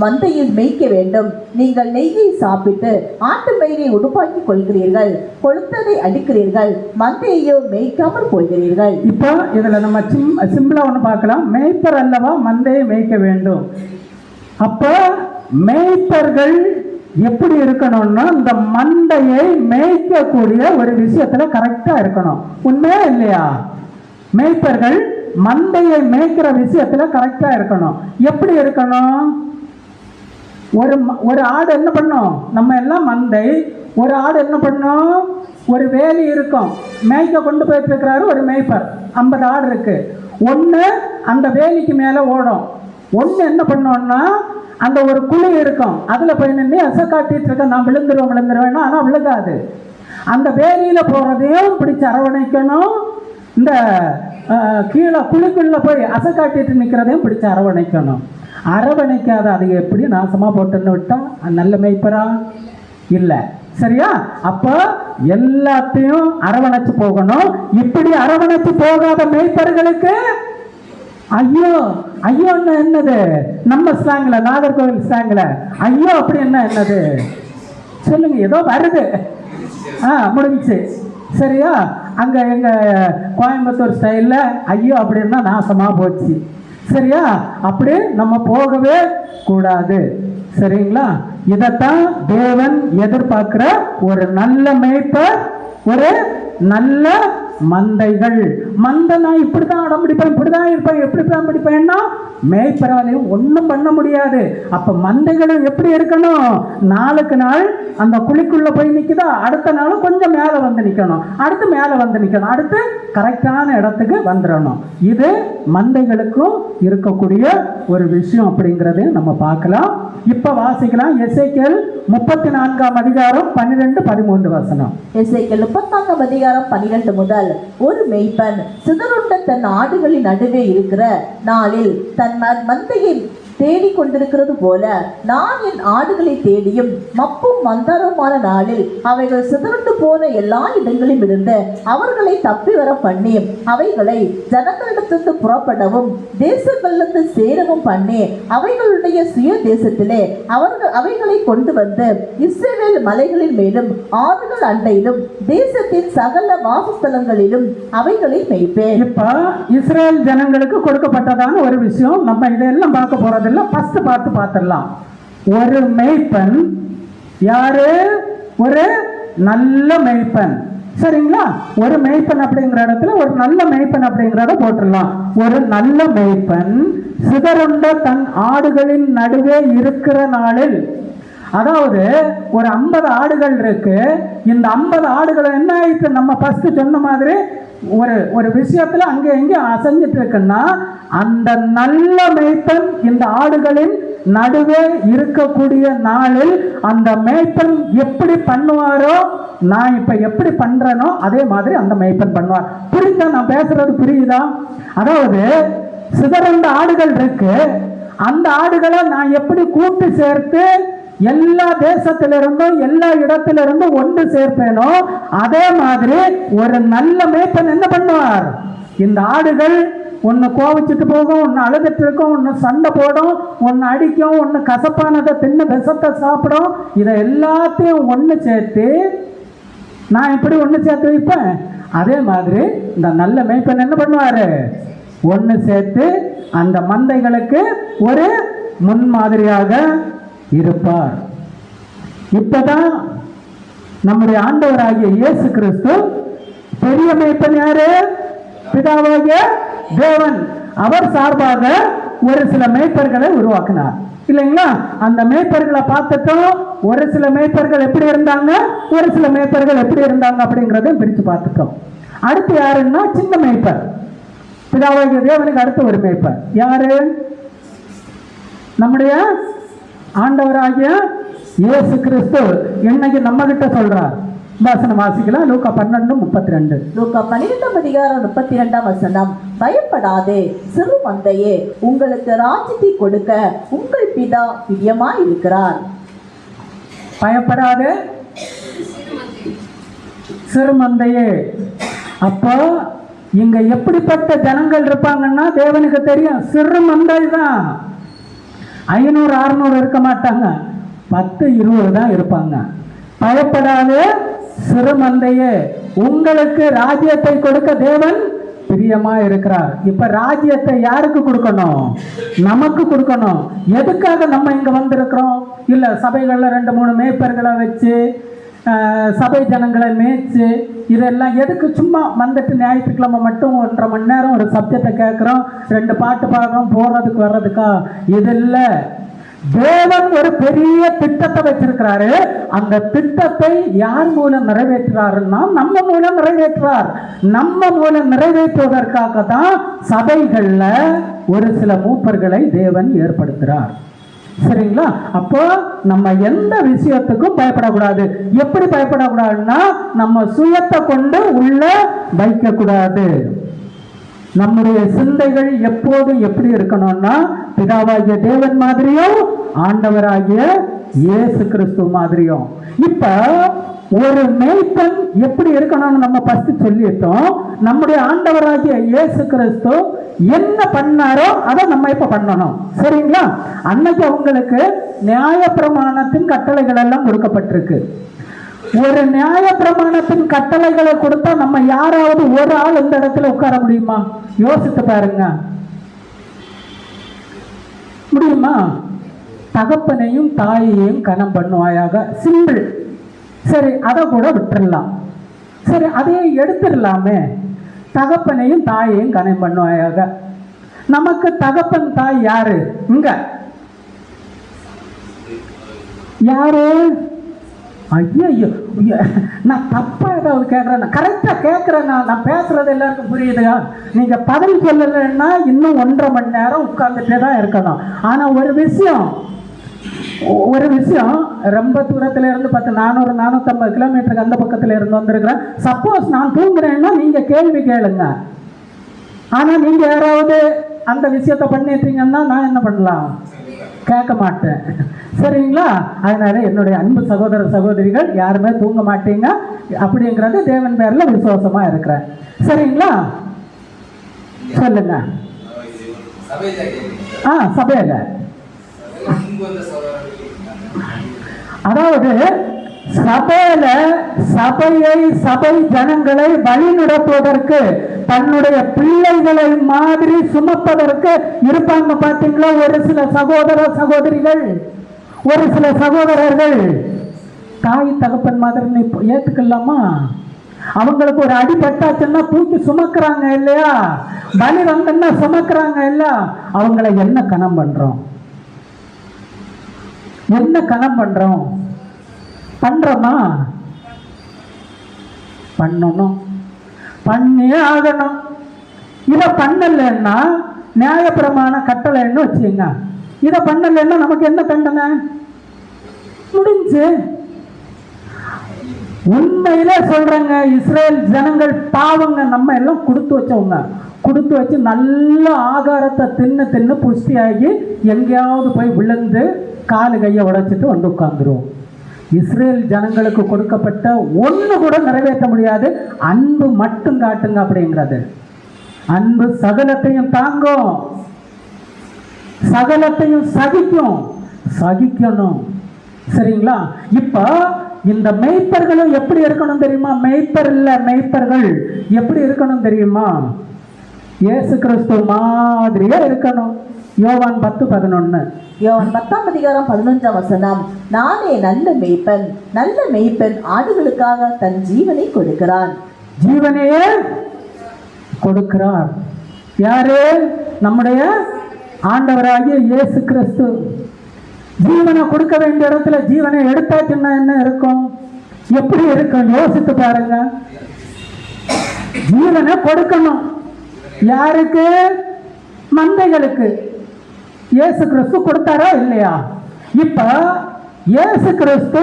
மந்தையில் மேய்க்க வேண்டும். நீங்கள் நெய்யை சாப்பிட்டு ஆட்டு மயிரை உடுப்பாக்கி கொள்கிறீர்கள், கொளுத்ததை அடிக்கிறீர்கள், மந்தையையோ மேய்க்காமல் போகிறீர்கள். இப்போ இதுல நம்ம சிம்பிளா ஒன்று பார்க்கலாம். மேய்ப்பர் அல்லவா மந்தையை மேய்க்க வேண்டும். அப்போ மேய்ப்பர்கள் எப்படி இருக்கணும்னா, இந்த மந்தையை மேய்க்கக்கூடிய ஒரு விஷயத்துல கரெக்டா இருக்கணும். உண்மையா இல்லையா? மேய்ப்பர்கள் மந்தையை மேய்க்கிற விஷயத்துல கரெக்டா இருக்கணும். எப்படி இருக்கணும்? ஒரு ஆடு என்ன பண்ணும்? நம்ம எல்லாம் மந்தை. ஒரு ஆடு என்ன பண்ணும்? ஒரு வேலி இருக்கும், மேய்க்க கொண்டு போயிட்டு இருக்கிறாரு ஒரு மேய்ப்பர். 50 ஆடு இருக்கு. ஒன்று அந்த வேலிக்கு மேலே ஓடும், ஒன்று என்ன பண்ணோம்னா அந்த ஒரு குழி இருக்கும், அதில் போய் நின்று அசை காட்டிட்டு இருக்க, நான் விழுந்துருவேன்னா, ஆனால் விழுகாது. அந்த வேலியில் போகிறதையும் பிடிச்சி அரவணைக்கணும், இந்த கீழே குழிக்குள்ளே போய் அசை காட்டிட்டு நிற்கிறதையும் பிடிச்சி அரவணைக்கணும். அரவணைக்காத அதை எப்படி நாசமாக போட்டுன்னு விட்டா நல்ல மேய்ப்பரா? இல்லை. சரியா? அப்போ எல்லாத்தையும் அரவணைச்சு போகணும். இப்படி அரவணைச்சு போகாத மேய்ப்பர்களுக்கு ஐயோ! ஐயோன்னு என்னது? நம்ம ஸ்லாங்ல, நாகர்கோவில் ஸ்லாங்ல ஐயோ அப்படி என்னது சொல்லுங்க. ஏதோ வருது, முடிஞ்சிச்சு. சரியா? அங்க எங்க கோயம்புத்தூர் ஸ்டைல்ல ஐயோ அப்படின்னா நாசமா போச்சு. சரியா? அப்படி நம்ம போகவே கூடாது. சரிங்களா? இதைத்தான் தேவன் எதிர்பார்க்கிற ஒரு நல்ல மேய்ப்பர், ஒரு நல்ல மந்தைகள். மந்தை நான் இப்படித்தான் அடம் பிடிப்பேன், இப்படிதான் இருப்பேன், எப்படித்தான் பிடிப்பேன்னா மேய்ப்பராலையும் ஒன்றும் பண்ண முடியாது. அப்ப மந்தைகளும் எப்படி இருக்கணும்? நாளுக்கு நாள் அந்த குழிக்குள்ள போய் நிற்குதா, அடுத்த நாளும் கொஞ்சம் மேலே வந்து நிற்கணும், அடுத்து மேலே வந்து நிற்கணும், அடுத்து கரெக்டான இடத்துக்கு வந்துடணும். இது மந்தைகளுக்கும் இருக்கக்கூடிய ஒரு விஷயம் அப்படிங்கிறது நம்ம பார்க்கலாம். இப்ப வாசிக்கலாம். எசேக்கியேல் 34:12-13 வசனம். எசேக்கியேல் 34:12 முதல். ஒரு மேய்ப்பன் சிதறுண்ட தன் ஆடுகளின் நடுவே இருக்கிற நாளில் தன் மந்தையை தேடிக் கொண்டிருக்கிறது போல நான் என் ஆடுகளை தேடியும் மப்பும் மந்தாரமான நாளில் அவைகள் சிதறுண்டு போன எல்லா இடங்களிலும் இருந்து அவர்களை தப்பி வர பண்ணி அவைகளை ஜனங்களிடத்திலிருந்து புறப்படவும் தேசங்களிலிருந்து சேரவும் பண்ணி அவைகளுடைய சுய தேசத்திலே அவைகளை கொண்டு வந்து இஸ்ரவேல் மலைகளின் மேலும் ஆறுகள் அண்டையிலும் தேசத்தின் சகல வாசஸ்தலங்களிலும் அவைகளை மேய்ப்பேன். இப்ப இஸ்ரேல் ஜனங்களுக்கு கொடுக்கப்பட்டதான ஒரு விஷயம் நம்ம இதெல்லாம் பார்க்க போறது. பார்த்துடலாம். ஒரு மேய்ப்பன் யாரு? ஒரு நல்ல மேய்ப்பன். சரிங்களா? ஒரு மேய்ப்பன் அப்படிங்கிற இடத்துல ஒரு நல்ல மேய்ப்பன் அப்படிங்கிறத போட்டுடலாம். ஒரு நல்ல மேய்ப்பன் சிதறுண்ட தன் ஆடுகளின் நடுவே இருக்கிற நாளில், அதாவது ஒரு 50 ஆடுகள் இருக்கு. இந்த 50 ஆடுகள் என்ன ஆயிடுச்சு? நம்ம ஃபர்ஸ்ட் சொன்ன மாதிரி ஒரு விஷயத்துல அங்க எங்க அசைஞ்சிட்டு இருக்குன்னா, அந்த நல்ல மேய்ப்பன் இந்த ஆடுகளின் நடுவே இருக்கக்கூடிய நாளில் அந்த மேய்ப்பன் எப்படி பண்ணுவாரோ, நான் இப்ப எப்படி பண்றேனோ அதே மாதிரி அந்த மேய்ப்பன் பண்ணுவார். புரியுதா? நான் பேசுறது புரியுதா? அதாவது சிதறந்த ஆடுகள் இருக்கு, அந்த ஆடுகளை நான் எப்படி கூட்டு சேர்த்து எல்லா தேசத்திலிருந்தும் எல்லா இடத்திலிருந்தும் ஒன்று சேர்ப்பேனோ அதே மாதிரி ஒரு நல்ல மேய்ப்பன் என்ன பண்ணுவார்? இந்த ஆடுகள் ஒன்று கோவிச்சுட்டு போகும், ஒன்று அழுதுட்டு இருக்கும், ஒன்று சண்டை போடும், ஒன்று அடிக்கும், ஒன்று கசப்பானதை தின்னு விஷத்தை சாப்பிடும். இதை எல்லாத்தையும் ஒன்று சேர்த்து நான் இப்படி ஒன்று சேர்த்து வைப்பேன். அதே மாதிரி இந்த நல்ல மேய்ப்பன் என்ன பண்ணுவாரு? ஒன்று சேர்த்து அந்த மந்தைகளுக்கு ஒரு முன்மாதிரியாக இருப்பார். இப்பதான் நம்முடைய ஆண்டவராகிய இயேசு கிறிஸ்து பெரிய மேய்ப்பன் யாரு? பிதாவாகிய தேவன். அவர் சார்பாக ஒரு சில மேய்ப்பர்களை உருவாக்கினார் இல்லைங்களா? அந்த மேய்ப்பர்களை பார்த்துட்டோம். ஒரு சில மேய்ப்பர்கள் எப்படி இருந்தாங்க, ஒரு சில மேய்ப்பர்கள் எப்படி இருந்தாங்க அப்படிங்கறத பிரிச்சு பார்த்துட்டோம். அடுத்து யாருன்னா சின்ன மேய்ப்பர். பிதாவாகிய தேவனுக்கு அடுத்து ஒரு மேய்ப்பர் யாரு? நம்முடைய ஆண்டவராகிய இயேசு கிறிஸ்து. இன்னைக்கு நம்ம கிட்ட சொல்றார். வசனம் வாசிக்கலாம். லூக்கா 12:32. லூக்கா 12:32. பயப்படாதே சிறு மந்தையே, உங்களுக்கு ராஜ்யத்தை கொடுக்க உங்கள் பிதா பிரியமாய் இருக்கிறார். பயப்படாதே சிறு மந்தையே. அப்போ இங்க எப்படிப்பட்ட ஜனங்கள் இருப்பாங்கன்னா தேவனுக்கு தெரியும். சிறு மந்தை தான். 500-600 இருக்க மாட்டாங்க, 10-20 தான் இருப்பாங்க. பயப்படாதே சிறு மந்தையே, உங்களுக்கு ராஜ்யத்தை கொடுக்க தேவன் பிரியமா இருக்கிறார். இப்ப ராஜ்யத்தை யாருக்கு கொடுக்கணும்? நமக்கு கொடுக்கணும். எதுக்காக நம்ம இங்க வந்திருக்கிறோம்? இல்ல சபைகள்ல 2-3 மேய்ப்பர்களை வச்சு சபை ஜனங்களை மேய்ச்சு இதெல்லாம் எதுக்கு? சும்மா வந்துட்டு ஞாயிற்றுக்கிழமை மட்டும் 1.5 மணி நேரம் ஒரு சப்ஜெக்டை கேட்கிறோம், 2 பாட்டு பாடுறோம், போறதுக்கு வர்றதுக்கா? இது இல்ல. தேவன் ஒரு பெரிய திட்டத்தை வச்சிருக்கிறாரு. அந்த திட்டத்தை யார் மூலம் நிறைவேற்றுறாருன்னா நம்ம மூலம் நிறைவேற்றுறார். நம்ம மூலம் நிறைவேற்றுவதற்காக தான் சபைகள்ல ஒரு சில மூப்பர்களை தேவன் ஏற்படுத்துறார். சரிங்களா? அப்போ நம்ம எந்த விஷயத்துக்கும் பயப்படக்கூடாது. எப்படி பயப்படக்கூடாதுன்னா நம்ம சுயத்தை கொண்டு உள்ள வைக்க கூடாது. நம்முடைய சிந்தைகள் எப்போதும் எப்படி இருக்கணும்னா பிதாவாகிய தேவன் மாதிரியும் ஆண்டவராகிய இயேசு கிறிஸ்து மாதிரியும். இப்ப ஒரு மேய்ப்பன் எப்படி இருக்கணும்னு நம்ம ஃபர்ஸ்ட் சொல்லிட்டோம். நம்முடைய ஆண்டவராகிய இயேசு கிறிஸ்து என்ன பண்ணாரோ அதை நம்ம இப்ப பண்ணணும். சரிங்களா? அன்னைக்கு அவங்களுக்கு நியாயப்பிரமாணத்தின் கட்டளைகள் எல்லாம் கொடுக்கப்பட்டிருக்கு. ஒரு நியாயப்பிரமாணத்தின் கட்டளைகளை கொடுத்தா நம்ம யாராவது ஒரு ஆள் இந்த இடத்துல உட்கார முடியுமா? யோசித்து பாருங்க. முடியுமா? தகப்பனையும் தாயையும் கனம் பண்ணுவாயாக. சிம்பிள். சரி, அதை கூட விட்டுடலாம். சரி, அதையே எடுத்துடலாமே. தகப்பனையும் தாயையும் கனம் பண்ணுவாயாக. நமக்கு தகப்பன் தாய் யாரு? இங்க யாரு? ஐயோ, நான் தப்பா ஏதாவது கேட்கறேன்? கரெக்டா கேட்கிறேன். நான் பேசுறது எல்லாருக்கும் புரியுதுயா? நீங்க பதில் சொல்லலைன்னா இன்னும் 1.5 மணி நேரம் உட்கார்ந்துட்டே தான் இருக்கணும். ஆனா ஒரு விஷயம் ரொம்ப தூரத்துல இருந்து 400-450 கிலோமீட்டருக்கு அந்த பக்கத்துல இருந்து வந்திருக்கிறேன். சப்போஸ் நான் தூங்குறேன்னா நீங்க கேள்வி கேளுங்க. ஆனா நீங்க யாராவது அந்த விஷயத்த பண்ணிட்டீங்கன்னா நான் என்ன பண்ணலாம்? கேட்க மாட்டேன். சரிங்களா? அதனால என்னுடைய அன்பு சகோதர சகோதரிகள் யாருமே தூங்க மாட்டீங்க அப்படிங்கிறது தேவன் பேர்ல விசுவாசமா இருக்கிறேன். சரிங்களா? சொல்லுங்க. சபையில அதாவது சபை ஜனங்களை வழி நடத்துவதற்கு தன்னுடைய பிள்ளைகளை மாதிரி சுமப்பதற்கு இருப்பாங்க. பாத்தீங்களா? ஒரு சில சகோதர சகோதரிகள், ஒரு சில சகோதரர்கள் தாய் தகப்பன் மாதிரி ஏத்துக்கலாமா? அவங்களுக்கு ஒரு அடிபட்டாச்சுன்னா தூக்கி சுமக்கிறாங்க இல்லையா? பலி வந்தன்னா சுமக்கிறாங்க இல்லையா? அவங்களை என்ன கனம் பண்றோம்? என்ன கனம் பண்றோம்? பண்றோமா? பண்ணணும், பண்ணியே ஆகணும். இதை பண்ணலன்னா நியாயப்பிரமாண கட்டளைன்னு வச்சுங்க. இதை பண்ணலன்னா நமக்கு என்ன தண்டனை? முடிஞ்சு. உண்மையிலே சொல்றேங்க, இஸ்ரேல் ஜனங்கள் பாவங்க. நம்ம எல்லாம் கொடுத்து வச்சவங்க. கொடுத்து வச்சு நல்ல ஆகாரத்தை தின்னு புஷ்டியாகி எங்கேயாவது போய் விழுந்து காலு கையை உடைச்சிட்டு வந்து உட்கார்ந்துருவோம். இஸ்ரேல் ஜனங்களுக்கு கொடுக்கப்பட்ட ஒண்ணு கூட நிறைவேற்ற முடியாது. அன்பு மட்டும் காட்டுங்க அப்படிங்கிறது. அன்பு சகலத்தையும் தாங்கும், சகலத்தையும் சகிக்கணும். சரிங்களா? இப்ப இந்த மெய்ப்பர்களும் எப்படி இருக்கணும் தெரியுமா? மெய்ப்பர்கள் எப்படி இருக்கணும் தெரியுமா? இயேசு கிறிஸ்து மாதிரியே இருக்கணும். யோவான் 10:11 யோவான் 10:11 நானே நல்ல மேய்ப்பன் ஆடுகளுக்காக தன் ஜீவனை கொடுக்கிறான். ஜீவனையே கொடுக்கிறார். யாரு? நம்முடைய ஆண்டவராகிய இயேசு கிறிஸ்து. ஜீவனை கொடுக்க வேண்டிய இடத்துல ஜீவனை எடுத்தாச்சுன்னா என்ன இருக்கும்? எப்படி இருக்கும்? யோசித்து பாருங்க. ஜீவனை கொடுக்கணும். யாருக்கு? மந்தைகளுக்கு. இயேசு கிறிஸ்து கொடுத்தாரா இல்லையா? இப்ப இயேசு கிறிஸ்து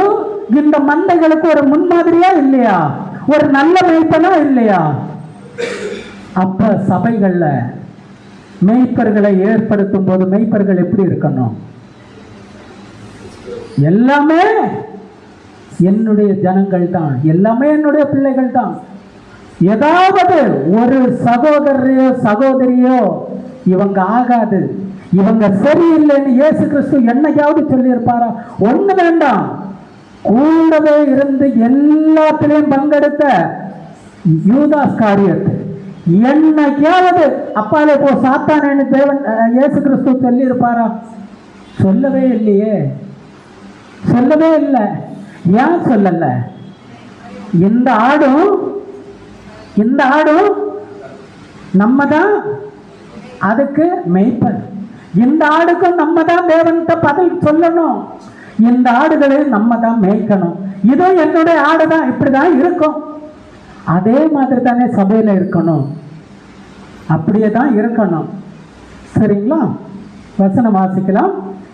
இந்த மந்தைகளுக்கு ஒரு முன்மாதிரியா இல்லையா? ஒரு நல்ல மேய்ப்பனா இல்லையா? அப்ப சபைகள்ல மேய்ப்பர்களை ஏற்படுத்தும் போது மேய்ப்பர்கள் எப்படி இருக்கணும்? எல்லாமே என்னுடைய ஜனங்கள் தான், எல்லாமே என்னுடைய பிள்ளைகள் தான். ஏதாவது ஒரு சகோதரியோ இவங்க ஆகாது, இவங்க சரியில்லைன்னு இயேசு கிறிஸ்து என்னைக்காவது சொல்லியிருப்பாரா? ஒண்ணு வேண்டாம். கூடவே இருந்து எல்லாத்திலையும் பங்கெடுத்த யூதாஸ் காரியத்தை என்னைக்காவது அப்பாலே போ சாத்தானேன்னு தேவன் இயேசு கிறிஸ்து சொல்லியிருப்பாரா? சொல்லவே இல்லையே, சொல்லவே இல்லை. ஏன் சொல்லல? இந்த ஆடும் நம்ம தான் அதுக்கு மேய்ப்பன். இந்த ஆடுக்கும் நம்ம தான் தேவன்கிட்ட பதில் சொல்லணும். இந்த ஆடுகளை நம்ம தான் மேய்க்கணும். இதோ என்னுடைய ஆடுதான், இப்படிதான் இருக்கும். அதே மாதிரி தானே சபையில இருக்கணும், அப்படியே தான் இருக்கணும். சரிங்களா? வசனம் வாசிக்கலாம்.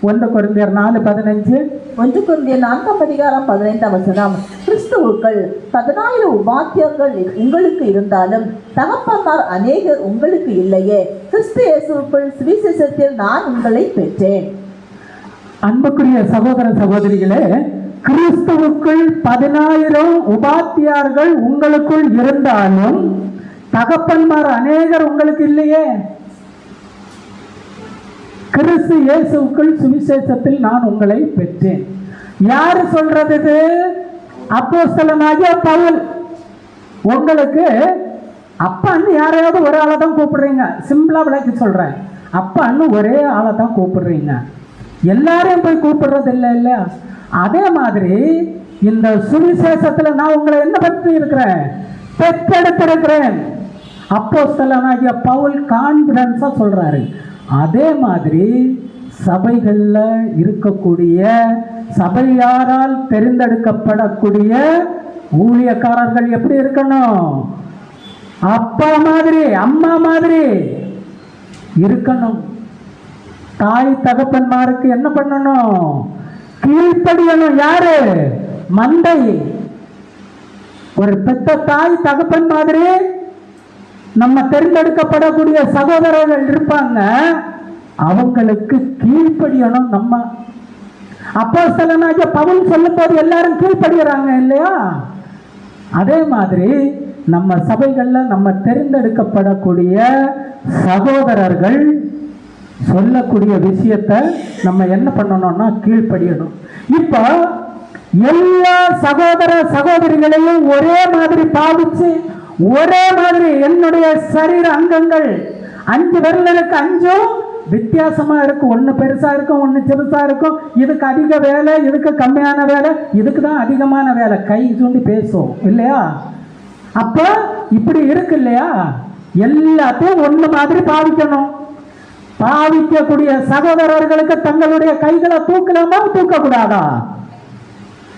1 கொரிந்தியர் 4:15. 1 கொரிந்தியர் 4:15 கிறிஸ்துவுக்குள் 10,000 உபாத்தியர்கள் உங்களுக்கு இருந்தாலும் தகப்பன்மார் அநேகர் உங்களுக்கு இல்லையே. கிறிஸ்து இயேசுவுக்குள் சுவிசேஷத்தில் நான் உங்களை பெற்றேன். அன்புக்குரிய சகோதர சகோதரிகளே, கிறிஸ்துவுக்குள் 10,000 உபாத்தியார்கள் உங்களுக்குள் இருந்தாலும் தகப்பன்மார் அநேகர் உங்களுக்கு இல்லையே. கிறிஸ்து இயேசுவுக்குள் சுவிசேஷத்தில் நான் உங்களை பெற்றேன். யாரு சொல்றது? இது அப்போஸ்தலனாகிய பவுல். உங்களுக்கு அப்பான்னு யாரையாவது ஒரு ஆளை தான் கூப்பிடுறீங்க. சிம்பிளா விளக்கி சொல்றேன். அப்பான்னு ஒரே ஆளை தான் கூப்பிடுறீங்க, எல்லாரையும் போய் கூப்பிடுறது இல்லை இல்லையா? அதே மாதிரி இந்த சுவிசேஷத்துல நான் உங்களை என்ன பற்றி இருக்கிறேன்? பெற்றெடுத்திருக்கிறேன். அப்போஸ்தலனாகிய பவுல் கான்பிடன்ஸா சொல்றாரு. அதே மாதிரி சபைகள்ல இருக்கக்கூடிய சபையாரால் தெரிந்தெடுக்கப்படக்கூடிய ஊழியக்காரர்கள் எப்படி இருக்கணும்? அப்பா மாதிரி அம்மா மாதிரி இருக்கணும். தாய் தகப்பன்மாருக்கு என்ன பண்ணணும்? கீழ்ப்படியணும். யாரு? மந்தை. ஒரு பெத்த தாய் தகப்பன் மாதிரி நம்ம தேர்ந்தெடுக்கப்படக்கூடிய சகோதரர்கள் இருப்பாங்க, அவங்களுக்கு கீழ்ப்படியணும். நம்ம அப்போஸ்தலனாகிய பவுல் சொல்லும் போது எல்லாரும் கீழ்ப்படுகிறாங்க இல்லையா? அதே மாதிரி நம்ம சபைகள்ல நம்ம தேர்ந்தெடுக்கப்படக்கூடிய சகோதரர்கள் சொல்லக்கூடிய விஷயத்தை நம்ம என்ன பண்ணணும்னா கீழ்ப்படியணும். இப்போ எல்லா சகோதர சகோதரிகளையும் ஒரே மாதிரி பாவிச்சு ஒரே மாதிரி என்னுடைய சரீர அங்கங்கள் 5 விரலுக்கு 5 வித்தியாசமா இருக்கும். ஒன்று பெருசா இருக்கும், ஒன்று சிறுசா இருக்கும். இதுக்கு அதிக வேலை, இதுக்கு கம்மியான வேலை, இதுக்கு தான் அதிகமான வேலை. கை சூண்டி பேசும் இல்லையா? அப்போ இப்படி இருக்கு இல்லையா? எல்லாத்தையும் ஒன்று மாதிரி பாவிக்கணும். பாவிக்கக்கூடிய சகோதரர்களுக்கு தங்களுடைய கைகளை தூக்கலாமா தூக்கக்கூடாதா?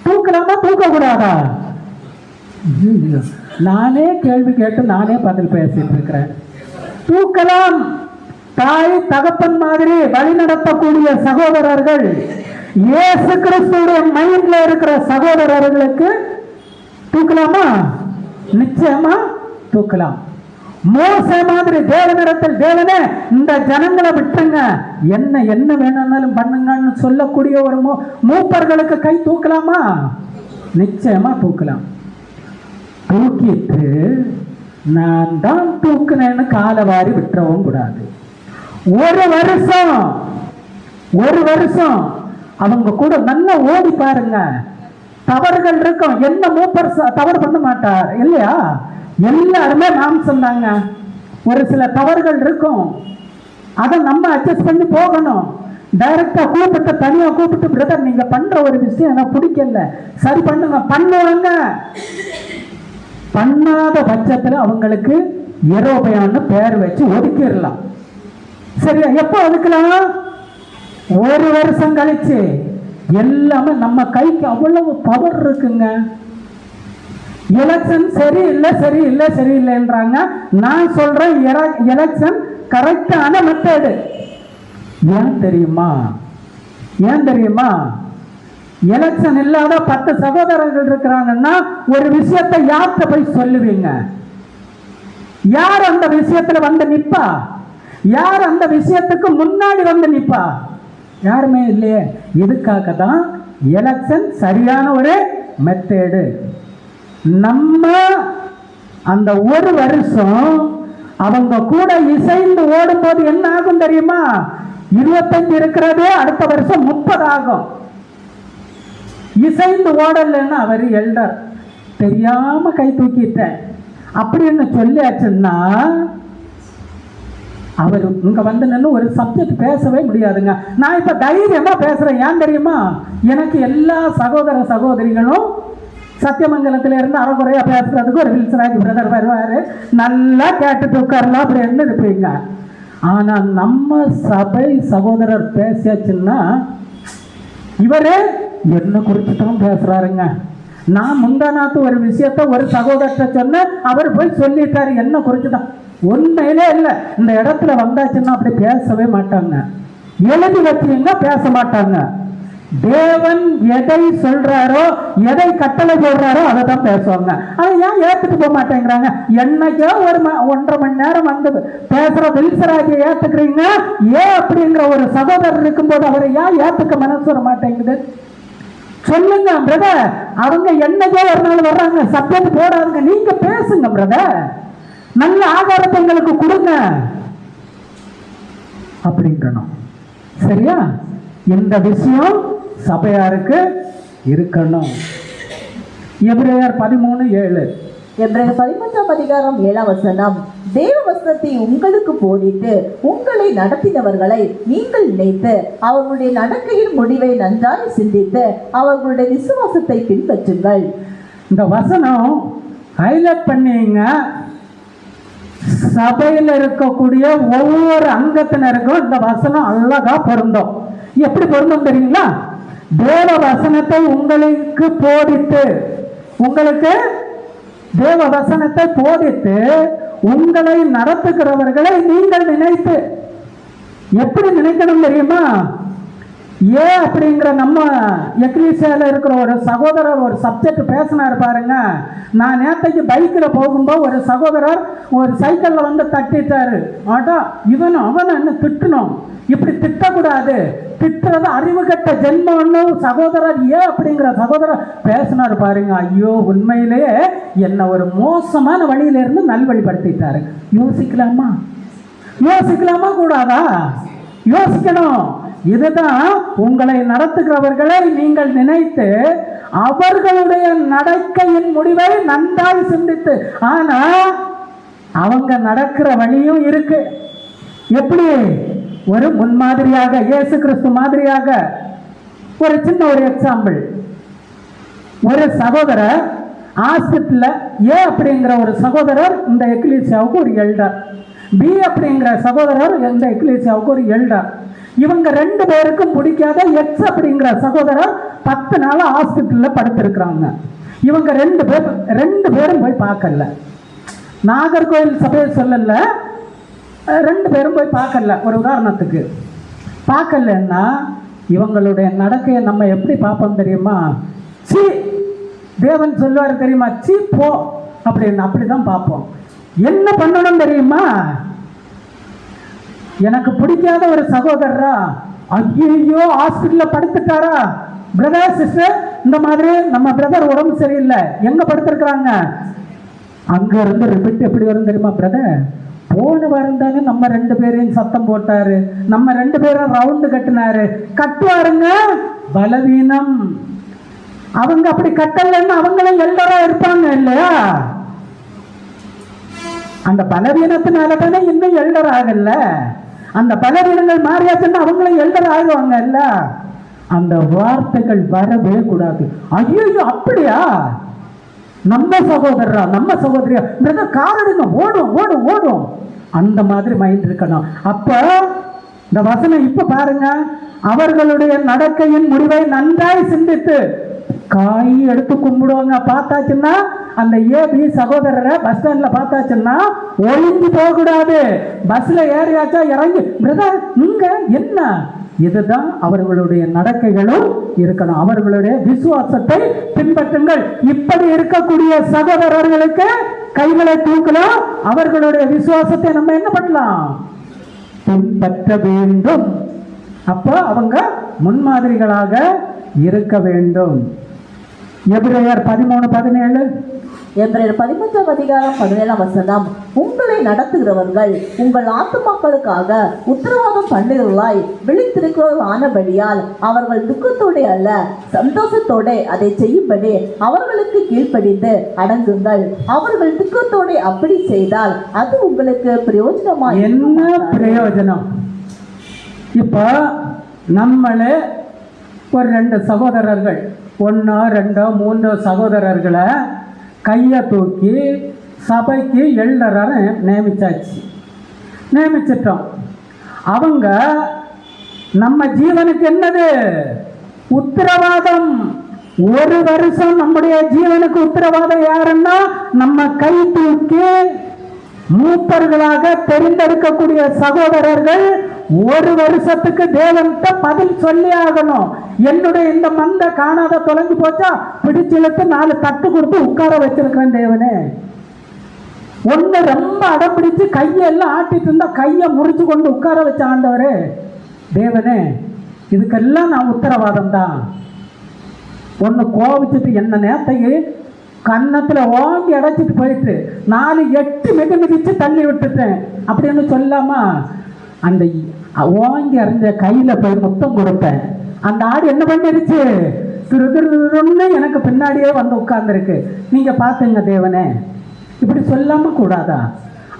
தூக்கலாமா தூக்கக்கூடாதா? நானே கேள்வி கேட்டு நானே பதில் பேசிட்டு இருக்கிறேன். தூக்கலாம். தாய் தகப்பன் மாதிரி வழி நடத்தக்கூடிய சகோதரர்கள், இயேசு கிறிஸ்துடைய மைண்ட்ல இருக்கிற சகோதரர்களுக்கு தூக்கலாமா? நிச்சயமா தூக்கலாம். மோசே மாதிரி தேவனிடத்தில் தேவனே இந்த ஜனங்களை விட்டுருங்க, என்ன வேணும்னாலும் பண்ணுங்கன்னு சொல்லக்கூடிய ஒரு மூப்பர்களுக்கு கை தூக்கலாமா? நிச்சயமா தூக்கலாம். தூக்கிட்டு நான் தான் தூக்குனேன்னு காலை வாரி விட்டுறவும் கூடாது. ஒரு வருஷம் அவங்க கூட நல்லா ஓடி பாருங்க. தவறுகள் இருக்கும். என்ன மூப்பர் தவறு பண்ண மாட்டார் இல்லையா? எல்லாருமே நாம் சொன்னாங்க. ஒரு சில தவறுகள் இருக்கும், அதை நம்ம அட்ஜஸ்ட் பண்ணி போகணும். டைரக்டா கூப்பிட்டு, தனியா கூப்பிட்டு, பிரதர் நீங்க பண்ற ஒரு விஷயம் எனக்கு பிடிக்கல, சரி பண்ணுங்க. பண்ணுவாங்க. பண்ணாத பட்சத்துல அவங்களுக்கு யெரொபெயாம்னு பேர் வச்சு ஒதுக்கிடலாம். சரியா? எப்போ ஒதுக்கலாம்? ஒரு வருஷம் கழிச்சு. எல்லாமே நம்ம கைக்கு அவ்வளவு பவர் இருக்குங்க. எலெக்ஷன் சரியில்லை சரியில்லை சரியில்லைன்றாங்க. நான் சொல்றேன் எலெக்ஷன் கரெக்டான மெத்தடு. ஏன் தெரியுமா? ஏன் தெரியுமா? எலெக்ஷன் இல்லாத 10 சகோதரர்கள் இருக்கிறாங்கன்னா ஒரு விஷயத்தை யார்கிட்ட போய் சொல்லுவீங்க? யார் அந்த விஷயத்துல வந்து நிப்பா? யார் அந்த விஷயத்துக்கு முன்னாடி வந்து நிப்பா? யாருமே இல்லையே. இதுக்காக தான் எலெக்ஷன் சரியான ஒரு மெத்தேடு. நம்ம அந்த ஒரு வருஷம் அவங்க கூட இசைந்து ஓடும்போது என்ன ஆகும் தெரியுமா? 25 இருக்கிறது அடுத்த வருஷம் 30 ஆகும். இசைந்து ஓடலன்னா அவர் எல்டர், தெரியாம கை தூக்கிட்டேன் அப்படின்னு சொல்லியாச்சுன்னா அவர் இங்க வந்து நின்று ஒரு சப்ஜெக்ட் பேசவே முடியாதுங்க. நான் இப்ப தைரியமா பேசுறேன். ஏன் தெரியுமா? எனக்கு எல்லா சகோதர சகோதரிகளும் சத்தியமங்கலத்துல இருந்து அறகுறையா பேசுறதுக்கு ஒரு வில்சராஜ் பிரதர் வருவாரு, நல்லா கேட்டுட்டு உட்காரலாம் அப்படின்னு இருப்பீங்க. ஆனா நம்ம சபை சகோதரர் பேசியாச்சுன்னா இவரு என்ன குறித்து தான் பேசுறாருங்க. நான் முந்தானாத்து ஒரு விஷயத்த ஒரு சகோதரத்தை சொன்ன, அவர் போய் சொல்லிட்டாரு என்ன குறித்து தான். உண்மையிலே இல்லை. இந்த இடத்துல வந்தாச்சுன்னா அப்படி பேசவே மாட்டாங்க. எழுதி வச்சீங்க பேச மாட்டாங்க. தேவன் எதை சொல்றாரோ, எதை கட்டளை போடுறாரோ அதை தான் பேசுவாங்க. அதை ஏன் ஏத்துட்டு போக மாட்டேங்கிறாங்க? என்னைக்கோ ஒரு 1.5 மணி நேரம் வந்து பேசுற வில்சராஜை ஏத்துக்கிறீங்க, ஏன் அப்படிங்கிற ஒரு சகோதரர் இருக்கும்போது அவரை ஏன் ஏத்துக்க மனசு வர மாட்டேங்குது? சொல்லுங்க பிரதர். அவங்க என்னைக்கோ ஒரு நாள் வர்றாங்க, சப்ஜெக்ட் போடாதுங்க, நீங்க பேசுங்க பிரதர், நல்ல ஆதாரத்தை எங்களுக்கு கொடுங்க அப்படிங்கணும். சரியா? இந்த விஷயம் சபையாருக்கு இருக்கணும். எபிரேயர் 13:7. எபிரேயர் 13ஆம் அதிகாரம் 7ஆம் வசனம். தேவ வசனத்தை உங்களுக்கு போதித்து உங்களை நடத்தினவர்களை நீங்கள் நினைத்து அவர்களுடைய நடக்கையின் முடிவை நன்றாக சிந்தித்து அவர்களுடைய விசுவாசத்தை பின்பற்றுங்கள். இந்த வசனம் ஹைலைட் பண்ணீங்க. சபையில் இருக்கக்கூடிய ஒவ்வொரு அங்கத்தினருக்கும் இந்த வசனம் அழகா பொருந்தும். எப்படி பொருந்தும் தெரியுங்களா? தேவ வசனத்தை உங்களுக்கு போதித்து, உங்களுக்கு தேவ வசனத்தை போதித்து உங்களை நடத்துகிறவர்களை நீங்கள் நினைத்து. எப்படி நினைக்கணும் தெரியுமா? ஏன் அப்படிங்கிற நம்ம எக்லீசியால இருக்கிற ஒரு சகோதரர் ஒரு சப்ஜெக்ட் பேசினார் பாருங்க. நான் நேற்றைக்கு பைக்கில் போகும்போது ஒரு சகோதரர் ஒரு சைக்கிள்ல வந்து தட்டிட்டாரு. ஆட்டா இவனும் அவனும் என்ன திட்டணும், இப்படி திட்டக்கூடாது, திட்டுறது அறிவு கட்ட ஜென்மம்னு சகோதரர் ஏன் அப்படிங்கிற சகோதரர் பேசினார் பாருங்க. ஐயோ, உண்மையிலேயே என்ன ஒரு மோசமான வழியிலிருந்து நல்வழிப்படுத்திட்டாரு. யோசிக்கலாமா? யோசிக்கலாமா கூடாதா? யோசிக்கணும். இதுதான் உங்களை நடத்துகிறவர்களை நீங்கள் நினைத்து அவர்களுடைய நடக்கையின் முடிவை நன்றாய் சிந்தித்து. ஆனா அவங்க நடக்கிற வழியும் இருக்கு. எப்படி? ஒரு முன்மாதிரியாக, இயேசு கிறிஸ்து மாதிரியாக. ஒரு சின்ன ஒரு எக்ஸாம்பிள். ஒரு சகோதரர் ஹாஸ்பிட்டல்ல ஏ அப்படிங்கிற ஒரு சகோதரர் இந்த எக்லீசியாவுக்கு ஒரு எல்டர், பி அப்படிங்கிற சகோதரர் இந்த எக்லீசியாவுக்கு ஒரு எல்டர். இவங்க 2 பேருக்கும் பிடிக்காத எக்ஸ் அப்படிங்கிற சகோதரர் 10 நாள் ஹாஸ்பிட்டல்ல படுத்திருக்கிறாங்க. இவங்க 2 பேரும் போய் பார்க்கல. நாகர்கோவில் சபையை சொல்லல, 2 பேரும் போய் பார்க்கல. ஒரு உதாரணத்துக்கு பார்க்கலன்னா இவங்களுடைய நடக்கையை நம்ம எப்படி பார்ப்போம் தெரியுமா? சி, தேவன் சொல்லுவார் தெரியுமா? சி போ அப்படின்னு, அப்படிதான் பார்ப்போம். என்ன பண்ணணும் தெரியுமா? எனக்கு பிடிக்காத ஒரு சகோதரரா, ஐயோ ஹாஸ்பிட்டல்ல படுத்துட்டாரா, பிரதர் சிஸ்டர் இந்த மாதிரி நம்ம பிரதர் உடம்பு சரியில்லை, எங்க படுத்திருக்கிறாங்க, அங்க இருந்து ரிப்பீட் எப்படி வரும் தெரியுமா? பிரதர் போன வாரம் தானே நம்ம 2 பேரையும் சத்தம் போட்டாரு, நம்ம 2 பேரும் ரவுண்டு கட்டினாரு. கட்டுவாருங்க, பலவீனம். அவங்க அப்படி கட்டலன்னு அவங்களும் எல்டரா இருப்பாங்க இல்லையா? அந்த பலவீனத்தினால தானே இன்னும் எல்டர் ஆகல. அந்த பலவீனங்கள் மாறியாச்சுன்னா அவங்களும் எல்டர் ஆயிடுவாங்க இல்ல. அந்த வார்த்தைகள் வரவே கூடாது. ஐயோ அப்படியா, நம்ம சகோதரரா நம்ம சகோதரியா பிரதர் கார் எடுங்க, ஓடும் ஓடும் ஓடும், அந்த மாதிரி மைண்ட் இருக்கணும். அப்ப இந்த வசனம் இப்ப பாருங்க, அவர்களுடைய நடக்கையின் முடிவை நன்றாய் சிந்தித்து காய் எடுத்து கும்பிடுவாங்க. பார்த்தாச்சுன்னா அந்த ஏபி சகோதரரை பஸ் ஸ்டாண்ட்ல பார்த்தாச்சுன்னா ஒளிஞ்சு போக கூடாது. பஸ்ல ஏறியாச்சா இறங்கி பிரதர் நீங்க என்ன, இதுதான் அவர்களுடைய நடக்கைகளும் இருக்கணும். அவர்களுடைய விசுவாசத்தை பின்பற்றுங்கள். இப்படி இருக்கக்கூடிய சகோதரர்களுக்கு கைகளை தூக்கலாம். அவர்களுடைய விசுவாசத்தை நம்ம என்ன பண்ணலாம், பின்பற்ற வேண்டும். அப்ப அவங்க முன்மாதிரிகளாக இருக்க வேண்டும். எபிரேயர் 13:17. எபிரேயர் 13:17 உங்களை நடத்துகிறவர்கள் உங்கள் ஆத்துமாக்களுக்காக உத்தரவாதம் பண்ணுகிறவர்களாய் விழித்திருக்கிறவர்கள் ஆனபடியால் அவர்கள் துக்கத்தோட அல்ல சந்தோஷத்தோட அதை செய்யும்படி அவர்களுக்கு கீழ்ப்படிந்து அடங்குங்கள். அவர்கள் துக்கத்தோட அப்படி செய்தால் அது உங்களுக்கு பிரயோஜனமா? என்ன பிரயோஜனம்? இப்ப நம்மளே ஒரு 2 சகோதரர்கள், 1 2 3 சகோதரர்களை கையை தூக்கி சபைக்கு எல்டரான நியமிச்சிட்டோம். அவங்க நம்ம ஜீவனுக்கு என்னது உத்தரவாதம். 1 வருஷம் நம்முடைய ஜீவனுக்கு உத்தரவாதம் யாருன்னா நம்ம கை தூக்கி மூப்பர்களாக தெரிந்தெடுக்கக்கூடிய சகோதரர்கள் 1 வருஷத்துக்கு தேவன்கிட்ட பதில் சொல்லி ஆகணும். என்னுடைய இந்த மந்த காணாத தொலைஞ்சு போச்சா, பிடிச்சிழுத்து 4 தட்டு கொடுத்து உட்கார வச்சிருக்கிறேன் தேவனே. ஒண்ணு ரொம்ப அடம் பிடிச்சு கையெல்லாம் ஆட்டிட்டு இருந்தா கையை முறிச்சு கொண்டு உட்கார வச்ச ஆண்டவரே தேவனே, இதுக்கெல்லாம் நான் உத்தரவாதம் தான். ஒன்னு கோவிச்சுட்டு என்ன நேரத்தைக்கு கன்னத்துல ஓங்கி அடைச்சிட்டு போயிட்டு 4 8 மிதிச்சு தள்ளி விட்டுட்டேன் அப்படின்னு சொல்லாமா, அந்த ஓங்கி அறிஞ்ச கையில போய் முத்தம் கொடுத்தேன். அந்த ஆடு என்ன பண்ணிருச்சு, திருன்னு எனக்கு பின்னாடியே வந்து உட்கார்ந்துருக்கு. நீங்க பாத்துங்க தேவனே, இப்படி சொல்லாம கூடாதா?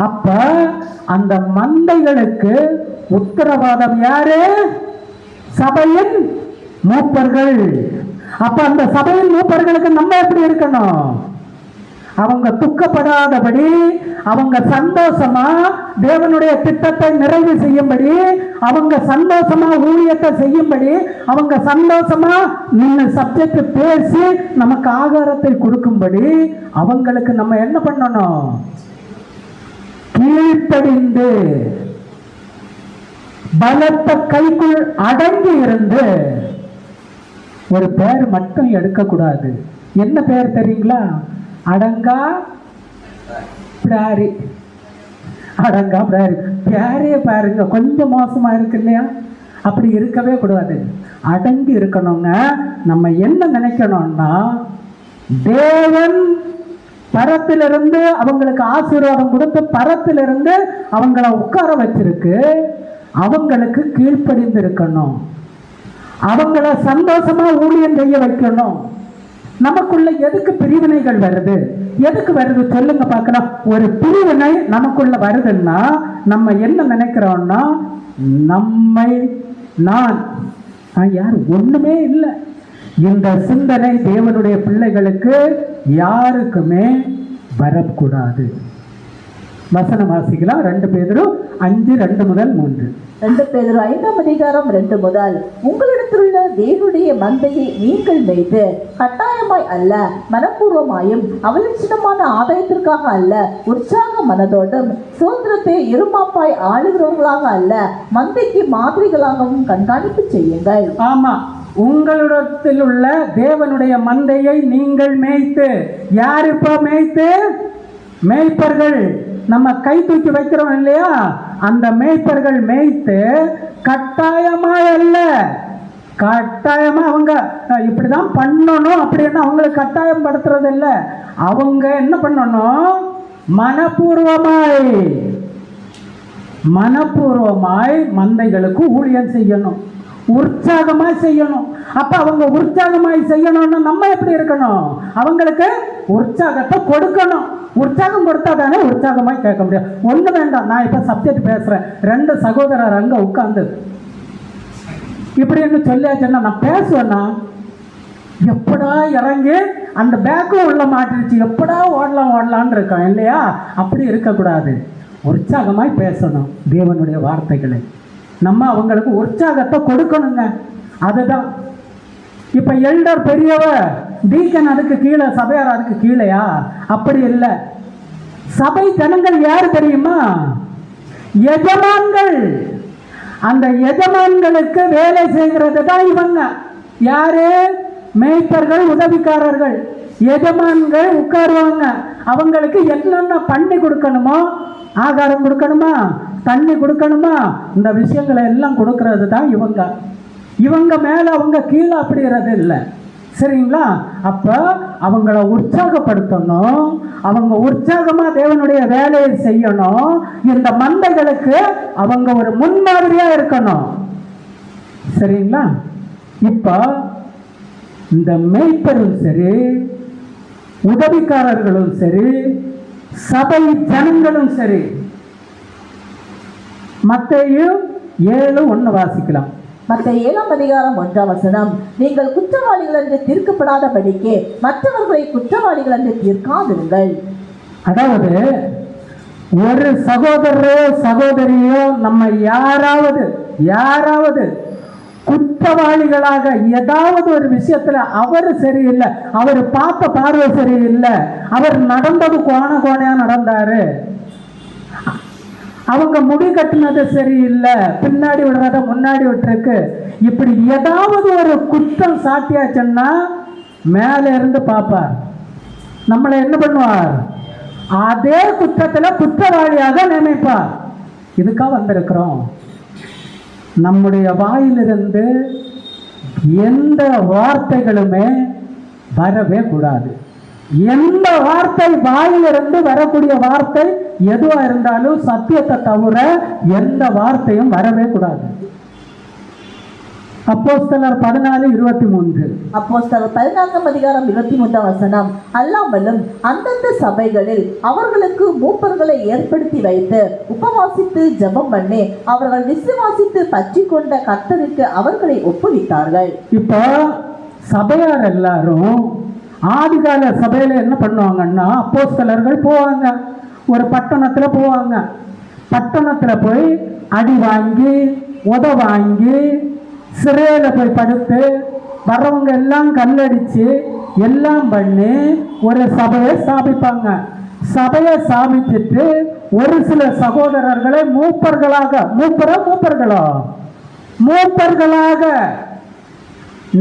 அப்ப அந்த மந்தைகளுக்கு உத்தரவாதம் யாரு? சபையின் மூப்பர்கள். அப்ப அந்த சபையின் மூப்பர்களுக்கு நம்ம எப்படி இருக்கணும்? அவங்க துக்கப்படாதபடி, அவங்க சந்தோஷமா தேவனுடைய திட்டத்தை நிறைவு செய்யும்படி, அவங்க சந்தோஷமா ஊழியத்தை செய்யும்படி, அவங்க சந்தோஷமா நின்று சப்ஜெக்ட் பேசி நமக்கு ஆகாரத்தை கொடுக்கும்படி அவங்களுக்கு நம்ம என்ன பண்ணணும்? கீழ்ப்படிந்து பலத்த கைக்குள் அடங்கி இருந்து. ஒரு பேர் மட்டும் எடுக்கக்கூடாது. என்ன பேர் தெரியுங்களா? அடங்கா பிடாரி. அடங்கா பிடாரி பேரையே பாருங்க, கொஞ்சம் மோசமா இருக்கு இல்லையா? அப்படி இருக்கவே கூடாது. அடங்கி இருக்கணுங்க. நம்ம என்ன நினைக்கணும்னா, தேவன் பரத்திலிருந்து அவங்களுக்கு ஆசீர்வாதம் கொடுத்து பரத்திலிருந்து அவங்கள உட்கார வச்சிருக்கு. அவங்களுக்கு கீழ்ப்படிந்து இருக்கணும். அவங்கள சந்தோஷமா ஊழியம் செய்ய வைக்கணும். நமக்குள்ள எதுக்கு பிரிவினைகள் வருது? எதுக்கு வருது சொல்லுங்க பார்க்கலாம். ஒரு பிரிவினை நமக்குள்ள வருதுன்னா நம்ம என்ன நினைக்கிறோம்னா, நம்மை நான் யார் ஒண்ணுமே இல்லை. இந்த சிந்தனை தேவனுடைய பிள்ளைகளுக்கு யாருக்குமே வரக்கூடாது. வசனம் வாசிக்கலாம். 2 பேதுரு 5:2 முதல் 3. 2 பேதுரு 5:2 உங்களிடத்திலுள்ள தேவனுடைய மந்தையை நீங்கள் மேய்த்து கட்டாயமாய் அல்ல மனப்பூர்வமாயும் அவலட்சணமான ஆதாயத்திற்காக அல்ல உற்சாக மனதோடும் சுதந்திரத்தை இருமாப்பாய் ஆளுகிறவர்களாக அல்ல மந்தைக்கு மாதிரிகளாகவும் கண்காணிப்பு செய்யுங்கள். ஆமா, உங்களிடத்தில் உள்ள தேவனுடைய மந்தையை நீங்கள் மேய்த்து. யார் இப்ப மேய்த்து? மேய்ப்பர்கள். நம்ம கை தூக்கி வைக்கிறோம் இல்லையா, அந்த மேய்ப்பர்கள் மேய்த்து கட்டாயமா அல்ல, கட்டாயமா அவங்க இப்படிதான் பண்ணணும் அப்படின்னு அவங்களுக்கு கட்டாயம் படுத்துறது இல்லை. அவங்க என்ன பண்ணணும்? மனப்பூர்வமாய் மந்தைகளுக்கு ஊழியம் செய்யணும். உற்சாகமாய் செய்யணும். அப்ப அவங்க உற்சாகமாய் செய்யணும்னா நம்ம எப்படி இருக்கணும்? அவங்களுக்கு உற்சாகத்தை கொடுக்கணும். உற்சாகம் கொடுத்தா தானே உற்சாகமாய் கேட்க முடியும். ஒண்ணு வேண்டாம், நான் இப்ப சப்ஜெக்ட் பேசுறேன். 2 சகோதரர் அங்க உட்கார்ந்து இப்படின்னு சொல்லியாச்சுன்னா நான் பேசுவேன்னா எப்படா இறங்கி அந்த பேக்கும் உள்ள மாட்டிருச்சு, எப்படா ஓடலான்னு இருக்கான் இல்லையா? அப்படி இருக்கக்கூடாது. உற்சாகமாய் பேசணும் தேவனுடைய வார்த்தைகளை. நம்ம அவங்களுக்கு உற்சாகத்தை கொடுக்கணுங்க. அதுதான் இப்ப எல்டர் பெரியவ, டீக்கன் அதுக்கு கீழே, சபையார் அதுக்கு கீழேயா? அப்படி இல்லை. சபை ஜனங்கள் யாரு தெரியுமா? எஜமான்கள். அந்த எஜமான்களுக்கு வேலை செய்கிறது தான் இவங்க. யாரு? மேய்ப்பர்கள், உதவிக்காரர்கள். எஜமான்கள் உட்காருவாங்க. அவங்களுக்கு என்னென்ன பண்ணி கொடுக்கணுமோ, ஆகாரம் கொடுக்கணுமா, தண்ணி கொடுக்கணுமா, இந்த விஷயங்களை எல்லாம் கொடுக்கறது தான் இவங்க. இவங்க மேல அவங்க கீழே அப்படிங்கிறது இல்லை. சரிங்களா? அப்ப அவங்கள உற்சாகப்படுத்தணும். அவங்க உற்சாகமா தேவனுடைய வேலையை செய்யணும். இந்த மந்தைகளுக்கு அவங்க ஒரு முன்மாதிரியா இருக்கணும். சரிங்களா? இப்ப இந்த மேய்ப்பரும் சரி, உதவிக்காரர்களும் சரி, சபை ஜனங்களும் சரி, மத்தேயு 7:1 வாசிக்கலாம். மத்தேயு 7:1 நீங்கள் குற்றவாளிகள் என்று தீர்க்கப்படாதபடிக்கு மற்றவர்களை குற்றவாளிகள் என்று தீர்க்காதிருங்கள். அதாவது ஒரு சகோதரரோ சகோதரியோ நம்ம யாராவது குற்றவாளிகளாக ஏதாவது ஒரு விஷயத்துல அவர் சரியில்லை, அவர் பார்த்த பார்வை சரியில்லை, அவர் நடந்தது கோணையா நடந்தாரு, அவங்க முடி கட்டினது சரியில்லை, பின்னாடி விடுறத முன்னாடி விட்டுருக்கு, இப்படி ஏதாவது ஒரு குற்றம் சாட்டியாச்சுன்னா மேல இருந்து பார்ப்பார். நம்மளை என்ன பண்ணுவார்? அதே குற்றத்துல குற்றவாளியாக நினைப்பார். இதுக்காக வந்திருக்கிறோம். நம்முடைய வாயிலிருந்து எந்த வார்த்தைகளுமே வரவே கூடாது. எந்த வார்த்தை வாயிலிருந்து வரக்கூடிய வார்த்தை எதுவா இருந்தாலும் சத்தியத்தை தவிர எந்த வார்த்தையும் வரவே கூடாது. அப்போஸ்தலர் 14:23. அப்போஸ்தலர் 14:23 அல்லாமலும் அந்தந்த சபைகளில் அவர்களுக்கு மூப்பர்களை ஏற்படுத்தி வைத்து உபவாசித்து ஜெபம் பண்ணி அவர்கள் விசுவாசித்து பற்றி கொண்ட கர்த்தருக்கு அவர்களை ஒப்புவித்தார்கள். இப்போ சபையார் எல்லாரும் ஆதிகால சபையில என்ன பண்ணுவாங்கன்னா, அப்போஸ்தலர்கள் போவாங்க, ஒரு பட்டணத்துல போவாங்க. பட்டணத்துல போய் அடி வாங்கி உத வாங்கி சிறையில போய் படுத்து வர்றவங்க எல்லாம் கல்லடிச்சு எல்லாம் பண்ணி ஒரு சபையை ஸ்தாபிப்பாங்க. சபையை ஸ்தாபிச்சுட்டு ஒரு சில சகோதரர்களை மூப்பர்களாக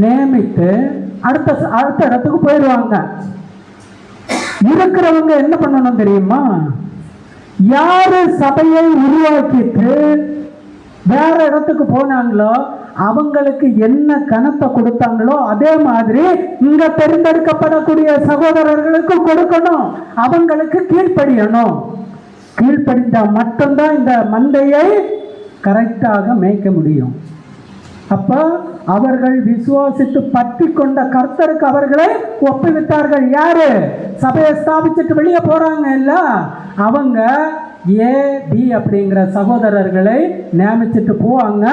நியமித்து அடுத்த இடத்துக்கு போயிடுவாங்க. இருக்கிறவங்க என்ன பண்ணணும் தெரியுமா? யாரு சபையை உருவாக்கிட்டு வேற இடத்துக்கு போனாங்களோ அவங்களுக்கு என்ன கணத்தை கொடுத்தாங்களோ அதே மாதிரி இங்க தேர்ந்தெடுக்கப்படக்கூடிய சகோதரர்களுக்கு கொடுக்கணும். அவங்களுக்கு கீழ்ப்படியணும். கீழ்ப்படிந்தா மட்டும்தான் இந்த மந்தையை கரெக்டாக மேய்க்க முடியும். அப்ப அவர்கள் விசுவாசித்து பற்றி கொண்ட கர்த்தருக்கு அவர்களை ஒப்புவித்தார்கள். யாரு? சபையை ஸ்தாபிச்சுட்டு வெளியே போறாங்க இல்ல, அவங்க A-B அப்படிங்கிற சகோதரர்களை நியமிச்சுட்டு போவாங்க.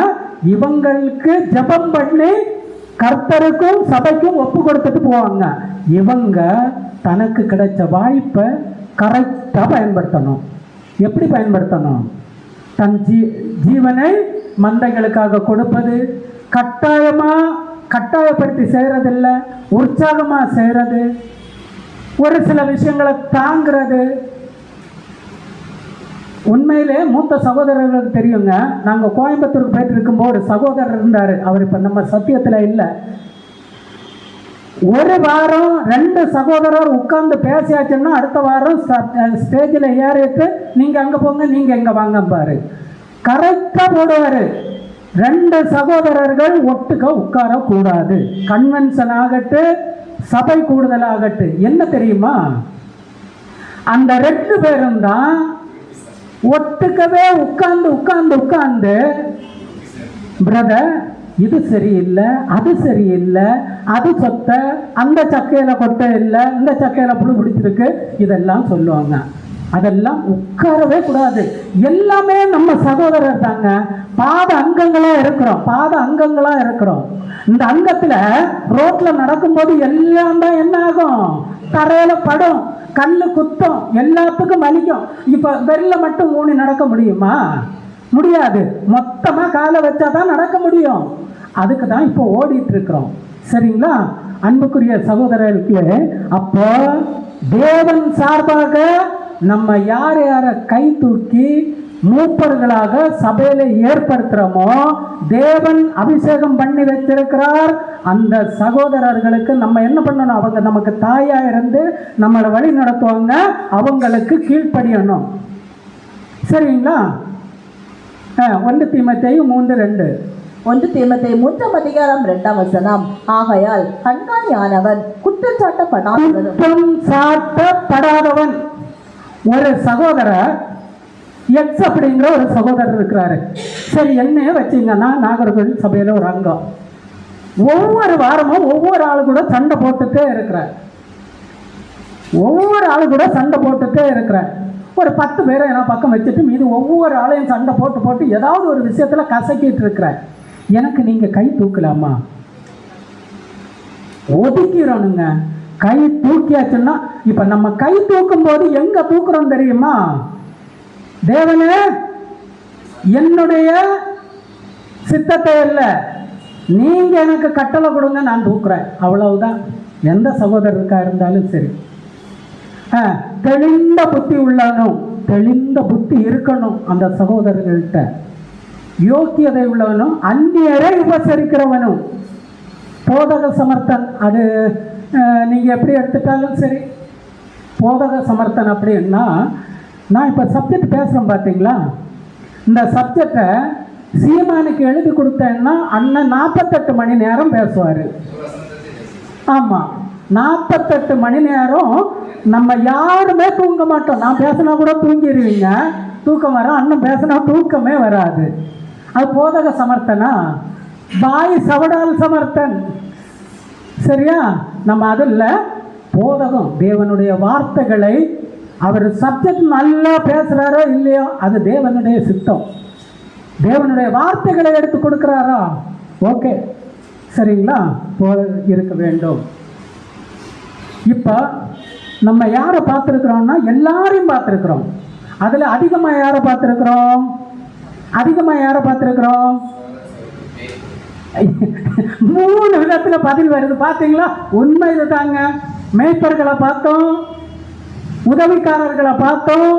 இவங்களுக்கு ஜெபம் பண்ணி கர்த்தருக்கும் சபைக்கும் ஒப்பு கொடுத்துட்டு போவாங்க. இவங்க தனக்கு கிடைச்ச வாய்ப்பை கரெக்டா பயன்படுத்தணும். எப்படி பயன்படுத்தணும்? தன் ஜீவனை மந்தைகளுக்காக கொடுப்பது, கட்டாயப்படுத்தி செய்யறதில்ல, உற்சாகமா செய்யறது, ஒரு சில விஷயங்களை தாங்கிறது. உண்மையிலே மூத்த சகோதரர்களுக்கு தெரியுங்க. நாங்கள் கோயம்புத்தூருக்கு போயிட்டு இருக்கும்போது ஒரு சகோதரர் இருந்தார். அவர் இப்போ நம்ம சத்தியத்தில் இல்லை. ஒரு வாரம் 2 சகோதரர் உட்கார்ந்து பேசியாச்சுன்னா அடுத்த வாரம் ஸ்டேஜில் ஏறிட்டு நீங்கள் அங்கே போங்க, நீங்கள் எங்கே வாங்க பாரு, கரெக்டாக போடுவார். 2 சகோதரர்கள் ஒட்டுக்க உட்காரக்கூடாது. கன்வென்ஷன் ஆகட்டு, சபை கூடுதல் ஆகட்டு. என்ன தெரியுமா? அந்த 2 பேரும் தான் ஒட்டுக்கவே உட்கார்ந்து பிரதர் இது சரியில்லை, அது சரியில்லை, அது சொத்த, அந்த சக்கையில கொட்டை இல்லை, இந்த சக்கையில புழு பிடிச்சிருக்கு, இதெல்லாம் சொல்லுவாங்க. அதெல்லாம் உட்காரவே கூடாது. எல்லாமே நம்ம சகோதரர் தாங்க. பாத அங்கங்களா இருக்கிறோம். இந்த அங்கத்துல ரோட்ல நடக்கும்போது எல்லாம் தான் என்ன ஆகும், தரையில படும், கல்லு குத்தும், எல்லாத்துக்கும் வலிக்கும். இப்ப வெள்ள மட்டும் ஊனி நடக்க முடியுமா? முடியாது. மொத்தமா காலை வச்சாதான் நடக்க முடியும். அதுக்கு தான் இப்போ ஓடிட்டு இருக்கிறோம். சரிங்களா அன்புக்குரிய சகோதரர்களே? அப்போ தேவன் சார்பாக நம்ம யாரை கை தூக்கி மூப்பர்களாக சபையில ஏற்படுத்துறோமோ, தேவன் அபிஷேகம் பண்ணி வச்சிருக்கிறார். அந்த சகோதரர்களுக்கு நம்ம என்ன பண்ணணும்? அவங்க நமக்கு தாயா இருந்து நம்மளை வழி நடத்துவாங்க. அவங்களுக்கு கீழ்ப்படியணும். சரிங்களா? 1 தீமோத்தேயு 3:2. 1 தீமோத்தேயு 3:2. ஆகையால் கண்காணியானவன் குற்றம் சாட்டப்படாதவன். ஒரு சகோதரர் எக்ஸ் அப்படிங்கிற ஒரு சகோதரர் இருக்கிறாரு. சரி, என்னைய வச்சிங்கன்னா நாகர்கோவில் சபையில ஒரு அங்கம். ஒவ்வொரு வாரமும் ஒவ்வொரு ஆளு கூட சண்டை போட்டுட்டே இருக்கிற ஒரு 10 பேரை என்ன பக்கம் வச்சுட்டு மீது ஒவ்வொரு ஆளையும் சண்டை போட்டு ஏதாவது ஒரு விஷயத்துல கசக்கிட்டு இருக்கிற எனக்கு நீங்க கை தூக்கலாமா? ஒதுக்கிறோனுங்க. கை தூக்கியாச்சுன்னா, இப்ப நம்ம கை தூக்கும் போது எங்க தூக்குறோம் தெரியுமா? தேவனே, என்னுடைய சித்தத்தை இல்லை, நீங்க எனக்கு கட்டளை கொடுங்க, நான் தூக்குறேன், அவ்வளவுதான். எந்த சகோதரருக்கா இருந்தாலும் சரி. தெளிந்த புத்தி உள்ளவனும், தெளிந்த புத்தி இருக்கணும் அந்த சகோதரர்கள்ட்ட. யோக்கியதை உள்ளவனும், அந்நியரை உபசரிக்கிறவனும், போதக சமர்த்தன். அது நீங்க எப்படி எடுத்துட்டாலும் சரி. போதக சமர்த்தன் அப்படின்னா, நான் இப்போ சப்ஜெக்ட் பேசுகிறேன் பார்த்தீங்களா, இந்த சப்ஜெக்டை சீமானுக்கு எழுதி கொடுத்தேன்னா அண்ணன் 48 மணி நேரம் பேசுவார். ஆமாம், 48 மணி நேரம் நம்ம யாருமே தூங்க மாட்டோம். நான் பேசினா கூட தூங்கிடுவீங்க, தூக்கம் வர. அண்ணன் பேசினா தூக்கமே வராது. அது போதக சமர்த்தனா? பாய் சவடால் சமர்த்தன். சரியா? நம்ம அதில் போதகம், தேவனுடைய வார்த்தைகளை அவர் சப்ஜெக்ட் நல்லா பேசுகிறாரோ இல்லையோ, அது தேவனுடைய சித்தம். தேவனுடைய வார்த்தைகளை எடுத்து கொடுக்குறாரா? ஓகே, சரிங்களா? இருக்க வேண்டும். இப்போ நம்ம யாரை பார்த்துருக்குறோம்னா, எல்லாரையும் பார்த்துருக்குறோம். அதில் அதிகமாக யாரை பார்த்துருக்குறோம்? 3 விதத்தில் பதில் வருது. பார்த்தீங்களா? உண்மை இதுதாங்க. மேய்ப்பர்களை பார்த்தோம், உதவிக்காரர்களை பார்த்தோம்,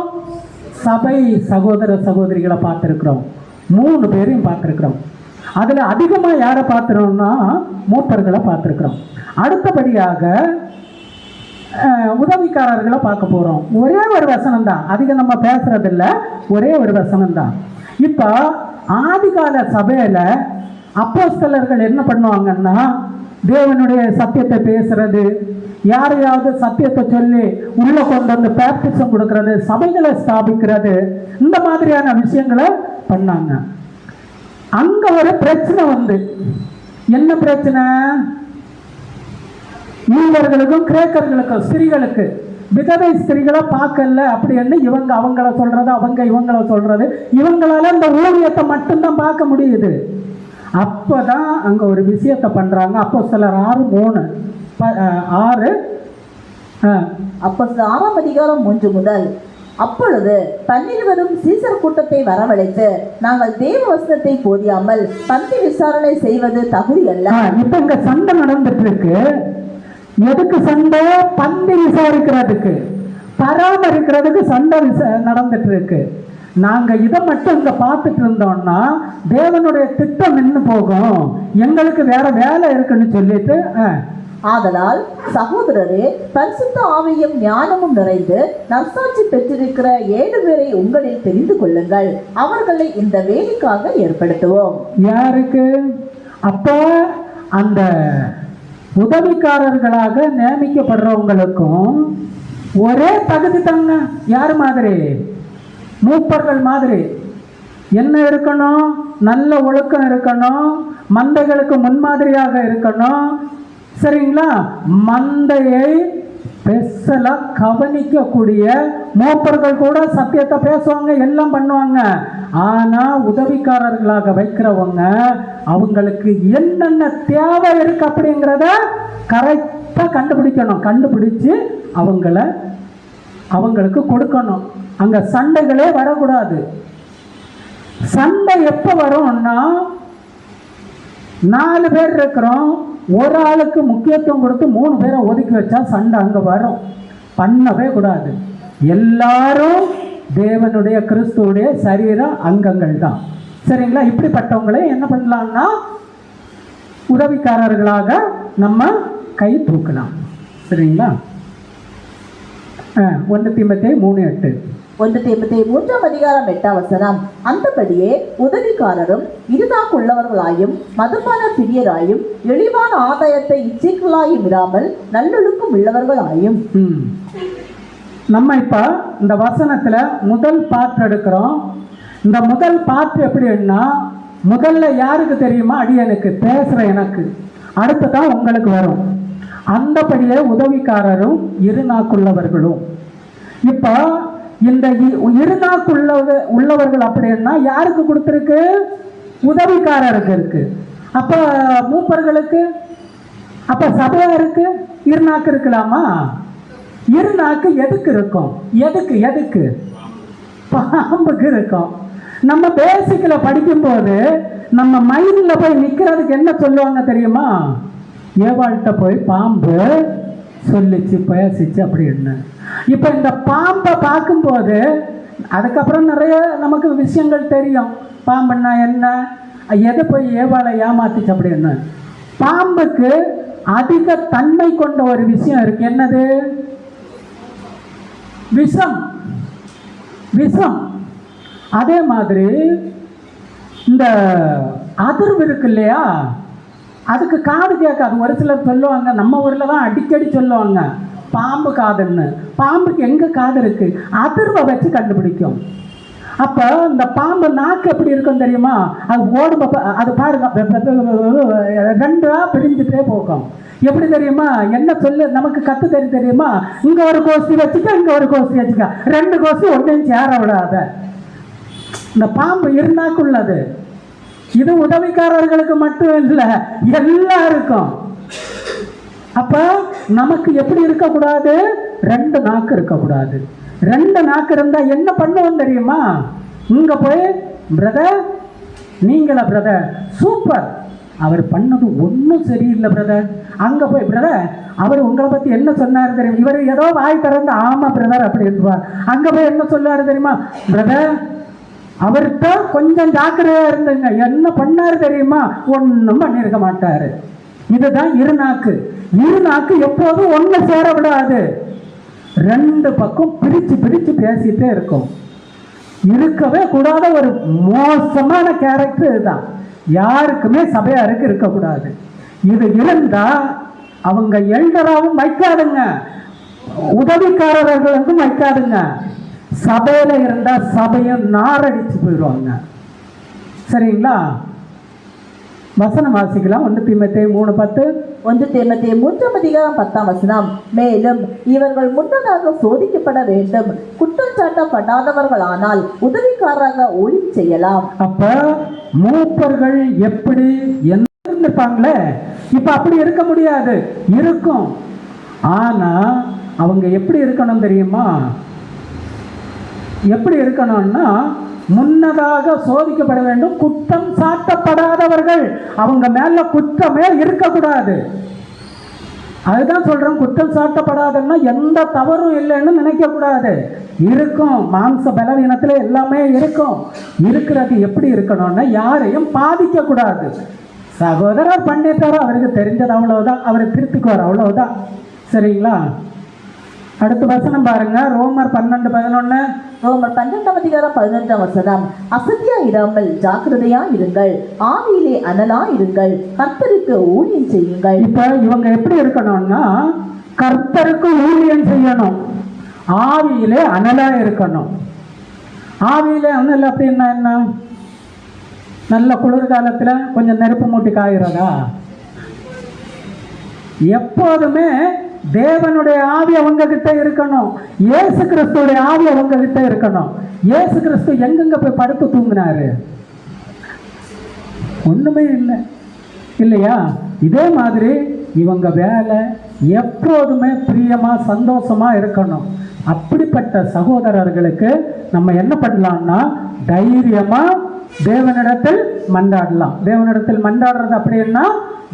சபை சகோதர சகோதரிகளை பார்த்துருக்குறோம். 3 பேரையும் பார்த்துருக்குறோம். அதில் அதிகமாக யாரை பார்த்துறோம்னா, மூப்பர்களை பார்த்துருக்குறோம். அடுத்தபடியாக உதவிக்காரர்களை பார்க்க போகிறோம். ஒரே ஒரு வசனம் தான், அதிகம் நம்ம பேசுறதில்ல, ஒரே ஒரு வசனம் தான். இப்போ ஆதிகால சபையில் அப்போஸ்தலர்கள் என்ன பண்ணுவாங்கன்னா, தேவனுடைய சத்தியத்தை பேசுறது, யாரையாவது சத்தியத்தை சொல்லி உள்ள கொண்டு வந்து பேப்டிசம் கொடுக்கறது, சபைகளை ஸ்தாபிக்கிறது, இந்த மாதிரியான விஷயங்களை பண்ணாங்க. அங்க ஒரு பிரச்சனை வந்து, என்ன பிரச்சனை? யூதர்களுக்கும் கிரேக்கர்களுக்கும், ஸ்திரீகளுக்கு, விதவை ஸ்திரீகளை பார்க்கல அப்படின்னு இவங்க அவங்கள சொல்றது, அவங்க இவங்கள சொல்றது, இவங்களால இந்த ஊழியத்தை மட்டும்தான் பார்க்க முடியுது. அப்பதான் அங்க ஒரு விஷயத்தை பண்றாங்க. அப்போஸ்தலர் 6:3 அப்போஸ்தலர் 6:3 அப்பொழுது 12 சீசர் கூட்டத்தை வரவழைத்து, நாங்கள் தேவ வசனத்தை போதியாமல் பந்தி விசாரணை செய்வது தகுதி அல்ல. இப்ப இங்க சண்டை நடந்துட்டு இருக்கு. எதுக்கு சண்டை? பந்தி விசாரிக்கிறதுக்கு, பராமரிக்கிறதுக்கு சண்டை நடந்துட்டு இருக்கு. நாங்க இதை மட்டும் இங்க பார்த்துட்டு இருந்தோம்னா தேவனுடைய திட்டம் நின்று போகும், எங்களுக்கு வேற வேலை இருக்குன்னு சொல்லிட்டு, ஆதலால் சகோதரரே, பரிசுத்த ஆவியும் ஞானமும் நிறைந்து நற்சாட்சி பெற்றிருக்கிற 7 பேரை உங்களில் தெரிந்து கொள்ளுங்கள், அவர்களை இந்த வேலைக்காக ஏற்படுத்துவோம். யாருக்கு? அப்ப அந்த உதவிக்காரர்களாக நியமிக்கப்படுறவங்களுக்கும் ஒரே தகுதி தாங்க. யார் மாதிரி? மூப்பர்கள் மாதிரி. என்ன இருக்கணும்? நல்ல ஒழுக்கம் இருக்கணும், மந்தைகளுக்கு முன்மாதிரியாக இருக்கணும். சரிங்களா? மந்தையை ஸ்பெஷலா கவனிக்கக்கூடிய மூப்பர்கள் கூட சத்தியத்தை பேசுவாங்க, எல்லாம் பண்ணுவாங்க. ஆனா உதவிக்காரர்களாக வைக்கிறவங்க அவங்களுக்கு என்னென்ன தேவை இருக்கு அப்படிங்கிறத கரெக்டா கண்டுபிடிக்கணும். கண்டுபிடிச்சு அவங்களுக்கு கொடுக்கணும். அங்க சண்டைகளே வரக்கூடாது. சண்டை எப்ப வரும்னா, 4 பேர் இருக்கிறோம், ஒரு ஆளுக்கு முக்கியத்துவம் கொடுத்து 3 பேரை ஒதுக்கி வச்சா சண்டை அங்க வரும். பண்ணவே கூடாது. எல்லாரும் தேவனுடைய கிறிஸ்துவுடைய சரீர அங்கங்கள் தான். சரிங்களா? இப்படிப்பட்டவங்களே என்ன பண்ணலாம்னா உதவிக்காரர்களாக நம்ம கை தூக்கலாம். சரிங்களா? 1 தீமோத்தேயு 3:8. 1 தீமோத்தேயு 3:8. அந்தபடியே உதவிக்காரரும் இருதாக்குள்ளவர்களாயும் மதுபான பிரியராயும் எளிவான ஆதாயத்தை இச்சைகளாயும் இராமல் நல்லொழுக்கம் உள்ளவர்களாயும். நம்ம இப்ப இந்த வசனத்துல முதல் பாட்டு எடுக்கிறோம். இந்த முதல் பாட்டு எப்படின்னா, முதல்ல யாருக்கு தெரியுமா? அடியனுக்கு, பேசுற எனக்கு. அடுத்ததான் உங்களுக்கு வரும். அந்தபடியே உதவிக்காரரும் இருநாக்குள்ளவர்களும். இப்ப இந்த இருநாக்குள்ளவர்கள் அப்படின்னா யாருக்கு கொடுத்திருக்கு? உதவிக்காரருக்கு இருக்கு. அப்ப மூப்பர்களுக்கு, அப்ப சபையாருக்கு இருநாக்கு இருக்கலாமா? இருநாக்கு எதுக்கு இருக்கும்? எதுக்கு பாம்புக்கு இருக்கும். நம்ம பேசிக்கல படிக்கும் போது நம்ம மைண்ட்ல போய் நிக்கிறதுக்கு என்ன சொல்லுவாங்க தெரியுமா? ஏவாள்கிட்ட போய் பாம்பு சொல்லிச்சு, பேசிச்சு அப்படின்னு. இப்ப இந்த பாம்பை பார்க்கும்போது அதுக்கப்புறம் நிறைய நமக்கு விஷயங்கள் தெரியும். பாம்புன்னா என்ன, எதை போய் ஏவாளை ஏமாத்துச்சு அப்படின்னு. பாம்புக்கு அதிக தன்மை கொண்ட ஒரு விஷயம் இருக்கு. என்னது? விஷம். அதே மாதிரி இந்த அதிர்வு இருக்கு இல்லையா, அதுக்கு காது கேட்காது. ஒரு சிலர் சொல்லுவாங்க, நம்ம ஊர்ல தான் அடிக்கடி சொல்லுவாங்க பாம்பு காதுன்னு. பாம்புக்கு எங்க காது இருக்கு? அதிர்வை வச்சு கண்டுபிடிக்கும். அப்ப இந்த பாம்பு நாக்கு எப்படி இருக்கும் தெரியுமா? அது ஓடும், அது பாருங்க 2ஆ பிரிஞ்சுட்டே போகும். எப்படி தெரியுமா? என்ன சொல்லு நமக்கு கத்து தெரியுமா? இங்க ஒரு கோஷ்டி வச்சுக்க, இங்க ஒரு கோஷ்டி வச்சுக்க, 2 கோஷ்டி ஒன்றையும் சேர விடாத. இந்த பாம்பு இருந்தாக்குள்ளது. இது உதவிக்காரர்களுக்கு மட்டும் இல்லை, எல்லாருக்கும். அப்ப நமக்கு எப்படி இருக்கக்கூடாது? 2 நாக்கு இருக்கக்கூடாது. 2 நாக்கு இருந்தா என்ன பண்ணுவோம் தெரியுமா? இங்க போய் பிரதர், நீங்களா பிரதர், சூப்பர், அவர் பண்ணது ஒன்றும் சரியில்லை பிரதர். அங்க போய் பிரதர், அவர் உங்களை பத்தி என்ன சொன்னாரு தெரியுமா? இவர் ஏதோ வாய் திறந்து ஆமா பிரதர் அப்படி இருப்பார். அங்க போய் என்ன சொல்லுவாரு தெரியுமா? பிரதர், அவர்கிட்ட கொஞ்சம் ஜாக்கிரதையா இருந்துங்க, என்ன பண்ணாரு தெரியுமா? ஒன்றும் பண்ணியிருக்க மாட்டாரு. இதுதான் இருநாக்கு. இருநாக்கு எப்போதும் ஒன்று சேர விடாது. 2 பக்கம் பிரிச்சு பேசிட்டே இருக்கும். இருக்கவே கூடாத ஒரு மோசமான கேரக்டர் இதுதான். யாருக்குமே சபையாருக்கு இருக்கக்கூடாது. இது இருந்தா அவங்க எல்டராவும் வைக்காதுங்க, உதவிக்காரர்களுக்கும் வைக்காதுங்க. சபையில இருந்தா சபையும் நாரடிச்சு போயிடுவாங்க. சரிங்களா? வசனம் வாசிக்கலாம். 1 தீமோத்தேயு 3:10. 1 தீமோத்தேயு 3:10. மேலும் இவர்கள் முன்னதாக சோதிக்கப்பட வேண்டும், குற்றம் சாட்டப்படாதவர்களானால் உதவிக்காரராக ஊழியம் செய்யலாம். அப்ப மூப்பர்கள் எப்படி இருப்பாங்களே, இப்ப அப்படி இருக்க முடியாது. இருக்கும். ஆனா அவங்க எப்படி இருக்கணும் தெரியுமா? எப்படி இருக்கணும்னா, முன்னதாக சோதிக்கப்பட வேண்டும், குற்றம் சாட்டப்படாதவர்கள். அவங்க மேல குற்றமே இருக்கக்கூடாது. அதுதான் சொல்றேன், குற்றம் சாட்டப்படாதுன்னா எந்த தவறும் இல்லைன்னு நினைக்க கூடாது. இருக்கும், மாம்ச பலவீனத்துல எல்லாமே இருக்கும். இருக்கிறது எப்படி இருக்கணும்னா, யாரையும் பாதிக்க கூடாது. சகோதரர் பண்ணிட்டாரோ, அவருக்கு தெரிஞ்சது அவ்வளவுதான், அவரை திருத்திக்குவார், அவ்வளவுதான். சரிங்களா? அடுத்த வசனம் பாருங்க. ரோமர் 12:11. ரோமர் 12:11. அசதியா இராமல் ஜாக்கிரதையா இருங்கள், ஆவியிலே அனலா இருங்கள், கர்த்தருக்கு ஊழியம் செய்யுங்கள். இப்ப இவங்க எப்படி இருக்கணும்னா, கர்த்தருக்கு ஊழியம் செய்யணும், ஆவியிலே அனலா இருக்கணும். ஆவியிலே அனல் அப்படின்னா என்ன? நல்ல குளிர்காலத்தில் கொஞ்சம் நெருப்பு மூட்டி காய்கிறதா? எப்போதுமே தேவனுடைய ஆவி அவங்க கிட்ட இருக்கணும். இயேசு கிறிஸ்துடைய ஆவி அவங்க கிட்ட இருக்கணும். இயேசு கிறிஸ்து எங்கெங்க போய் படுத்து தூங்கினாரு? ஒண்ணுமே இல்லை, இல்லையா? இதே மாதிரி இவங்க வேலை எப்போதுமே பிரியமா சந்தோஷமா இருக்கணும். அப்படிப்பட்ட சகோதரர்களுக்கு நம்ம என்ன பண்ணலாம்னா தைரியமா தேவனிடத்தில் மன்றாடலாம். தேவனிடத்தில் மன்றாடுறது அப்படின்னா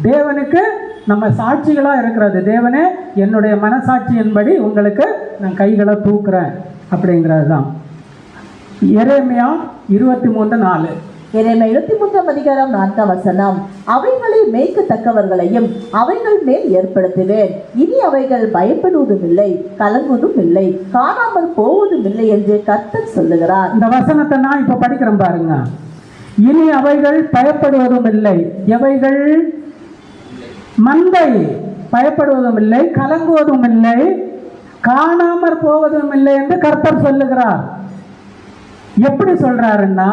தேவனுக்கு நம்ம சாட்சிகளா இருக்கிறது. தேவனே, என்னுடைய மனசாட்சியின்படி உங்களுக்கு நான் கைகளை தூக்குறேன் அப்படிங்கிறது தான். எரேமியா 23:4. எரேமியா 23:4. அவைகளை மேய்க்கத்தக்கவர்களையும் அவைகள் மேல் ஏற்படுத்துவேன். இனி அவைகள் பயப்படுவதும் இல்லை, கலங்குவதும் இல்லை, காணாமல் போவதும் இல்லை என்று கர்த்தர் சொல்லுகிறார். இந்த வசனத்தை நான் இப்ப படிக்கிறேன் பாருங்க. இனி அவைகள் பயப்படுவதும் இல்லை. எவைகள்? மந்தை பயப்படுவதும் இல்லை, கலங்குவதும் இல்லை, காணாமற் போவதும் இல்லை என்று கர்த்தர் சொல்லுகிறார். எப்படி சொல்றாருன்னா,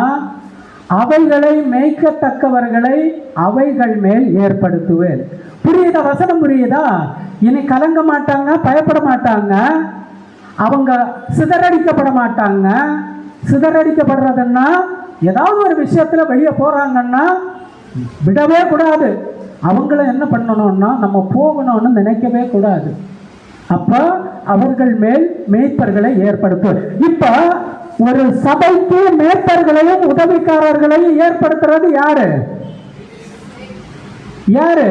அவைகளை மேய்க்கத்தக்கவர்களை அவைகள் மேல் ஏற்படுத்துவேன். புரியுதா? வசனம் புரியுதா? இனி கலங்க மாட்டாங்க, பயப்பட மாட்டாங்க, அவங்க சிதறடிக்கப்பட மாட்டாங்க. சிதறடிக்கப்படுறதுன்னா ஏதாவது ஒரு விஷயத்துல வெளியே போறாங்கன்னா விடவே கூடாது. அவங்கள என்ன பண்ணணும்னா நம்ம போகணும்னு நினைக்கவே கூடாது. அப்ப அவர்கள் மேல் மேய்ப்பர்களை ஏற்படுத்தும். இப்ப ஒரு சபைக்கு மேய்ப்பர்களையும் உதவிக்காரர்களையும் ஏற்படுத்துறது யாரு? யாரு?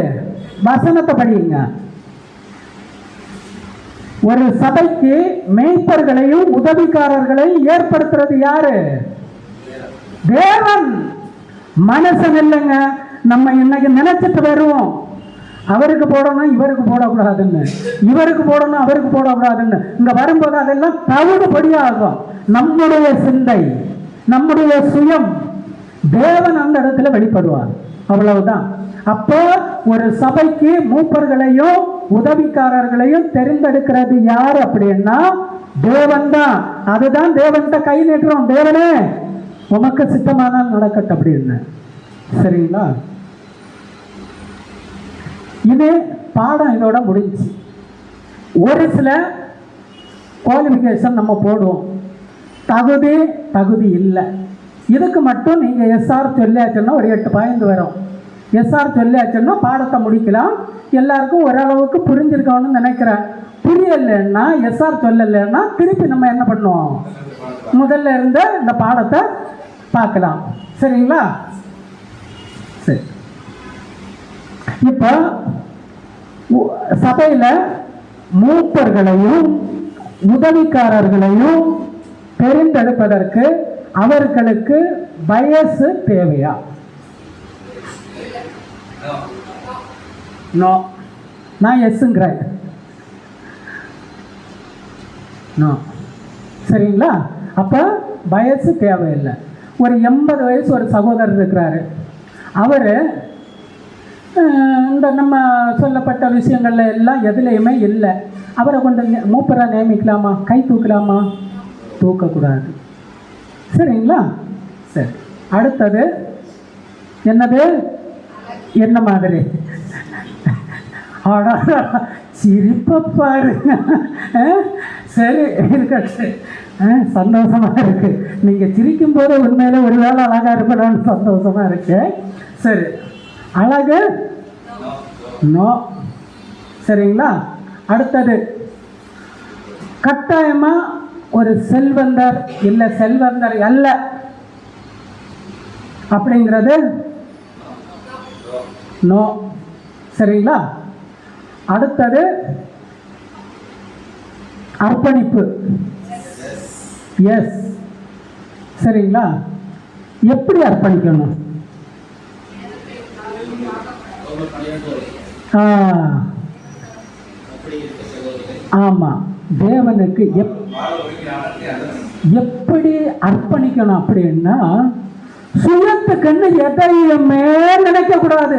வசனத்தை படியுங்க. ஒரு சபைக்கு மேய்ப்பர்களையும் உதவிக்காரர்களையும் ஏற்படுத்துறது யாரு? தேவன். மனுஷன் இல்லைங்க. நம்ம இன்னைக்கு நினைச்சிட்டு வருவோம், அவருக்கு போடணும் இவருக்கு போடக்கூடாதுன்னு, இவருக்கு போடணும் அவருக்கு போடக்கூடாதுன்னு. இங்க வரும்போது அதெல்லாம் தவிடுபடியாகும். நம்முடைய சிந்தை, நம்முடைய சுயம், தேவன் அந்த இடத்துல வெளிப்படுவார். அவ்வளவுதான். அப்போ ஒரு சபைக்கு மூப்பர்களையும் உதவிக்காரர்களையும் தெரிந்தெடுக்கிறது யார் அப்படின்னா தேவன் தான். அதுதான் தேவன்கிட்ட கை நீட்டுறோம். தேவனே, உமக்கு சித்தமானால் நடக்கட்டும் அப்படின்னு. சரிங்களா? இது பாடம் இதோட முடிஞ்சு. ஒரு சில குவாலிஃபிகேஷன் நம்ம போடுவோம். தகுதி இல்லை. இதுக்கு மட்டும் நீங்கள் எஸ்ஆர் சொல்லியாச்சுன்னா ஒரு 8 பாயிண்ட் வரும். எஸ்ஆர் சொல்லியாச்சுன்னா பாடத்தை முடிக்கலாம். எல்லாருக்கும் ஓரளவுக்கு புரிஞ்சிருக்கணும்னு நினைக்கிறேன். புரியலைன்னா, எஸ்ஆர் சொல்லலைன்னா திருப்பி நம்ம என்ன பண்ணுவோம், முதல்ல இருந்த இந்த பாடத்தை பார்க்கலாம். சரிங்களா? சரி. இப்போ சபையில் மூப்பர்களையும் உதவிக்காரர்களையும் தெரிந்தெடுப்பதற்கு அவர்களுக்கு வயசு தேவையா? நோ. நான் எஸ்ங்கிறேன். நோ. சரிங்களா? அப்போ வயசு தேவையில்லை. ஒரு 80 வயசு ஒரு சகோதரர் இருக்கிறாரு. அவர் இந்த நம்ம சொல்லப்பட்ட விஷயங்கள்ல எல்லாம் எதுலேயுமே இல்லை. அவரை கொண்டு மூப்பராக நியமிக்கலாமா? கை தூக்கலாமா? தூக்கக்கூடாது. சரிங்களா? சரி. அடுத்தது என்னது? என்ன மாதிரி? சிரிப்ப பாருங்க. சரி, இருக்கட்டு. சந்தோஷமா இருக்கு. நீங்க சிரிக்கும் போது உண்மையில ஒரு வேளை அழகா இருப்பதான்னு சந்தோஷமா இருக்கு. சரி. அழகு? நோ. சரிங்களா? அடுத்தது கட்டாயமா ஒரு செல்வந்தர் இல்ல செல்வந்தர் அல்ல அப்படிங்கிறது நோ. சரிங்களா? அடுத்தது அர்ப்பணிப்பு. எஸ். சரிங்களா? எப்படி அர்ப்பணிக்கணும்? ஆமா. தேவனுக்கு எப்படி அர்ப்பணிக்கணும் அப்படின்னா சுயத்துக்குன்னு எதையுமே நினைக்க கூடாது.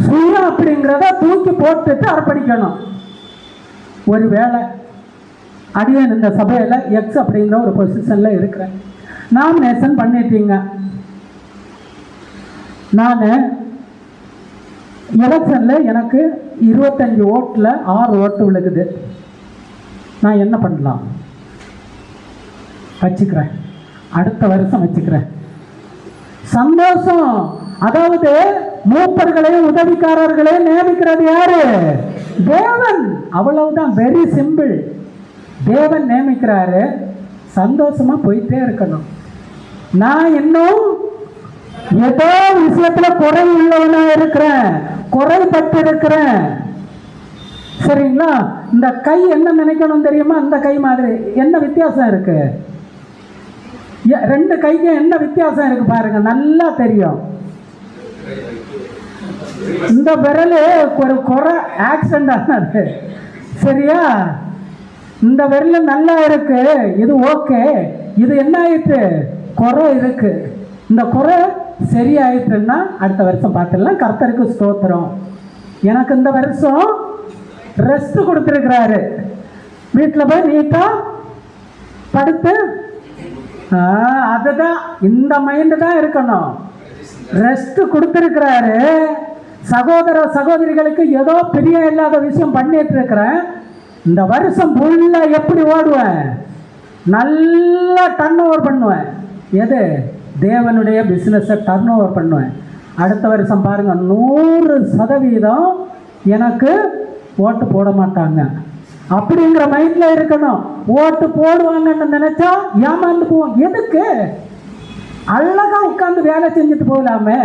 சுயம் அப்படிங்கிறத தூக்கி போட்டுட்டு அர்ப்பணிக்கணும். ஒரு வேளை அடியன் இந்த சபையில் எக்ஸ் அப்படிங்கிற ஒரு பொசிஷன்ல இருக்கிறேன். நாமினேஷன் பண்ணிட்டீங்க. நான் எலெக்ஷனில் எனக்கு 25 ஓட்டில் 6 ஓட்டு விழுகுது. நான் என்ன பண்ணலாம்? வச்சுக்கிறேன், அடுத்த வருஷம் வச்சுக்கிறேன். சந்தோஷம். அதாவது மூப்பர்களையும் உதவிக்காரர்களையும் நியமிக்கிறது யாரு? தேவன். அவ்வளவுதான், வெரி சிம்பிள். தேவன் நியமிக்கிறாரு, சந்தோஷமா போயிட்டே இருக்கணும். நான் இன்னும் ஏதோ விஷயத்துல குறை உள்ளவனா இருக்கிறேன், குறைபட்டு இருக்கிறேன். சரிங்களா? இந்த கை என்ன நினைக்கணும் தெரியுமா? இந்த கை மாதிரி என்ன வித்தியாசம் இருக்கு? 2 கைக்கும் என்ன வித்தியாசம் இருக்கு பாருங்க, நல்லா தெரியும். இந்த விரல் ஒரு குறை ஆக்சிடென்ட் ஆனது, சரியா? இந்த விரல் நல்லா இருக்கு, இது ஓகே. இது என்ன ஆயிட்டு? குறை இருக்கு. இந்த குறை சரியாயிட்டுன்னா அடுத்த வருஷம் பார்த்துடலாம். கர்த்தருக்கு ஸ்தோத்திரம். எனக்கு இந்த வருஷம் ரெஸ்ட் கொடுத்துருக்கிறாரு. வீட்டில் போய் நீட்டா படுத்து, அதுதான் இந்த மைண்டு தான் இருக்கணும். ரெஸ்ட் கொடுத்துருக்கிறாரு. சகோதர சகோதரிகளுக்கு ஏதோ பெரிய இல்லாத விஷயம் பண்ணிட்டு இருக்கிறேன். இந்த வருஷம் ஃபுல்லா எப்படி ஓடுவேன்? நல்லா டர்ன் ஓவர் பண்ணுவேன். எது? தேவனுடைய பிஸ்னஸை டர்ன் ஓவர் பண்ணுவேன். அடுத்த வருஷம் பாருங்க, 100% எனக்கு ஓட்டு போட மாட்டாங்க அப்படிங்கிற மைண்ட்ல இருக்கணும். ஓட்டு போடுவாங்கன்னு நினைச்சா ஏமாந்து போவோம். எதுக்கு? அழகா உட்காந்து வேலை செஞ்சுட்டு போகலாமே,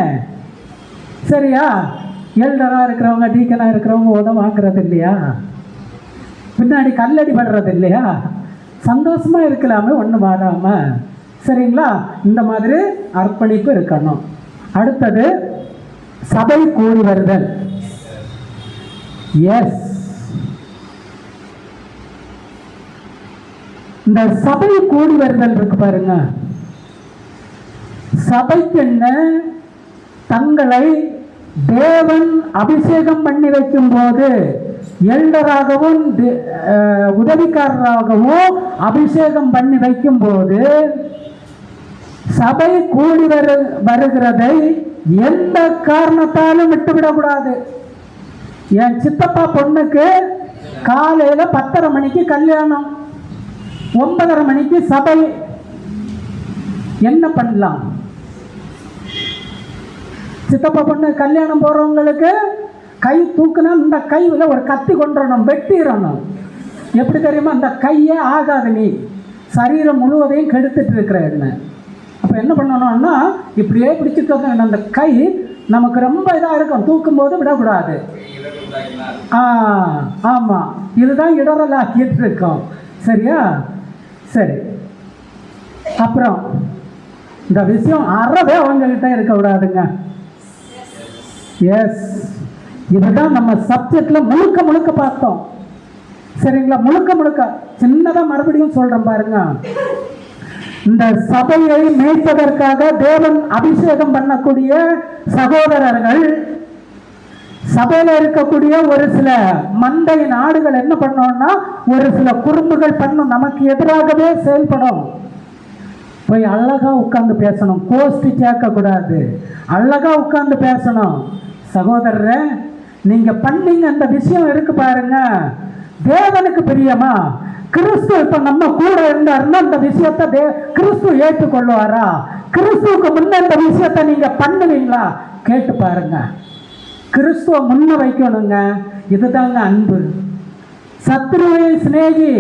சரியா? எல்டரா இருக்கிறவங்க, டீக்கனா இருக்கிறவங்க உதவ வாங்குறது இல்லையா? பின்னாடி கல்லடி படுறது இல்லையா? சந்தோஷமா இருக்கலாமே, ஒன்றும் வாடாம. சரிங்களா? இந்த மாதிரி அர்ப்பணிப்பு இருக்கணும். அடுத்தது சபை கூடி வருதல். எஸ், இந்த சபை கூடி வருதல் இருக்கு பாருங்க. சபைக்கென்ன தங்களை தேவன் அபிஷேகம் பண்ணி வைக்கும் போது எல்டராகவும் உதவிக்காரராகவும் அபிஷேகம் பண்ணி வைக்கும் போது சபை கூடி வருகிறதை எந்த காரணத்தாலும் விட்டுவிடக்கூடாது. என் சித்தப்பா பொண்ணுக்கு காலையில 10:30 மணிக்கு கல்யாணம், 9:30 மணிக்கு சபை. என்ன பண்ணலாம்? சித்தப்பா பொண்ணு கல்யாணம் போறவங்களுக்கு கை தூக்குனா இந்த கையில ஒரு கத்தி கொண்டுறணும், வெட்டிடணும். எப்படி தெரியுமா? அந்த கையே ஆகாது, நீ சரீரம் முழுவதையும் கெடுத்துட்டு இருக்கிற என்ன. அப்ப என்ன பண்ணணும்னா இப்படியே பிடிச்சிட்டு அந்த கை நமக்கு ரொம்ப இதா இருக்கும், தூக்கும் போது விடக்கூடாது. ஆமா, இதுதான் இடரல் ஆக்கிட்டு இருக்கோம். சரியா? சரி. அப்புறம் இந்த விஷயம் அறவே அவங்ககிட்ட இருக்க விடாதுங்க. எஸ், இதுதான் நம்ம சப்ஜெக்ட்ல முழுக்க முழுக்க பார்த்தோம். சரிங்களா? முழுக்க முழுக்க சின்னதா மறுபடியும் சொல்றேன் பாருங்க. இந்த சபையை மேய்ப்பதற்காக தேவன் அபிஷேகம் பண்ணக்கூடிய சகோதரர்கள், சபையில இருக்கக்கூடிய ஒரு சில மண்டை நாடுகள் என்ன பண்ணோம்னா ஒரு சில குறும்புகள் பண்ணும், நமக்கு எதிராகவே செயல்படும். போய் அழகா உட்கார்ந்து பேசணும், கோஷ்டி கேட்க கூடாது, அழகா உட்கார்ந்து பேசணும். சகோதரரே, நீங்க பண்ணீங்க அந்த விஷயம் இருக்கு பாருங்க, தேவனுக்கு பிரியமா? கிறிஸ்து இப்ப நம்ம கூட இருந்தாருன்னா அந்த விஷயத்தை கிறிஸ்து ஏற்றுக்கொள்வாரா? கிறிஸ்துவுக்கு முன்ன இந்த விஷயத்தை நீங்க பண்ணுவீங்களா? கேட்டு பாருங்க. கிறிஸ்துவ முன்ன வைக்கணுங்க. இதுதாங்க அன்பு. சத்ருவை சிநேகி,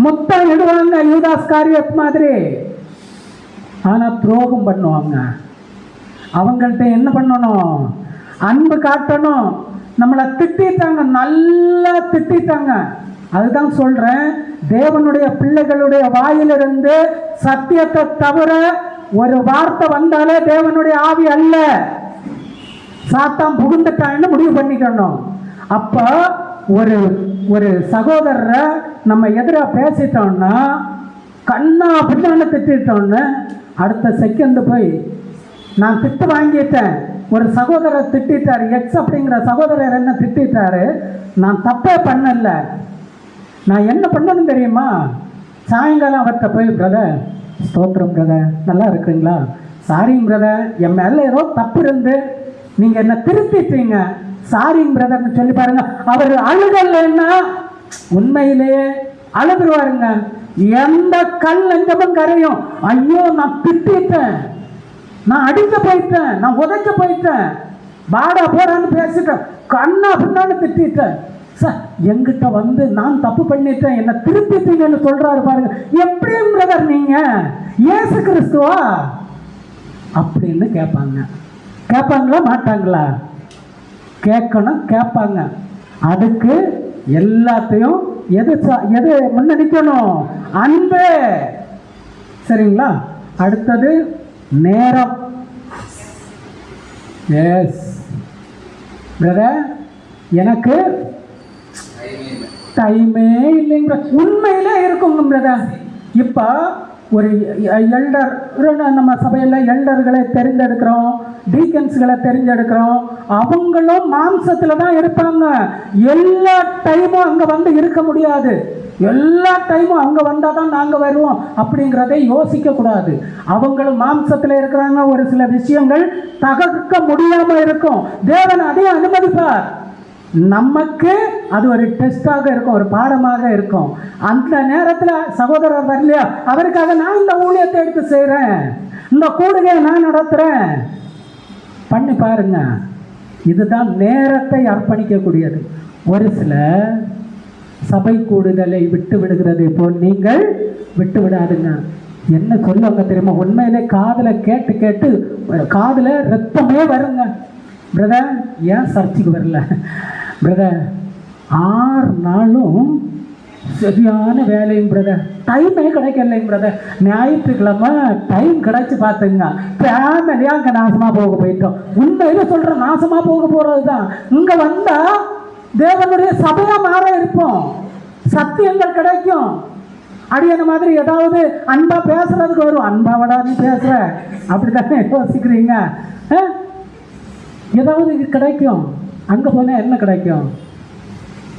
முத்தம் இடுவாங்க யூதாஸ் காரியத் மாதிரி, ஆனா துரோகம் பண்ணுவாங்க. அவங்கள்ட்ட என்ன பண்ணணும்? அன்பு காட்டணும். நம்மளை திட்டாங்க, நல்லா திட்டாங்க. அதுதான் சொல்றேன், தேவனுடைய பிள்ளைகளுடைய வாயிலிருந்து சத்தியத்தை தவிர ஒரு வார்த்தை வந்தாலே தேவனுடைய ஆவி அல்ல, சாத்தான் புகுந்துட்டான்னு முடிவு பண்ணிக்கணும். அப்ப ஒரு ஒரு சகோதரரை நம்ம எதிராக பேசிட்டோம்னா, கண்ணா பின்னான்னு திட்டோன்னு அடுத்த செகண்ட் போய் நான் திட்டு வாங்கிட்டேன், ஒரு சகோதரர் திட்டாரு, எக்ஸ் அப்படிங்கிற சகோதரர் என்ன திட்டாரு, நான் தப்பே பண்ணல, நான் என்ன பண்ணணும் தெரியுமா? சாயங்காலம் அவர்கிட்ட போய், பிரதர் ஸ்தோத்திரம் பிரதர், நல்லா இருக்குங்களா, சாரிங்க பிரதர், என் மேல ஏதோ தப்பு இருந்து நீங்க என்ன திருத்திட்டீங்க, சாரிங்க பிரதர்னு சொல்லி பாருங்க. அவர் அழுகலைன்னா உண்மையிலேயே அழுதுருவாருங்க. எந்த கல் நெஞ்சமும் கரையும். ஐயோ நான் திட்டேன், நான் அடிக்க போயிட்டேன், நான் உதைக்க போயிட்டேன், பாடா போறான்னு பேசிட்டேன், கண்ணா பின்னான்னு திட்டேன் சார், எங்கிட்ட வந்து நான் தப்பு பண்ணிட்டேன், என்ன திருப்பிட்டீங்கன்னு சொல்றாரு பாருங்க. எப்படியும் பிரதர் நீங்க இயேசு கிறிஸ்துவா அப்படின்னு கேட்பாங்க. கேட்பாங்களா மாட்டாங்களா? கேட்கணும், கேட்பாங்க. அதுக்கு எல்லாத்தையும் எது முன்ன நிற்கணும்? அன்பு. சரிங்களா? அடுத்தது நேரம். எஸ் பிரதர், எனக்கு டைமே இல்லைங்க. உண்மையிலே இருக்குங்க பிரதர். இப்போ ஒரு எல்டர், நம்ம சபையில் எல்டர்களை தெரிந்தெடுக்கிறோம், டீக்கன்ஸ்களை தெரிஞ்செடுக்கிறோம். அவங்களும் மாம்சத்தில் தான் இருப்பாங்க. எல்லா டைமும் அங்கே வந்து இருக்க முடியாது. எல்லா டைமும் அங்கே வந்தால் தான் நாங்கள் வருவோம் அப்படிங்கிறதை யோசிக்கக்கூடாது. அவங்களும் மாம்சத்தில் இருக்கிறாங்க. ஒரு சில விஷயங்கள் தகர்க்க முடியாமல் இருக்கும். தேவன் அதையும் அனுமதிப்பார். நமக்கு அது ஒரு டெஸ்டாக இருக்கும், ஒரு பாடமாக இருக்கும். அந்த நேரத்தில் சகோதரர் வரலையா, அவருக்காக நான் இந்த ஊழியத்தை எடுத்து செய்கிறேன், இந்த கூடுகையை நான் நடத்துகிறேன், பண்ணி பாருங்க. இதுதான் நேரத்தை அர்ப்பணிக்கக்கூடியது. ஒரு சில சபை கூடுதலை விட்டு விடுகிறது போல் நீங்கள் விட்டு விடாதுங்க. என்ன சொல்லுவாங்க தெரியுமா? உண்மையிலே காதில் கேட்டு கேட்டு காதில் ரத்தமே வருங்க. பிரதர் ஏன் சர்ச்சுக்கு வரல பிரதர்? 6 நாளும் சரியான வேலையும் பிரதர், டைமே கிடைக்கலைங்க பிரதர். ஞாயிற்றுக்கிழமை டைம் கிடைச்சி பார்த்துங்க, ஃபேமிலியாக அங்கே நாசமாக போக போயிட்டோம். உண்மையில சொல்கிற நாசமாக போக போகிறது தான். இங்கே வந்தால் தேவனுடைய சபையாக மாற இருப்போம், சத்தியங்கள் கிடைக்கும். அடியான மாதிரி ஏதாவது அன்பா பேசுறதுக்கு வரும். அன்பாவடா நீ பேசுற, அப்படித்தானே யோசிக்கிறீங்க? ஏதாவது கிடைக்கும். அங்கே போனால் என்ன கிடைக்கும்?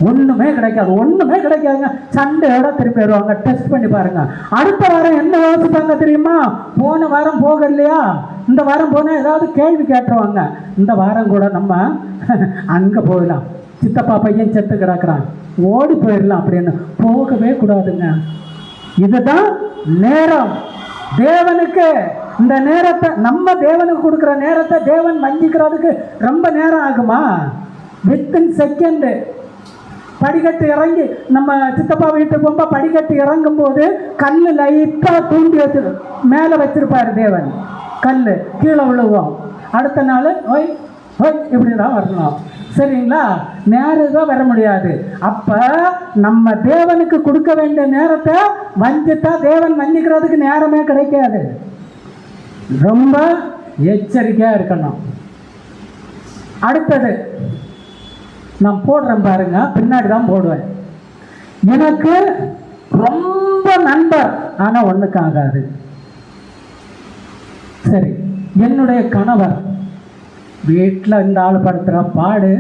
ஒன்றுமே கிடைக்காது, ஒன்றுமே கிடைக்காதுங்க. சண்டையோட திருப்பி வருவாங்க. டெஸ்ட் பண்ணி பாருங்க. அடுத்த வாரம் என்ன யோசிப்பாங்க தெரியுமா? போன வாரம் போக இல்லையா, இந்த வாரம் போனால் ஏதாவது கேள்வி கேட்டுருவாங்க. இந்த வாரம் கூட நம்ம அங்கே போகலாம், சித்தப்பா பையன் செத்து கிடக்குறான், ஓடி போயிடலாம் அப்படின்னு. போகவே கூடாதுங்க. இதுதான் நேரம். தேவனுக்கு இந்த நேரத்தை, நம்ம தேவனுக்கு கொடுக்குற நேரத்தை தேவன் வஞ்சிக்கிறதுக்கு ரொம்ப நேரம் ஆகுமா? Within second. படிக்கட்டு இறங்கி, நம்ம சித்தப்பா வீட்டுக்கு போகும்போது படிக்கட்டு இறங்கும் போது கல் லைட்டாக தூண்டி வச்சு மேலே வச்சிருப்பாரு தேவன். கல் கீழே விழுவோம். அடுத்த நாள் ஓய் ஓய் இப்படி தான் வரணும். சரிங்களா? நேரம் வர முடியாது. அப்போ நம்ம தேவனுக்கு கொடுக்க வேண்டிய நேரத்தை வஞ்சித்தா தேவன் வஞ்சிக்கிறதுக்கு நேரமே கிடைக்காது. ரொம்ப எச்சரிக்கையாக இருக்கணும். அடுத்தது நான் போடுறேன் பாருங்க, பின்னாடி தான் போடுவேன். எனக்கு ரொம்ப நண்பர், ஆனால் ஒன்றுக்கு ஆகாது. சரி, என்னுடைய கணவர் வீட்டில் இந்த ஆள் படுத்துகிற பாடு,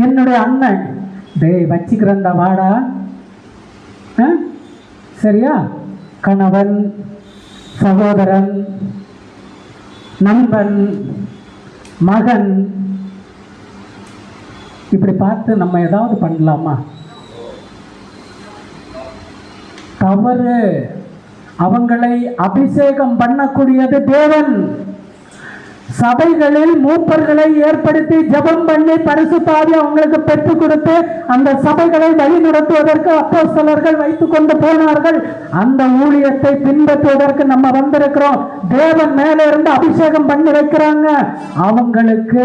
என்னுடைய அண்ணன் டேய் வச்சுக்கிறந்த வாடா, சரியா? கணவன், சகோதரன், நண்பன், மகன், இப்படி பார்த்து நம்ம ஏதாவது பண்ணலாமா? தவறு. அவங்களை அபிஷேகம் பண்ணக்கூடியது தேவன். சபைகளில் மூப்பர்களை ஏற்படுத்தி ஜெபம் பண்ணி பரிசுத்த ஆவியை அவங்களுக்கு பெற்றுக் கொடுத்து அந்த சபைகளை வழி நடத்துவதற்கு அப்போஸ்தலர்கள் வைத்துக் கொண்டு போனார்கள். அந்த ஊழியத்தை பின்பற்றுவதற்கு நம்ம வந்திருக்கிறோம். தேவன் மேலே இருந்து அபிஷேகம் பண்ணி வைக்கிறாங்க. அவங்களுக்கு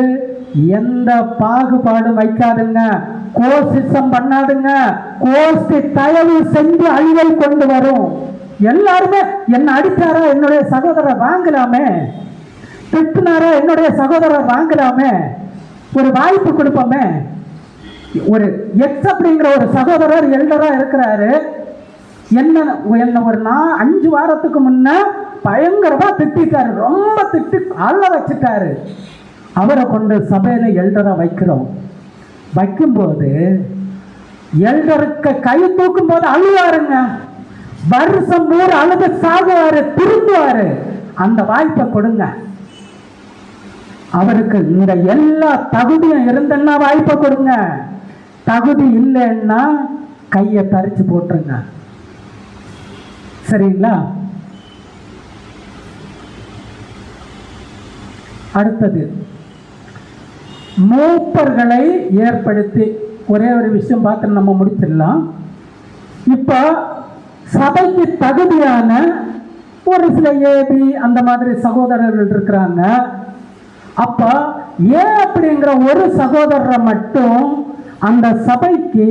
எந்த பாகுபாடும் வைக்காதுங்க, கோசிசம் பண்ணாதுங்க. கோஷ்டி தயவு செஞ்சு அழிவை கொண்டு வரும். எல்லாருமே என்ன அடிச்சாரா, என்னுடைய சகோதரர் வாங்கலாமே, திட்டினாரா, என்னுடைய சகோதரர் வாங்கலாமே, ஒரு வாய்ப்பு கொடுப்போமே. ஒரு எக்ஸ் அப்படிங்கிற ஒரு சகோதரர் எல்டரா இருக்கிறாரு. என்ன ஒரு 5 வாரத்துக்கு முன்ன பயங்கரமா திட்டாரு, ரொம்ப திட்டி அள்ள வச்சுட்டாரு. அவரை கொண்டு சபையில எல்டரா வைக்கிறோம். வைக்கும்போது எல்டருக்கு கை தூக்கும் போது அழுவாருங்க. வருஷம் 3 அழுது சாகுவாரு, திரும்புவாரு. அந்த வாய்ப்பை கொடுங்க. அவருக்கு இந்த எல்லா தகுதியும் இருந்தன்னா வாய்ப்பை கொடுங்க. தகுதி இல்லைன்னா கையை பறிச்சு போட்டுருங்க. சரிங்களா? அடுத்தது, மூப்பர்களை ஏற்படுத்தி ஒரே ஒரு விஷயம் பார்த்து நம்ம முடிச்சிடலாம். இப்போ சபைக்கு தகுதியான ஒரு சில ஏபி அந்த மாதிரி சகோதரர்கள் இருக்கிறாங்க. அப்ப ஏன் அப்படிங்கிற ஒரு சகோதரரை மட்டும் அந்த சபைக்கு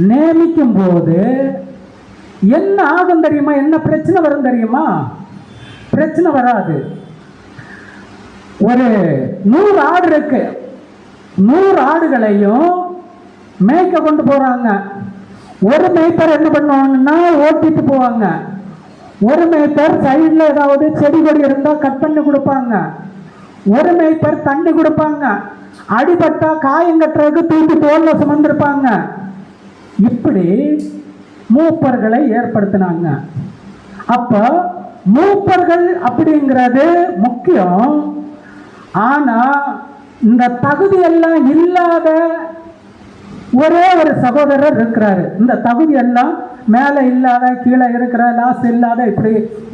நியமிக்கும் போது என்ன ஆகும் தெரியுமா? என்ன பிரச்சனை வரும் தெரியுமா? பிரச்சனை வராது. ஒரு 100 ஆடு இருக்கு. 100 ஆடுகளையும் மேய்க்க கொண்டு போறாங்க. ஒரு மேய்ப்பர் என்ன பண்ணுவாங்கன்னா ஓட்டிட்டு போவாங்க. ஒரு மேய்ப்பர் சைடில் ஏதாவது செடி கொடி இருந்தால் கட் பண்ணி கொடுப்பாங்க. ஒரு மேய்ப்பர் தண்ணி கொடுப்பாங்க. அடிபட்டா காயம் கட்டுறதுக்கு தூக்கி தோல்ல சுமந்திருப்பாங்க. இப்படி மூப்பர்களை ஏற்படுத்தினாங்க. அப்ப மூப்பர்கள் அப்படிங்கிறது முக்கியம். ஆனா இந்த தகுதி எல்லாம் இல்லாத ஒரே ஒரு சகோதரர் இருக்கிறாரு. இந்த தகுதி எல்லாம் மேலே இல்லாத, கீழே இருக்கிற, லாஸ்ட் இல்லாத, இப்படி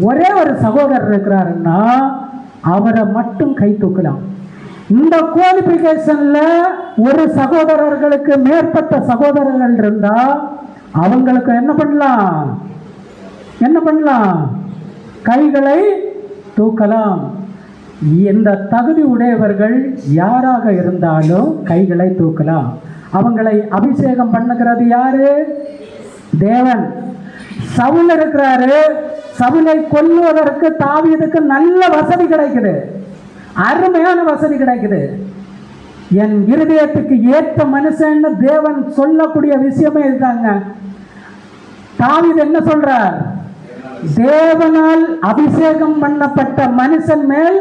ஒரே ஒரு சகோதரர் இருக்கிறாருன்னா அவரை மட்டும் கை தூக்கலாம். இந்த குவாலிஃபிகேஷன்ல ஒரு சகோதரர்களுக்கு மேற்பட்ட சகோதரர்கள் இருந்தா அவங்களுக்கு என்ன பண்ணலாம்? என்ன பண்ணலாம்? கைகளை தூக்கலாம். இந்த தகுதி உடையவர்கள் யாராக இருந்தாலும் கைகளை தூக்கலாம். அவங்களை அபிஷேகம் பண்ணுகிறது யாரு? தேவன். சவுல் இருக்கிறாரு. சவுலை கொல்லுவதற்கு தாவீதுக்கு நல்ல வசதி கிடைக்குது, அருமையான வசதி கிடைக்குது. என் இருதயத்துக்கு ஏற்ற மனுஷன் தேவன் சொல்லக்கூடிய விஷயமே இதுதாங்க. தாவீது என்ன சொல்றார்? தேவனால் அபிஷேகம் பண்ணப்பட்ட மனுஷன் மேல்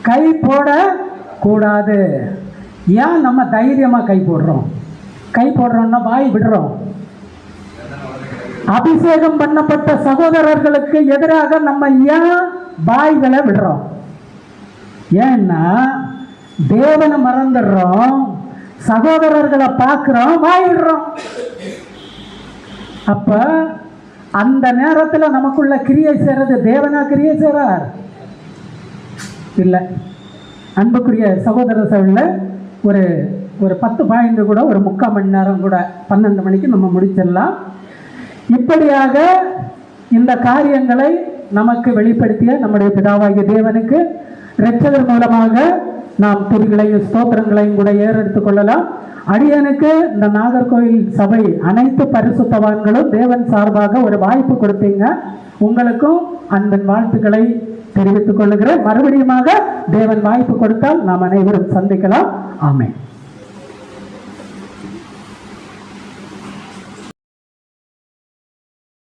கை போட கூடாது. ஏன் நம்ம தைரியமா கை போடுறோம்? கை போடுறோம்னா வாய் விடுறோம். அபிஷேகம் பண்ணப்பட்ட சகோதரர்களுக்கு எதிராக நம்ம ஏன் வாய்களை விடுறோம்? ஏன்னா தேவனை மறந்துடுறோம், சகோதரர்களை பார்க்கிறோம், வாய் விடுறோம். அப்ப அந்த நேரத்தில் நமக்குள்ள கிரியை செய்யறது தேவனா கிரியை செய்றார் இல்லை. அன்புக்குரிய சகோதர சபையில் ஒரு 10 பாயிண்ட் கூட, ஒரு 3/4 மணி நேரம் கூட, 12 மணிக்கு நம்ம முடிச்சிடலாம். இப்படியாக இந்த காரியங்களை நமக்கு வெளிப்படுத்திய நம்முடைய பிதாவாகிய தேவனுக்கு இரட்சகர் மூலமாக நாம் துதிகளையும் ஸ்தோத்திரங்களையும் கூட ஏறெடுத்துக் கொள்ளலாம். அடியனுக்கு இந்த நாகர்கோவில் சபை அனைத்து பரிசுத்தவான்களும் தேவன் சார்பாக ஒரு வாய்ப்பு கொடுத்தீங்க. உங்களுக்கும் அன்பின் வாழ்த்துக்களை தெரிவித்துக் கொள்ளுகிறேன். மறுபடியுமாக தேவன் வாய்ப்பு கொடுத்தால் நாம் அனைவரும் சந்திக்கலாம். ஆமென்.